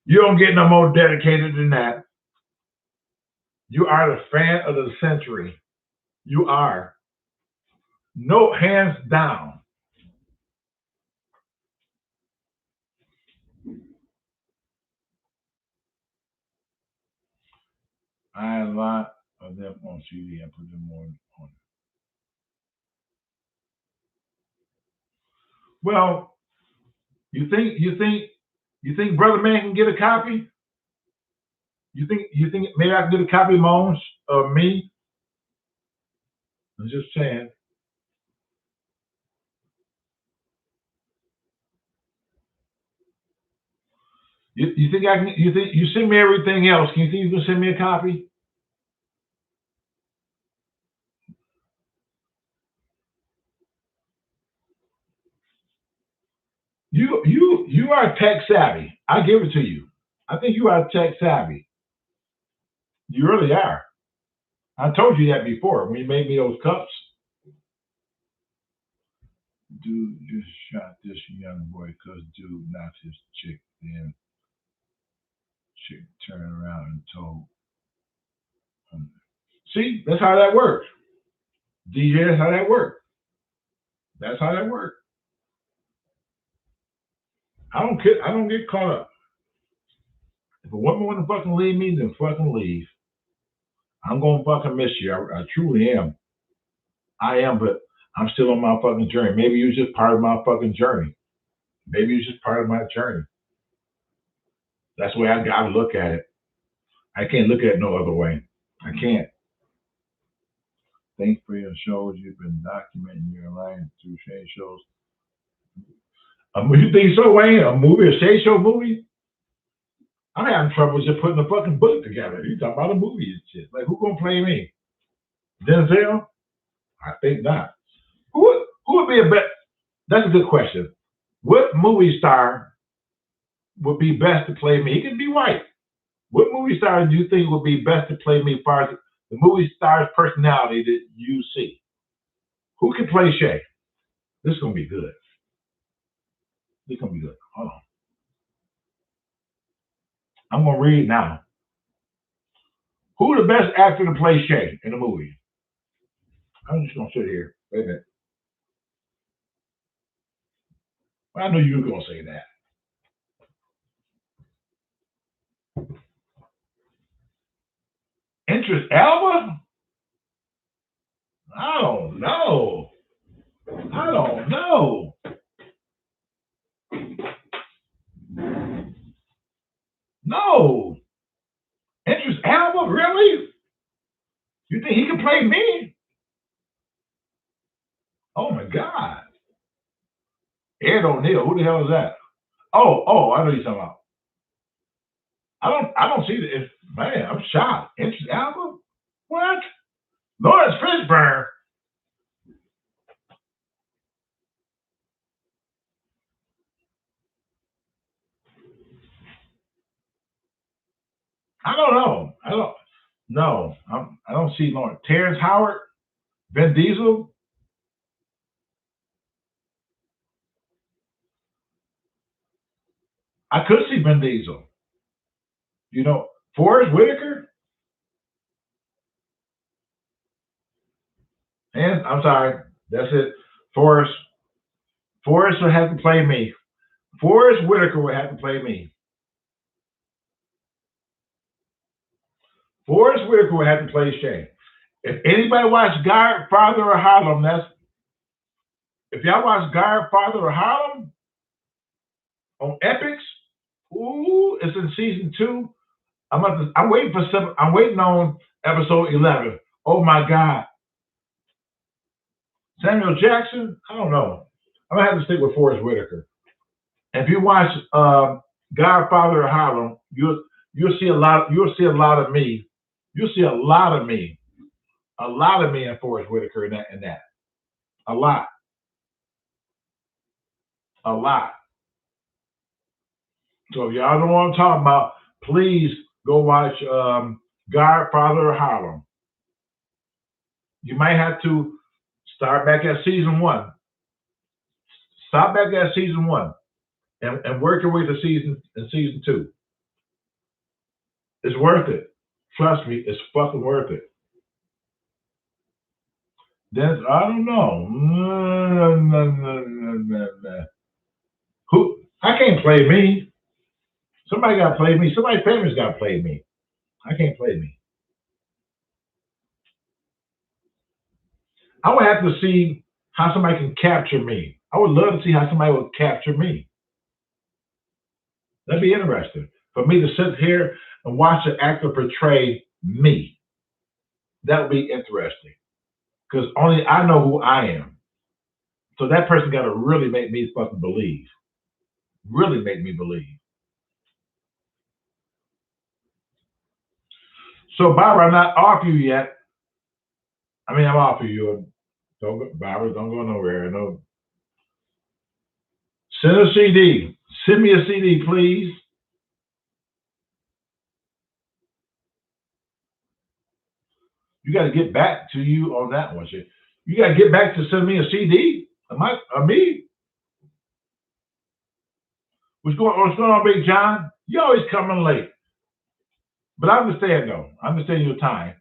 You don't get no more dedicated than that. You are the fan of the century. You are. No, hands down. I had a lot of them on CD and put them on. Well, you think Brother Man can get a copy? You think maybe I can get a copy of me? I'm just saying. You think I can? You think you send me everything else? Can you think you can send me a copy? You are tech savvy. I give it to you. I think you are tech savvy. You really are. I told you that before when you made me those cups. Dude just shot this young boy because dude knocked his chick. Then chick turned around and told him. See, that's how that works. DJ, that's how that works. That's how that works. I don't get caught up. If a woman want to fucking leave me, then fucking leave. I'm gonna fucking miss you. I truly am. I am, but I'm still on my fucking journey. Maybe you're just part of my fucking journey. Maybe you're just part of my journey. That's the way I gotta look at it. I can't look at it no other way. I can't. Thanks for your shows. You've been documenting your life through SHEA shows. You think so, Wayne? A SHEA Show movie? I'm having trouble just putting a fucking book together. You talking about a movie and shit. Like, who gonna play me? Denzel? I think not. Who would be a bet? That's a good question. What movie star would be best to play me? He could be white. What movie star do you think would be best to play me as far as the movie star's personality that you see? Who can play SHEA? This is gonna be good. This is gonna be good. Hold on. I'm gonna read now. Who the best actor to play SHEA in a movie? I'm just gonna sit here. Wait a minute. Well, I knew you were gonna say that. Idris Elba? I don't know. I don't know. No. Idris Elba? Really? You think he can play me? Oh my God. Ed O'Neill. Who the hell is that? Oh, I know you're talking about. I don't see the man, I'm shocked. Idris Elba? What? Lawrence Fishburne? I don't know. I don't see Lawrence. Terrence Howard? Vin Diesel? I could see Vin Diesel. You know, Forrest Whitaker? And I'm sorry, that's it. Forrest would have to play me. Forrest Whitaker would have to play me. Forrest Whitaker would have to play SHEA. If anybody watched Godfather or Harlem, if y'all watch Godfather or Harlem on Epics, ooh, it's in season 2. I'm waiting on episode 11. Oh my God. Samuel Jackson? I don't know. I'm gonna have to stick with Forrest Whitaker. If you watch Godfather or Harlem, You'll see a lot. You'll see a lot of me. You'll see a lot of me. A lot of me in Forrest Whitaker in that. A lot. A lot. So if y'all don't want to talk about, please go watch Godfather of Harlem. You might have to start back at season 1. Stop back at season 1 and work your way to season 2. It's worth it. Trust me, it's fucking worth it. Then I don't know. Who? I can't play me. Somebody got to play me. Somebody famous got to play me. I can't play me. I would have to see how somebody can capture me. I would love to see how somebody would capture me. That'd be interesting for me to sit here and watch an actor portray me. That would be interesting because only I know who I am. So that person got to really make me fucking believe. Really make me believe. So Barbara, I'm not off you yet. I mean, I'm off of you. Don't go, Barbara, don't go nowhere. No. Send a CD. Send me a CD, please. You got to get back to you on that one. You got to get back to send me a CD. Me? What's going on, Big John? You always coming late. But I understand, though. I understand your time.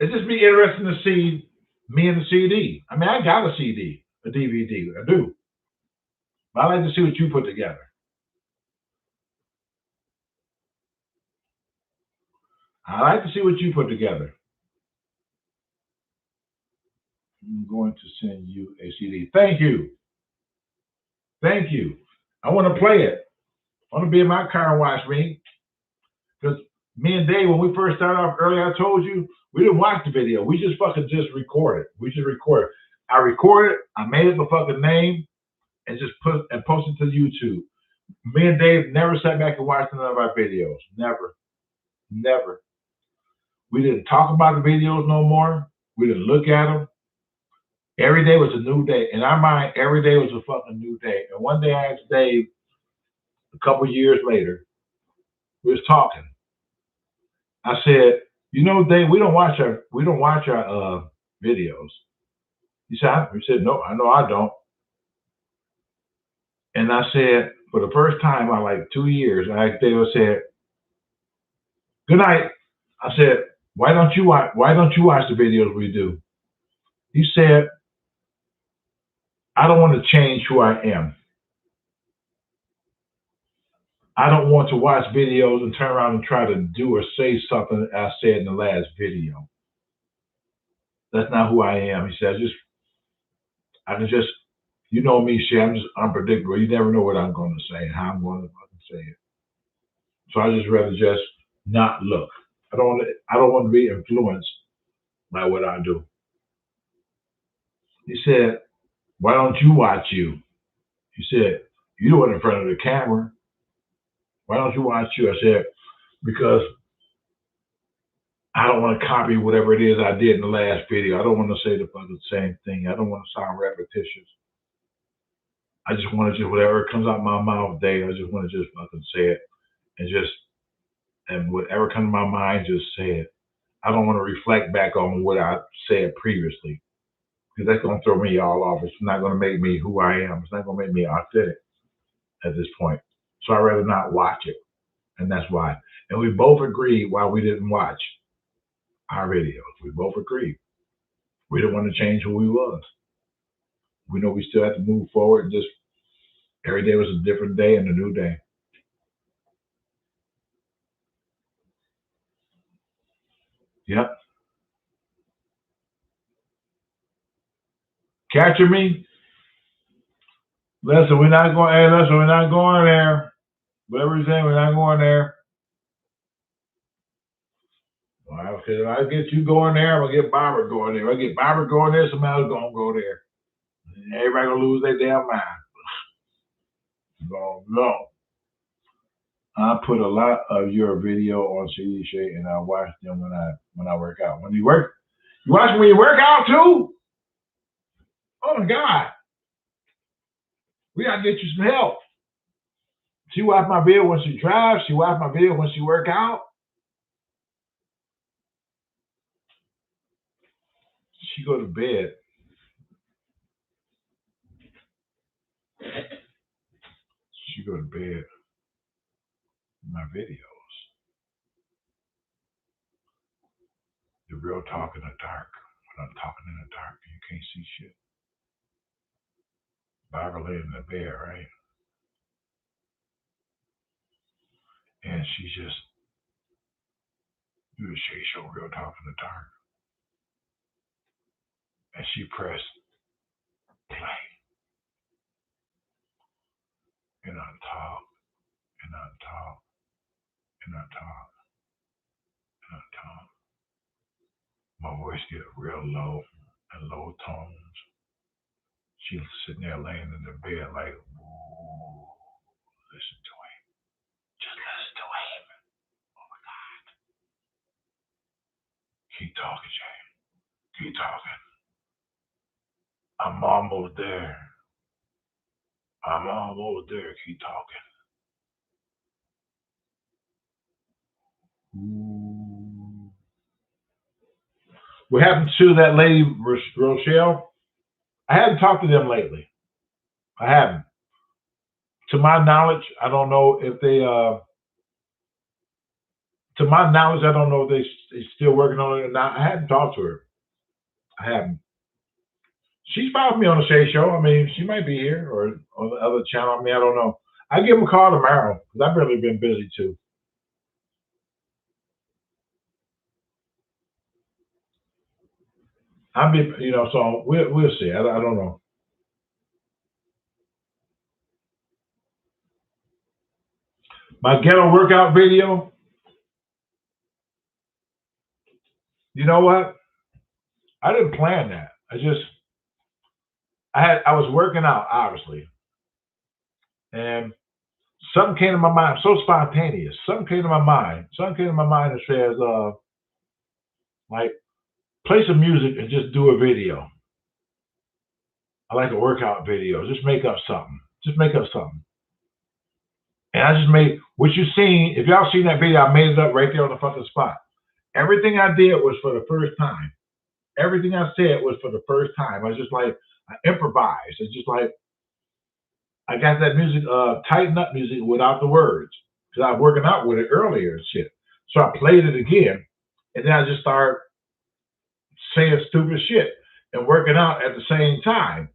It's just be interesting to see me and the CD. I mean, I got a CD, a DVD. I do. But I like to see what you put together. I like to see what you put together. I'm going to send you a CD. Thank you. Thank you. I want to play it. I want to be in my car and watch me. Because me and Dave, when we first started off earlier, I told you, we didn't watch the video. We just fucking just recorded. We just recorded. I recorded, I made up a fucking name, and just posted to YouTube. Me and Dave never sat back and watched none of our videos. Never. Never. We didn't talk about the videos no more. We didn't look at them. Every day was a new day. In our mind, every day was a fucking new day. And one day I asked Dave, a couple years later, we was talking. I said, you know, Dave, we don't watch our videos. He said, no, I know I don't. And I said, for the first time in like 2 years, I asked Dave, I said, good night. I said, why don't you watch the videos we do? He said, I don't want to change who I am. I don't want to watch videos and turn around and try to do or say something I said in the last video. That's not who I am. He said, you know me, Shea, I'm just unpredictable. You never know what I'm going to say and how I'm going to say it. So I just rather just not look. I don't want to be influenced by what I do. He said, why don't you watch you? He said, you do it in front of the camera. Why don't you watch you? I said, because I don't want to copy whatever it is I did in the last video. I don't want to say the fucking same thing. I don't want to sound repetitious. I just want to whatever comes out my mouth, Dave, I just want to just fucking say it and whatever comes to my mind, just say it. I don't want to reflect back on what I said previously because that's going to throw me all off. It's not going to make me who I am. It's not going to make me authentic at this point. So I'd rather not watch it. And that's why. And we both agreed why we didn't watch our videos. We both agreed. We didn't want to change who we was. We know we still have to move forward and just every day was a different day and a new day. Yep. Capture me? Listen, we're not going there. Whatever you're saying, we're not going there. Well, if I get you going there, I'm gonna get Barbara going there. If I get Barbara going there, somebody else gonna go there. Everybody gonna lose their damn mind. No. I put a lot of your video on CD Shay, and I watch them when I work out. You watch when you work out too. Oh my God, we gotta get you some help. She watch my video when she drives. She watch my video when she work out. She go to bed. She go to bed. My videos. The real talk in the dark. When I'm talking in the dark, you can't see shit. Barbara laying in the bed, right? And she just do the SHEA Show Real Talk in the dark. And she pressed play. And I talk, and I talk, and I talk, and I talk. My voice get real low and low tones. She's sitting there laying in the bed like, ooh, listen to him. Just listen to him. Oh my God. Keep talking, Jay. Keep talking. I'm almost there. I'm almost there. Keep talking. Ooh. What happened to that lady, Rochelle? I haven't talked to them lately. I haven't. To my knowledge, I don't know if they. To my knowledge, I don't know if they still working on it or not. I hadn't talked to her. I haven't. She's followed me on the SHEA Show. I mean, she might be here or on the other channel. I mean, I don't know. I give them a call tomorrow because I've really been busy too. I'll be, so we'll see. I don't know. My ghetto workout video. You know what? I didn't plan that. I was working out obviously, and something came to my mind. So spontaneous. Something came to my mind. Something came to my mind that says, like, play some music and just do a video. I like a workout video. Just make up something. Just make up something. And I just made what you seen. If y'all seen that video, I made it up right there on the fucking spot. Everything I did was for the first time. Everything I said was for the first time. I was just like, I improvised. It's just like, I got that music, tighten up music without the words. Because I was working out with it earlier and shit. So I played it again. And then I just started saying stupid shit and working out at the same time.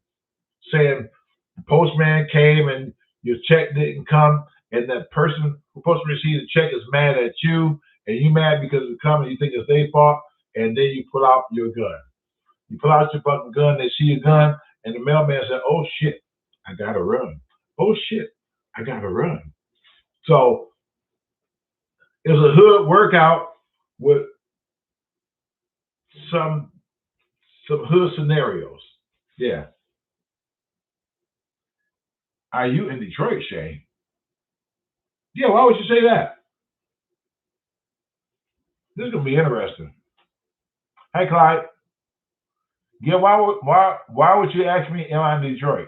Saying the postman came and your check didn't come, and that person who's supposed to receive the check is mad at you, and you mad because it's coming, you think it's their fault, and then you pull out your gun. You pull out your fucking gun, they see your gun, and the mailman said, oh shit, I gotta run. Oh shit, I gotta run. So it was a hood workout with some hood scenarios. Yeah. Are you in Detroit, Shay? Yeah, why would you say that? This is gonna be interesting. Hey, Clyde. Yeah, why would you ask me, am I in Detroit?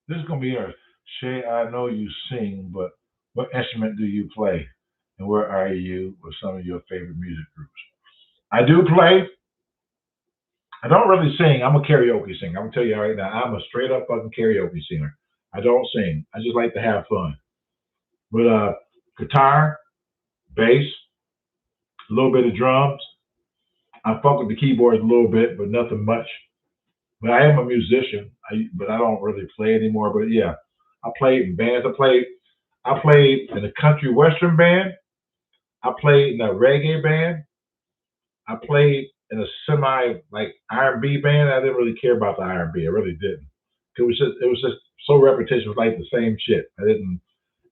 This is gonna be interesting. Shay, I know you sing, but what instrument do you play? And where are you with some of your favorite music groups? I do play. I don't really sing. I'm a karaoke singer. I'm gonna tell you right now, I'm a straight up fucking karaoke singer. I don't sing. I just like to have fun. With guitar, bass, a little bit of drums. I fuck with the keyboards a little bit, but nothing much. But I am a musician. But I don't really play anymore. But yeah, I played in bands. I played in a country western band. I played in a reggae band. I played in a semi like R&B band. I didn't really care about the R&B. I really didn't. It was just so repetitious. It was like the same shit. I didn't.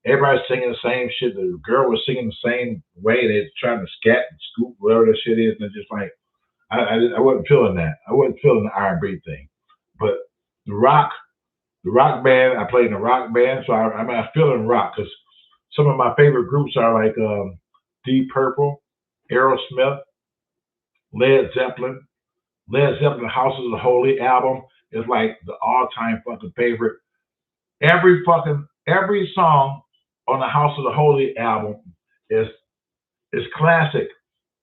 Everybody's singing the same shit. The girl was singing the same way. They're trying to scat and scoop, whatever that shit is. And it's just like, I wasn't feeling that. I wasn't feeling the R&B thing. But the rock, the rock band, I played in a rock band, so I feel in rock because some of my favorite groups are like Deep Purple, Aerosmith, Led Zeppelin. Led Zeppelin House of the Holy album is like the all-time fucking favorite. Every song on the House of the Holy album is classic.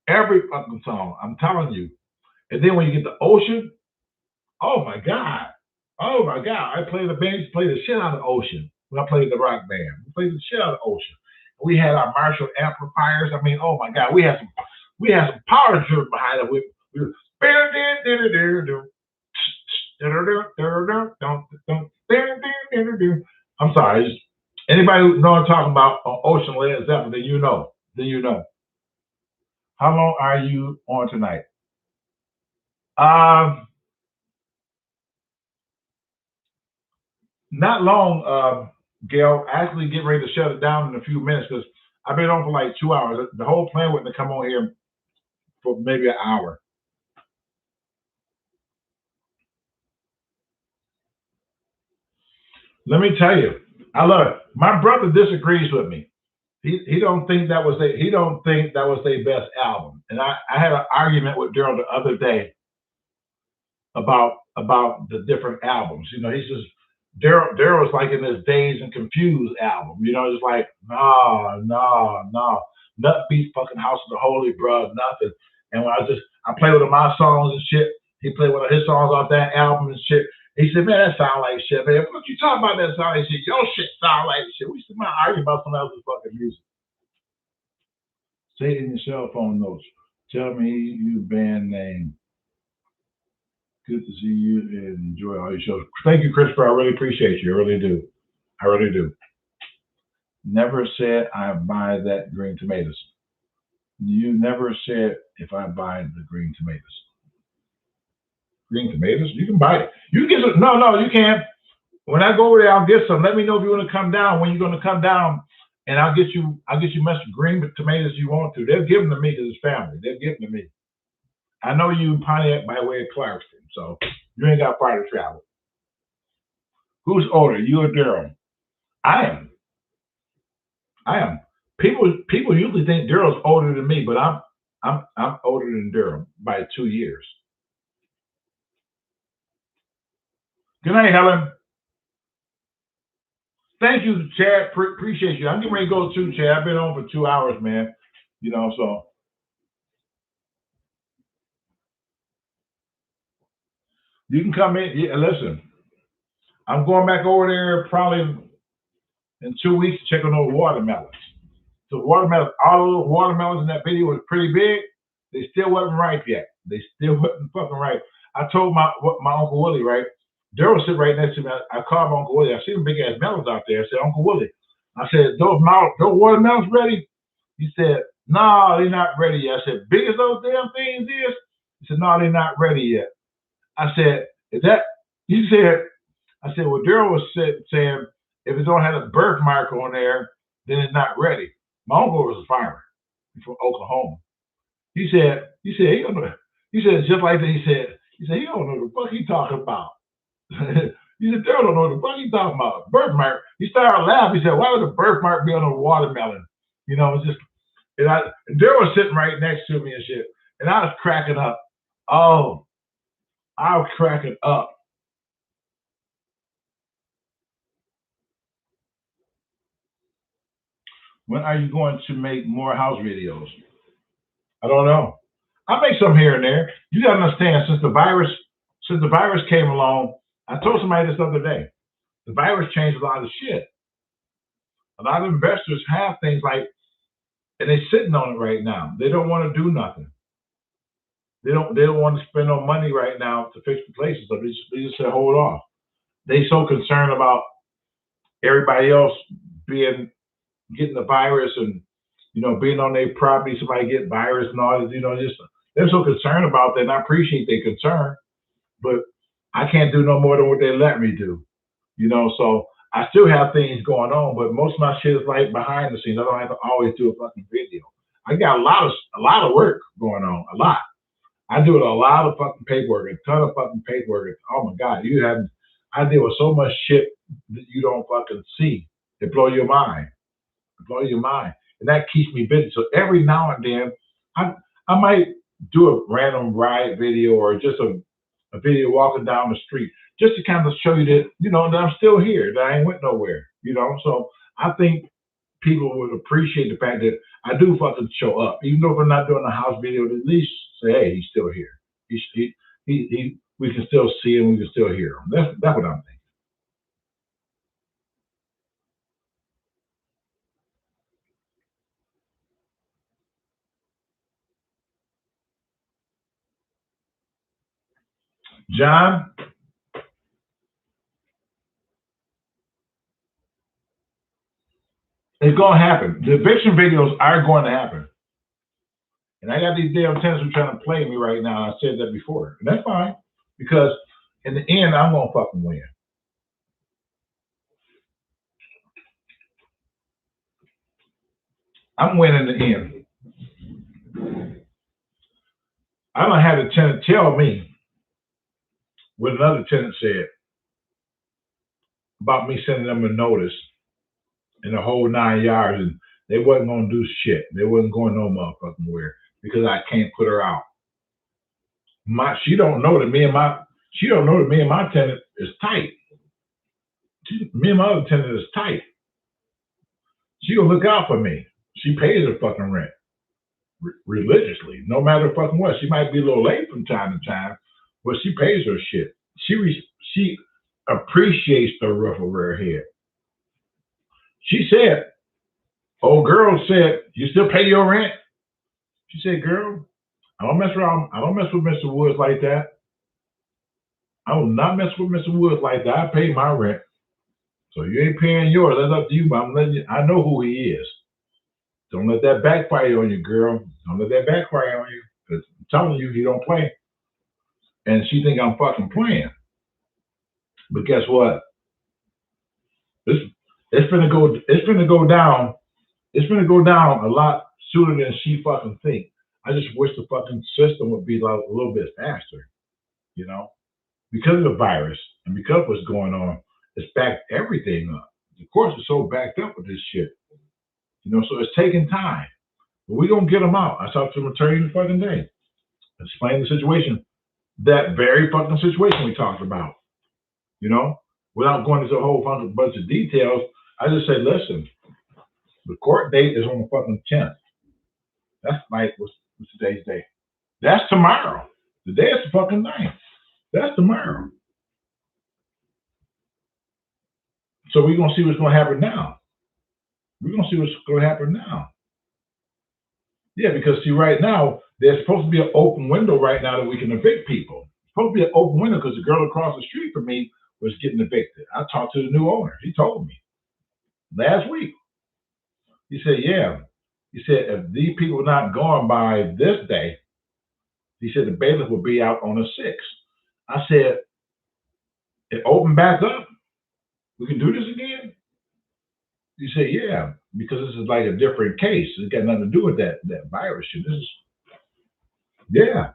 Every fucking song, I'm telling you. And then when you get the Ocean, oh my god, oh my god, I played the band, played the shit out of Ocean when I played the rock band. We played the shit out of Ocean. We had our Marshall amplifiers. I mean, oh my god, we had some power driven behind it. We I'm sorry. Anybody who know what I'm talking about on Ocean Led Zeppelin, then you know. Then you know. How long are you on tonight? Not long, Gail. Actually, get ready to shut it down in a few minutes because I've been on for like 2 hours. The whole plan was to come on here for maybe an hour. Let me tell you, I love it. My brother disagrees with me. He don't think that was their best album. And I had an argument with Daryl the other day about the different albums. You know, he says Daryl was like in his Dazed and Confused album. You know, it's like no, nothing beats fucking House of the Holy, bro, nothing. And when I play with my songs and shit, he played one of his songs off that album and shit. He said, man, that sound like shit, man. What you talking about? That sound like shit. Your shit sound like shit. We should not argue about someone else's fucking music. Say it in your cell phone notes. Tell me your band name. Good to see you and enjoy all your shows. Thank you, Christopher. I really appreciate you. I really do. I really do. Never said I buy that green tomatoes. You never said if I buy the green tomatoes. Green tomatoes? You can buy it. You can get some. No, you can't. When I go over there, I'll get some. Let me know if you want to come down. When you're going to come down, and I'll get you much green tomatoes you want to. They'll give them to me because it's family. They'll give them to me. I know you Pontiac by way of Clarkston, so you ain't got far to travel. Who's older, you or Daryl? I am. I am. People usually think Daryl's older than me, but I'm older than Daryl by 2 years. Good night, Helen. Thank you, Chad. Appreciate you. I'm getting ready to go too, Chad. I've been on for 2 hours, man. You know, so you can come in. Yeah, listen, I'm going back over there probably in 2 weeks to check on those watermelons. So watermelons, all those watermelons in that video was pretty big. They still wasn't ripe yet. They still wasn't fucking ripe. I told my Uncle Willie, right? Daryl was sitting right next to me. I called my Uncle Willie. I see them big ass melons out there. I said, Uncle Willie, I said, those watermelons ready? He said, no, they're not ready yet. I said, big as those damn things is? He said, no, they're not ready yet. I said, is that, he said, I said, well, Daryl was saying, if it don't have a birthmark on there, then it's not ready. My uncle was a farmer. He's from Oklahoma. He said, he don't know. He said, just like that, he said, he don't know the fuck he talking about. He said, Daryl don't know what the fuck he talking about. Birthmark. He started laughing. He said, why would a birthmark be on a watermelon? You know, it's just, and Daryl was sitting right next to me and shit. And I was cracking up. Oh, I was cracking up. When are you going to make more house videos? I don't know. I make some here and there. You gotta understand, since the virus came along, I told somebody this other day. The virus changed a lot of shit. A lot of investors have things like, and they're sitting on it right now. They don't want to do nothing. They don't want to spend no money right now to fix the places. So they just say, hold off. They so concerned about everybody else getting the virus and being on their property, somebody get virus and all this, just they're so concerned about that, and I appreciate their concern, but I can't do no more than what they let me do. So I still have things going on, but most of my shit is like behind the scenes. I don't have to always do a fucking video. I got a lot of work going on, a lot. I do a lot of fucking paperwork, a ton of fucking paperwork. Oh my God, you haven't. I deal with so much shit that you don't fucking see. It blow your mind. It blow your mind, and that keeps me busy. So every now and then, I I might do a random ride video or just a video walking down the street, just to kind of show you that that I'm still here, that I ain't went nowhere. So I think people would appreciate the fact that I do fucking show up, even though if I'm not doing a house video. At least say, hey, he's still here. We can still see him. We can still hear him. That's what I'm thinking. John, it's gonna happen. The eviction videos are going to happen, and I got these damn tenants who are trying to play me right now. I said that before, and that's fine because in the end, I'm gonna fucking win. I'm winning in the end. I don't have a tenant tell me what another tenant said about me sending them a notice in the whole 9 yards, and they wasn't gonna do shit. They wasn't going no motherfucking where because I can't put her out. She don't know that me and my tenant is tight. Me and my other tenant is tight. She gonna look out for me. She pays her fucking rent religiously, no matter fucking what. She might be a little late from time to time, but she pays her shit. She appreciates the roof over her head. She said, "Old girl said, you still pay your rent?" She said, "Girl, I don't mess around. I don't mess with Mr. Woods like that. I will not mess with Mr. Woods like that. I pay my rent. So you ain't paying yours. That's up to you, but I'm letting you, I know who he is. Don't let that backfire on you, girl. Don't let that backfire on you. Because I'm telling you, he don't play." And she think I'm fucking playing. But guess what? This it's gonna go down. It's gonna go down a lot sooner than she fucking think. I just wish the fucking system would be like a little bit faster, you know? Because of the virus and because of what's going on, it's backed everything up. The courts are so backed up with this shit, so it's taking time. But we're gonna get them out. I talked to an attorney the fucking day, explain the situation, that very fucking situation we talked about, you know, without going into a whole bunch of details. I just say, listen, the court date is on the fucking 10th. That's like, what's today's date? That's tomorrow. Today is the fucking 9th. That's tomorrow. So we're gonna see what's gonna happen now. We're gonna see what's gonna happen now. Yeah, because see, right now there's supposed to be an open window right now that we can evict people. It's supposed to be an open window because the girl across the street from me was getting evicted. I talked to the new owner. He told me last week. He said, "Yeah." He said, "If these people are not gone by this day," he said, "the bailiff will be out on the 6th." I said, "It opened back up. We can do this again?" He said, "Yeah, because this is like a different case. It's got nothing to do with that virus shit. This is, yeah."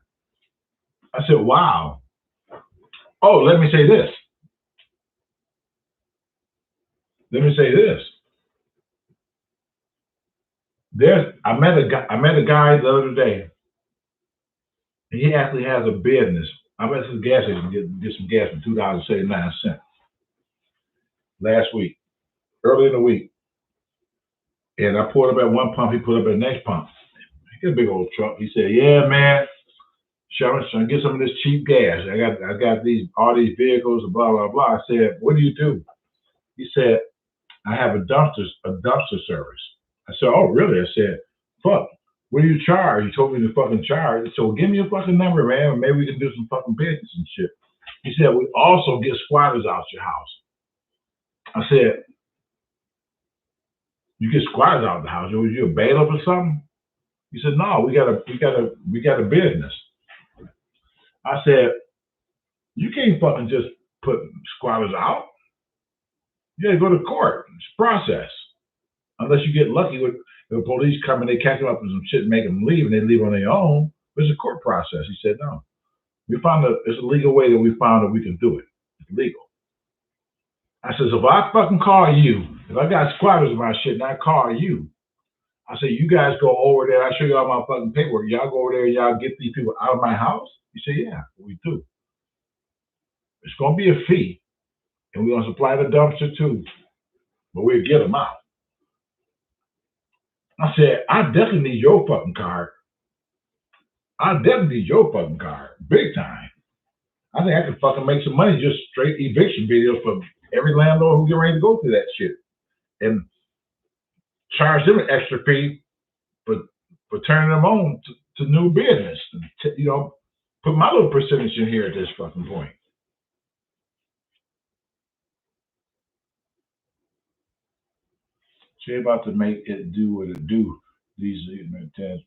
I said, "Wow." Oh, let me say this. Let me say this. I met a guy. I met a guy the other day. And he actually has a business. I went to the gas station to get some gas for $2.79 last week, early in the week. And I pulled up at one pump. He pulled up at the next pump. He got a big old truck. He said, "Yeah, man, Sharon, get some of this cheap gas. I got all these vehicles, blah blah blah." I said, "What do you do?" He said, "I have a dumpster service." I said, "Oh, really?" I said, "Fuck, what do you charge?" He told me to fucking charge. I said, "Well, give me a fucking number, man, and maybe we can do some fucking business and shit." He said, "We also get squatters out your house." I said, "You get squatters out of the house? Was you a bailiff or something?" He said, "No, we got a business." I said, "You can't fucking just put squatters out. You gotta go to court. It's a process. Unless you get lucky with the police come and they catch them up with some shit and make them leave, and they leave on their own. It's a court process. He said, no. It's a legal way that we found that we can do it. It's legal. I says, if I fucking call you, if I got squatters in my shit and I call you, I say, you guys go over there. I show you all my fucking paperwork. Y'all go over there and y'all get these people out of my house? He said, yeah, we do. It's going to be a fee, and we're going to supply the dumpster too, but we'll get them out. I said, I definitely need your fucking card. I definitely need your fucking card, big time. I think I could fucking make some money just straight eviction videos for every landlord who get ready to go through that shit, and charge them an extra fee for turning them on to new business. You know, put my little percentage in here at this fucking point. She about to make it do what it do. These tests.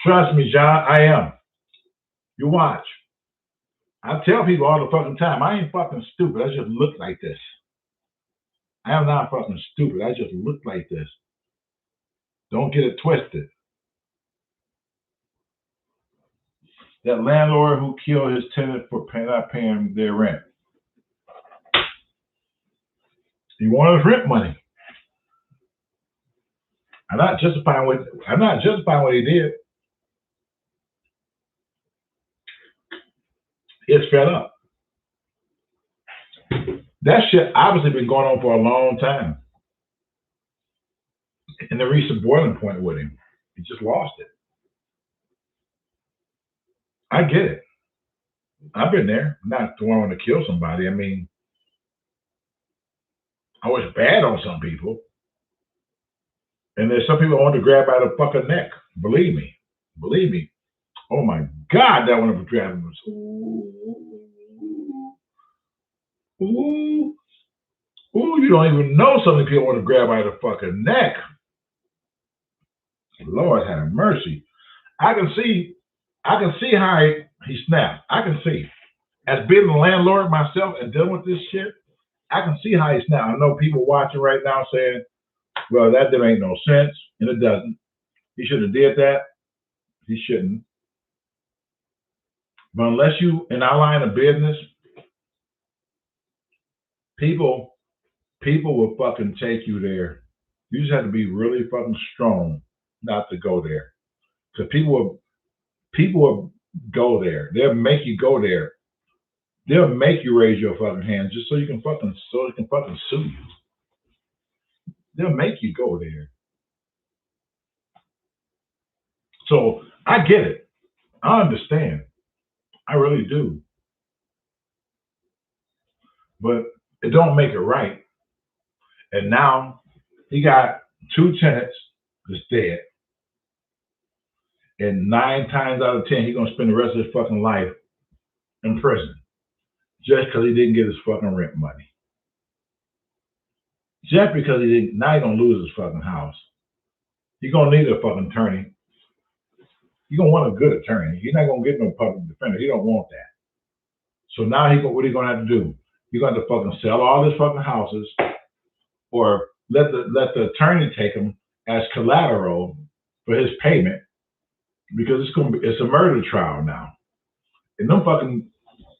Trust me, John, I am. You watch. I tell people all the fucking time, I ain't fucking stupid. I just look like this. I am not fucking stupid. I just look like this. Don't get it twisted. That landlord who killed his tenant for not paying their rent. He wanted his rent money. I'm not justifying what he did. It's fed up. That shit obviously been going on for a long time. And they reached a boiling point with him. He just lost it. I get it. I've been there. Not the one to kill somebody. I mean, I was bad on some people. And there's some people I want to grab by the fucking neck. Believe me. Believe me. Oh my God, that one was grabbing us. Ooh, you don't even know some of the people want to grab by the fucking neck. Lord have mercy. I can see how he snapped. I can see. As being a landlord myself and dealing with this shit, I can see how he snapped. I know people watching right now saying, well, that didn't make no sense, and it doesn't. He should have did that. He shouldn't. But unless you in our line of business, people will fucking take you there. You just have to be really fucking strong not to go there. Because people will go there. They'll make you go there. They'll make you raise your fucking hands just so they can fucking sue you. They'll make you go there. So I get it. I understand. I really do. But it don't make it right. And now he got 2 tenants that's dead. And 9 times out of 10, he's gonna spend the rest of his fucking life in prison. Just because he didn't get his fucking rent money. Just because he didn't, now he's gonna lose his fucking house. He's gonna need a fucking attorney. You're gonna want a good attorney. He's not gonna get no public defender. He don't want that. So now what are you gonna have to do? You're gonna have to fucking sell all his fucking houses, or let the attorney take them as collateral for his payment, because it's a murder trial now. And them fucking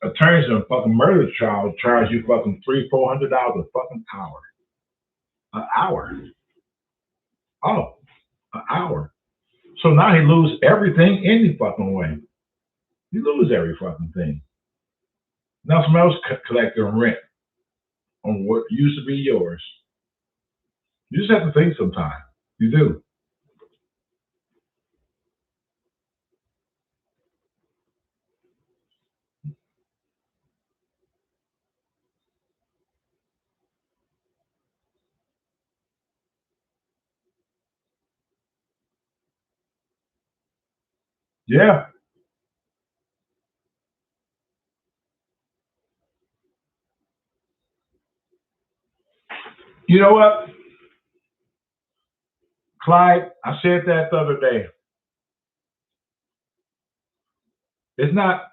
attorneys in a fucking murder trial charge you fucking $300-400 a fucking hour. An hour. Oh, an hour. So now he lose everything any fucking way. You lose every fucking thing. Now someone else collecting rent on what used to be yours. You just have to think sometimes. You do. Yeah. You know what, Clyde? I said that the other day. It's not,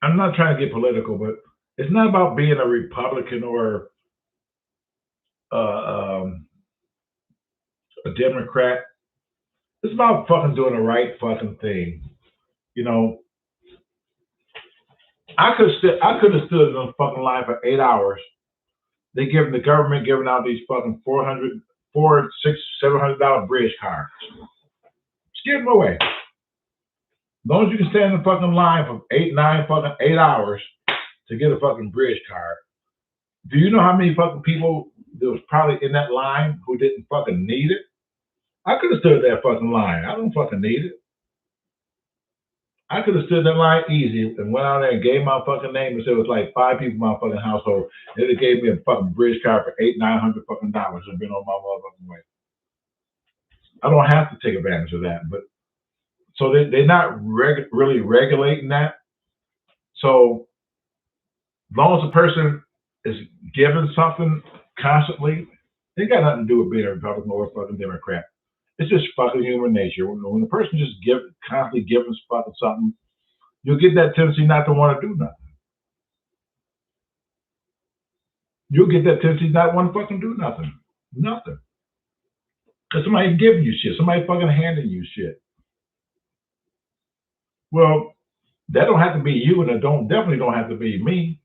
I'm not trying to get political, but it's not about being a Republican or uh, um, a Democrat. It's about fucking doing the right fucking thing. You know, I could have stood in the fucking line for 8 hours. They give the government giving out these fucking 400, 400, $600, $700 bridge cards. Just give them away. As long as you can stand in the fucking line for 8 hours to get a fucking bridge card. Do you know how many fucking people there was probably in that line who didn't fucking need it? I could have stood that fucking line. I don't fucking need it. I could have stood that line easy and went out there and gave my fucking name and said it was like 5 people in my fucking household. And they gave me a fucking bridge card for $800, $900 fucking dollars and been on my motherfucking way. I don't have to take advantage of that, but so they're not really regulating that. So as long as a person is given something constantly, it got nothing to do with being a Republican or a fucking Democrat. It's just fucking human nature. When a person just constantly giving fucking something, you'll get that tendency not to want to do nothing. You'll get that tendency not to want to fucking do nothing. Nothing. Because somebody giving you shit. Somebody fucking handing you shit. Well, that don't have to be you, and it definitely don't have to be me.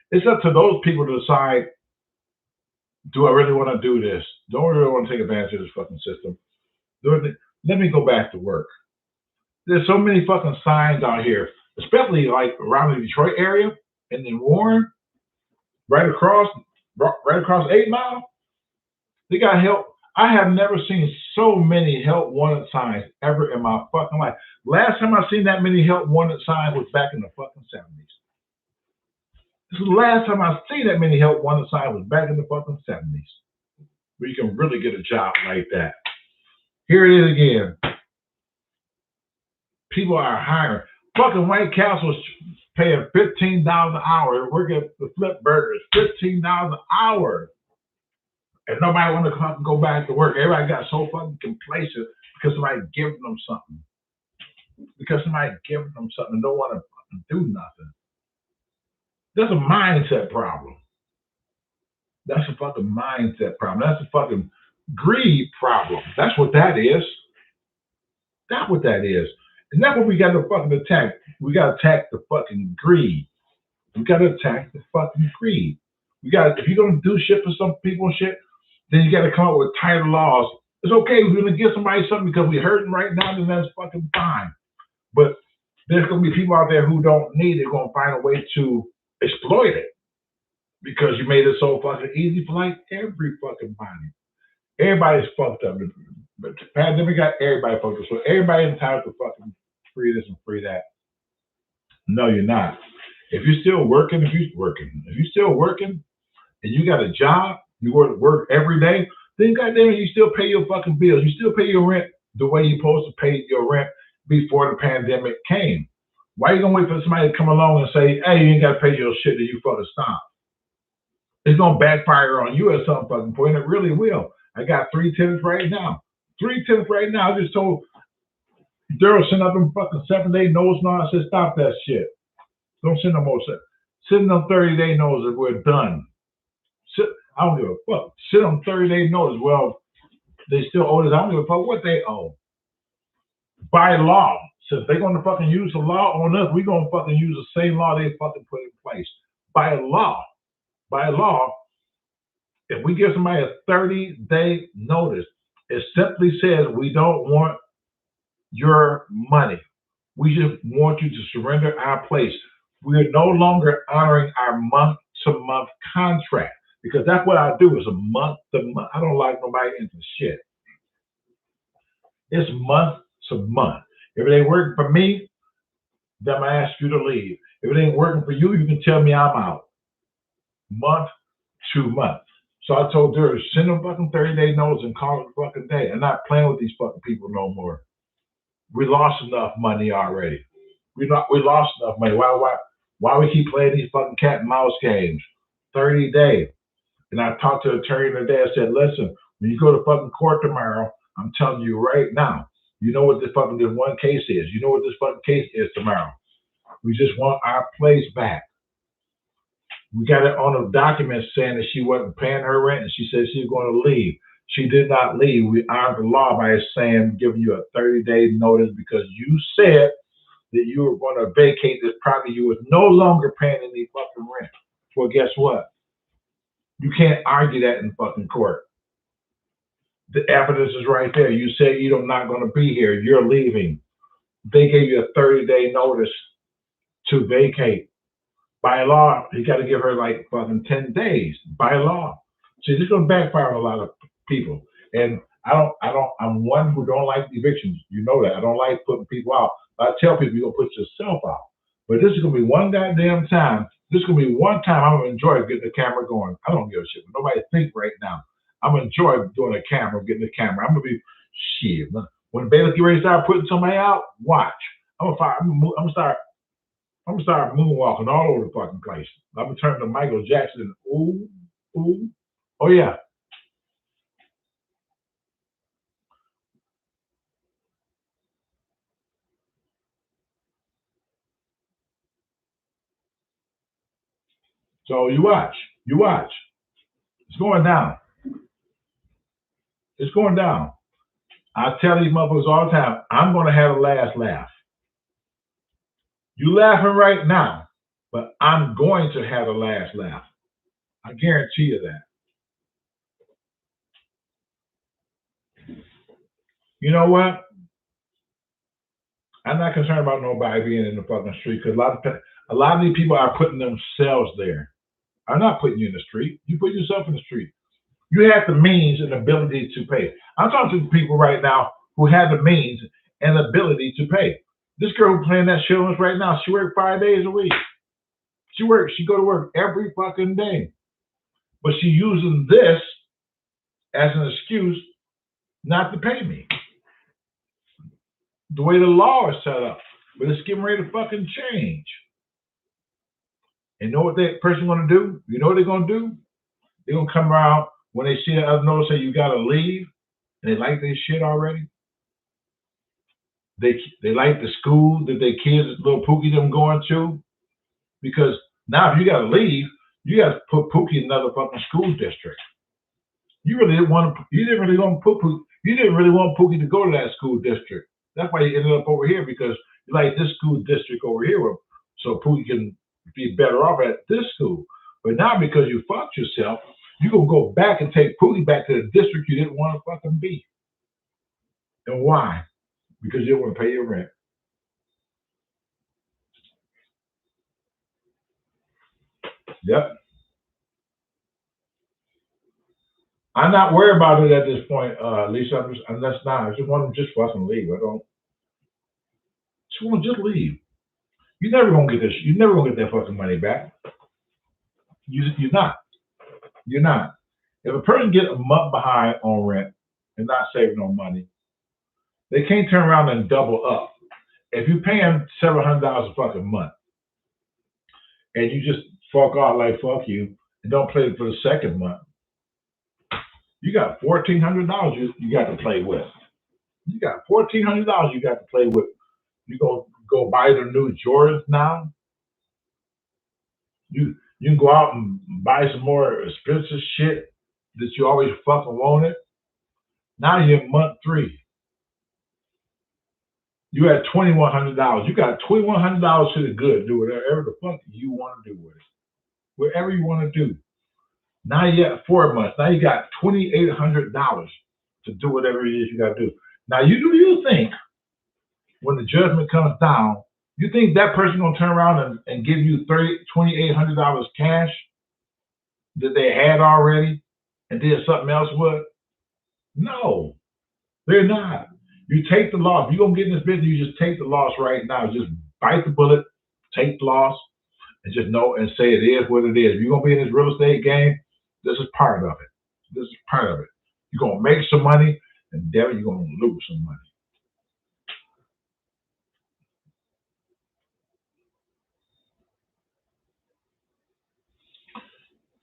It's up to those people to decide, do I really want to do this? Don't really want to take advantage of this fucking system. Let me go back to work. There's so many fucking signs out here, especially like around the Detroit area and in Warren, right across 8 Mile. They got help. I have never seen so many help wanted signs ever in my fucking life. Last time I seen that many help wanted signs was back in the fucking 70s. This is the last time I seen that many help wanted signs was back in the fucking 70s. Where you can really get a job like that. Here it is again. People are hiring. Fucking White Castle's paying $15 an hour. Working at the Flip Burgers, $15 an hour. And nobody want to come and go back to work. Everybody got so fucking complacent because somebody giving them something. Because somebody giving them something and don't want to fucking do nothing. That's a mindset problem. That's a fucking mindset problem. That's a fucking greed problem. That's what that is. That's what that is. And that's what we got to fucking attack. We got to attack the fucking greed. We got to attack the fucking greed. If you're going to do shit for some people and shit, then you got to come up with tighter laws. It's okay if we're going to give somebody something because we're hurting right now, then that's fucking fine. But there's going to be people out there who don't need it, going to find a way to exploit it because you made it so fucking easy for like every fucking body. Everybody's fucked up. But the pandemic got everybody fucked up. So everybody's entitled to fucking free this and free that. No, you're not. If you're still working, if you're still working and you got a job, you work every day, then goddamn it, you still pay your fucking bills. You still pay your rent the way you're supposed to pay your rent before the pandemic came. Why are you gonna wait for somebody to come along and say, hey, you ain't gotta pay your shit till you fucking stop? It's gonna backfire on you at some fucking point. It really will. I got 3 tenants right now. 3 tenants right now. I just told Daryl send up them fucking 7-day notice now. I said, stop that shit. Don't send no more shit. Send them 30-day notice if we're done. I don't give a fuck. Sit on 30-day notice. Well, they still owe this. I don't give a fuck what they owe. By law, since they're gonna fucking use the law on us, we're gonna fucking use the same law they fucking put in place. By law, if we give somebody a 30-day notice, it simply says we don't want your money. We just want you to surrender our place. We are no longer honoring our month-to-month contract because that's what I do is a month-to-month. I don't like nobody into shit. It's month-to-month. If it ain't working for me, then I ask you to leave. If it ain't working for you, you can tell me I'm out. Month-to-month. So I told her, send them fucking 30-day notice and call it a fucking day. I'm not playing with these fucking people no more. We lost enough money already. We lost enough money. Why we keep playing these fucking cat and mouse games? 30 days. And I talked to the attorney today. I said, listen, when you go to fucking court tomorrow, I'm telling you right now, you know what this one case is. You know what this fucking case is tomorrow. We just want our place back. We got it on a document saying that she wasn't paying her rent and she said she was going to leave. She did not leave. We honored the law by saying, giving you a 30-day notice because you said that you were going to vacate this property. You was no longer paying any fucking rent. Well, guess what? You can't argue that in fucking court. The evidence is right there. You said you're not going to be here. You're leaving. They gave you a 30-day notice to vacate. By law, you got to give her like fucking 10 days by law. See, this is going to backfire on a lot of people. And I'm one who don't like evictions. You know that. I don't like putting people out. I tell people you're going to put yourself out. But this is going to be one goddamn time. This is going to be one time I'm going to enjoy getting the camera going. I don't give a shit. Nobody think right now. I'm going to enjoy doing a camera, getting the camera. I'm going to be, shit. When Baylor get ready to start putting somebody out, watch. I'm going to start moonwalking all over the fucking place. I'm going to turn to Michael Jackson. Ooh, ooh. Oh, yeah. So you watch. You watch. It's going down. It's going down. I tell these motherfuckers all the time, I'm going to have a last laugh. You laughing right now, but I'm going to have a last laugh. I guarantee you that. You know what? I'm not concerned about nobody being in the fucking street because a lot of these people are putting themselves there. I'm not putting you in the street. You put yourself in the street. You have the means and ability to pay. I'm talking to people right now who have the means and ability to pay. This girl who's playing that shit right now, she works 5 days a week. She go to work every fucking day. But she's using this as an excuse not to pay me. The way the law is set up. But it's getting ready to fucking change. And know what that person gonna do? You know what they're gonna do? They're gonna come around when they see that other notice say you gotta leave, and they like their shit already. They like the school that their kids, little Pookie, them going to, because now if you gotta leave, you got to put Pookie in another fucking school district. You didn't really want Pookie to go to that school district. That's why he ended up over here, because you like this school district over here, so Pookie can be better off at this school. But now because you fucked yourself, you're gonna go back and take Pookie back to the district you didn't want to fucking be. And why? Because you don't want to pay your rent. Yep. I'm not worried about it at this point, Lisa. I just want to just fucking leave. I don't. Just want to just leave. You're never gonna get this. You're never gonna get that fucking money back. You're not. You're not. If a person get a month behind on rent and not saving no money, they can't turn around and double up. If you pay them several $100s a fucking month, and you just fuck off like fuck you and don't play for the second month, you got $1,400 you got to play with. You got $1,400 you got to play with. You go buy the new Jordans now. You can go out and buy some more expensive shit that you always fucking wanted. Now you're in month 3. You had $2,100. You got $2,100 to the good. Do whatever the fuck you want to do with it. Whatever you want to do. Now you got 4 months. Now you got $2,800 to do whatever it is you got to do. Now you think when the judgment comes down, you think that person gonna turn around and give you $2,800 cash that they had already and did something else with? No, they're not. You take the loss. If you're gonna get in this business, you just take the loss right now. Just bite the bullet, take the loss, and just know and say it is what it is. If you're gonna be in this real estate game, this is part of it. This is part of it. You're gonna make some money, and damn it, you're gonna lose some money.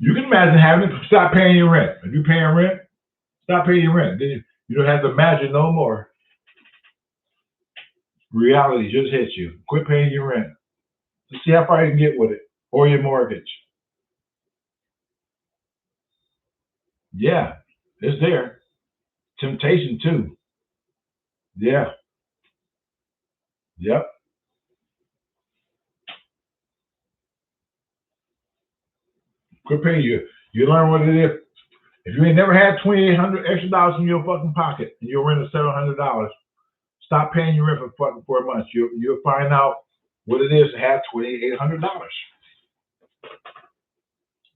You can imagine having to stop paying your rent. If you're paying rent, stop paying your rent. Then you don't have to imagine no more. Reality just hits you. Quit paying your rent. Let's see how far you can get with it. Or your mortgage. Yeah, it's there. Temptation too. Yeah. Yep. Quit paying you. You learn what it is. If you ain't never had $2,800 extra dollars in your fucking pocket and you're renting $700, stop paying your rent for fucking 4 months. You'll find out what it is to have $2,800.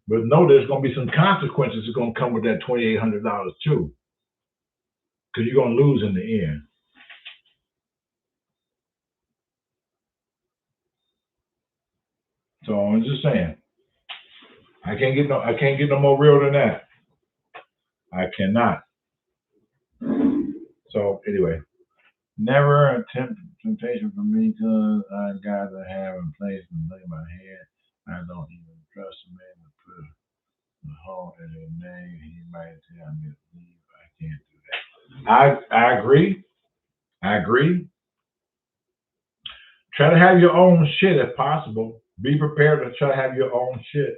But know there's gonna be some consequences that's gonna come with that $2,800 too. Because you're gonna lose in the end. So I'm just saying. I can't get no more real than that. I cannot. So anyway, never a temptation for me because I gotta have a place to lay my head. I don't even trust a man to put a hole in his name. He might tell me to leave. I can't do that. I agree. I agree. Try to have your own shit if possible. Be prepared to try to have your own shit.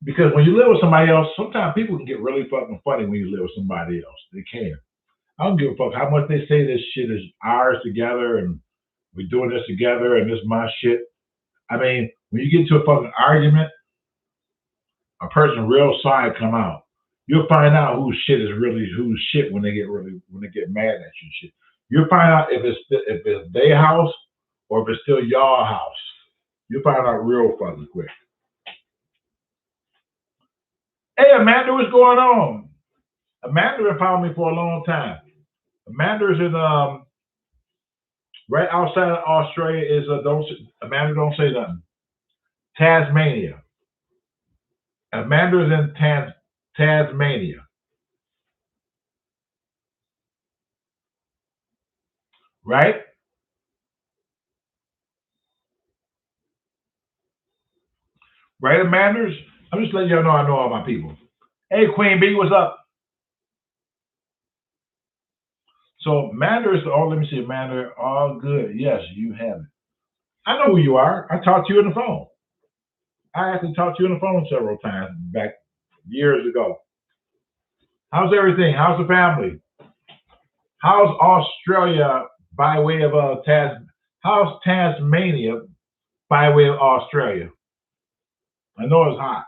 Because when you live with somebody else, sometimes people can get really fucking funny when you live with somebody else. They can. I don't give a fuck how much they say this shit is ours together and we're doing this together and this is my shit. I mean, when you get into a fucking argument, a person's real side come out. You'll find out whose shit is really whose shit when they get mad at you and shit. You'll find out if it's their house or if it's still your house. You'll find out real fucking quick. Hey Amanda, what's going on? Amanda been following me for a long time. Amanda is in right outside of Australia. Is Amanda? Don't say nothing. Tasmania. Amanda is in Tasmania. Right? Right, Amanda? I'm just letting y'all know I know all my people. Hey, Queen B, what's up? So Amanda is let me see, Amanda, all good. Yes, you have it. I know who you are. I talked to you on the phone. I actually talked to you on the phone several times back years ago. How's everything? How's the family? How's Australia by way of how's Tasmania by way of Australia? I know it's hot.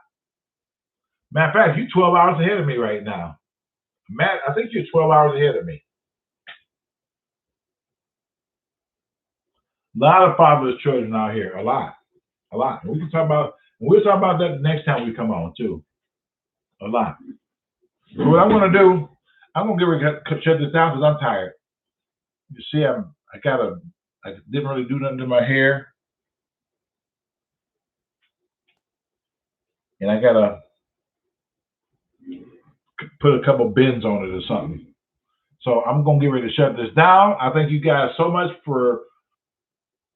Matter of fact, you're 12 hours ahead of me right now. Matt, I think you're 12 hours ahead of me. A lot of fatherless children out here. A lot. We'll talk about that next time we come on too. A lot. So what I'm gonna do, I'm gonna shut this down because I'm tired. You see, I didn't really do nothing to my hair. And I gotta put a couple bins on it or something. So I'm gonna get ready to shut this down. I thank you guys so much for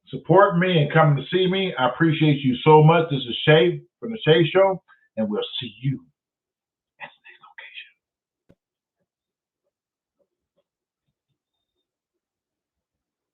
supporting me and coming to see me. I appreciate you so much. This is Shay from the Shay Show, and we'll see you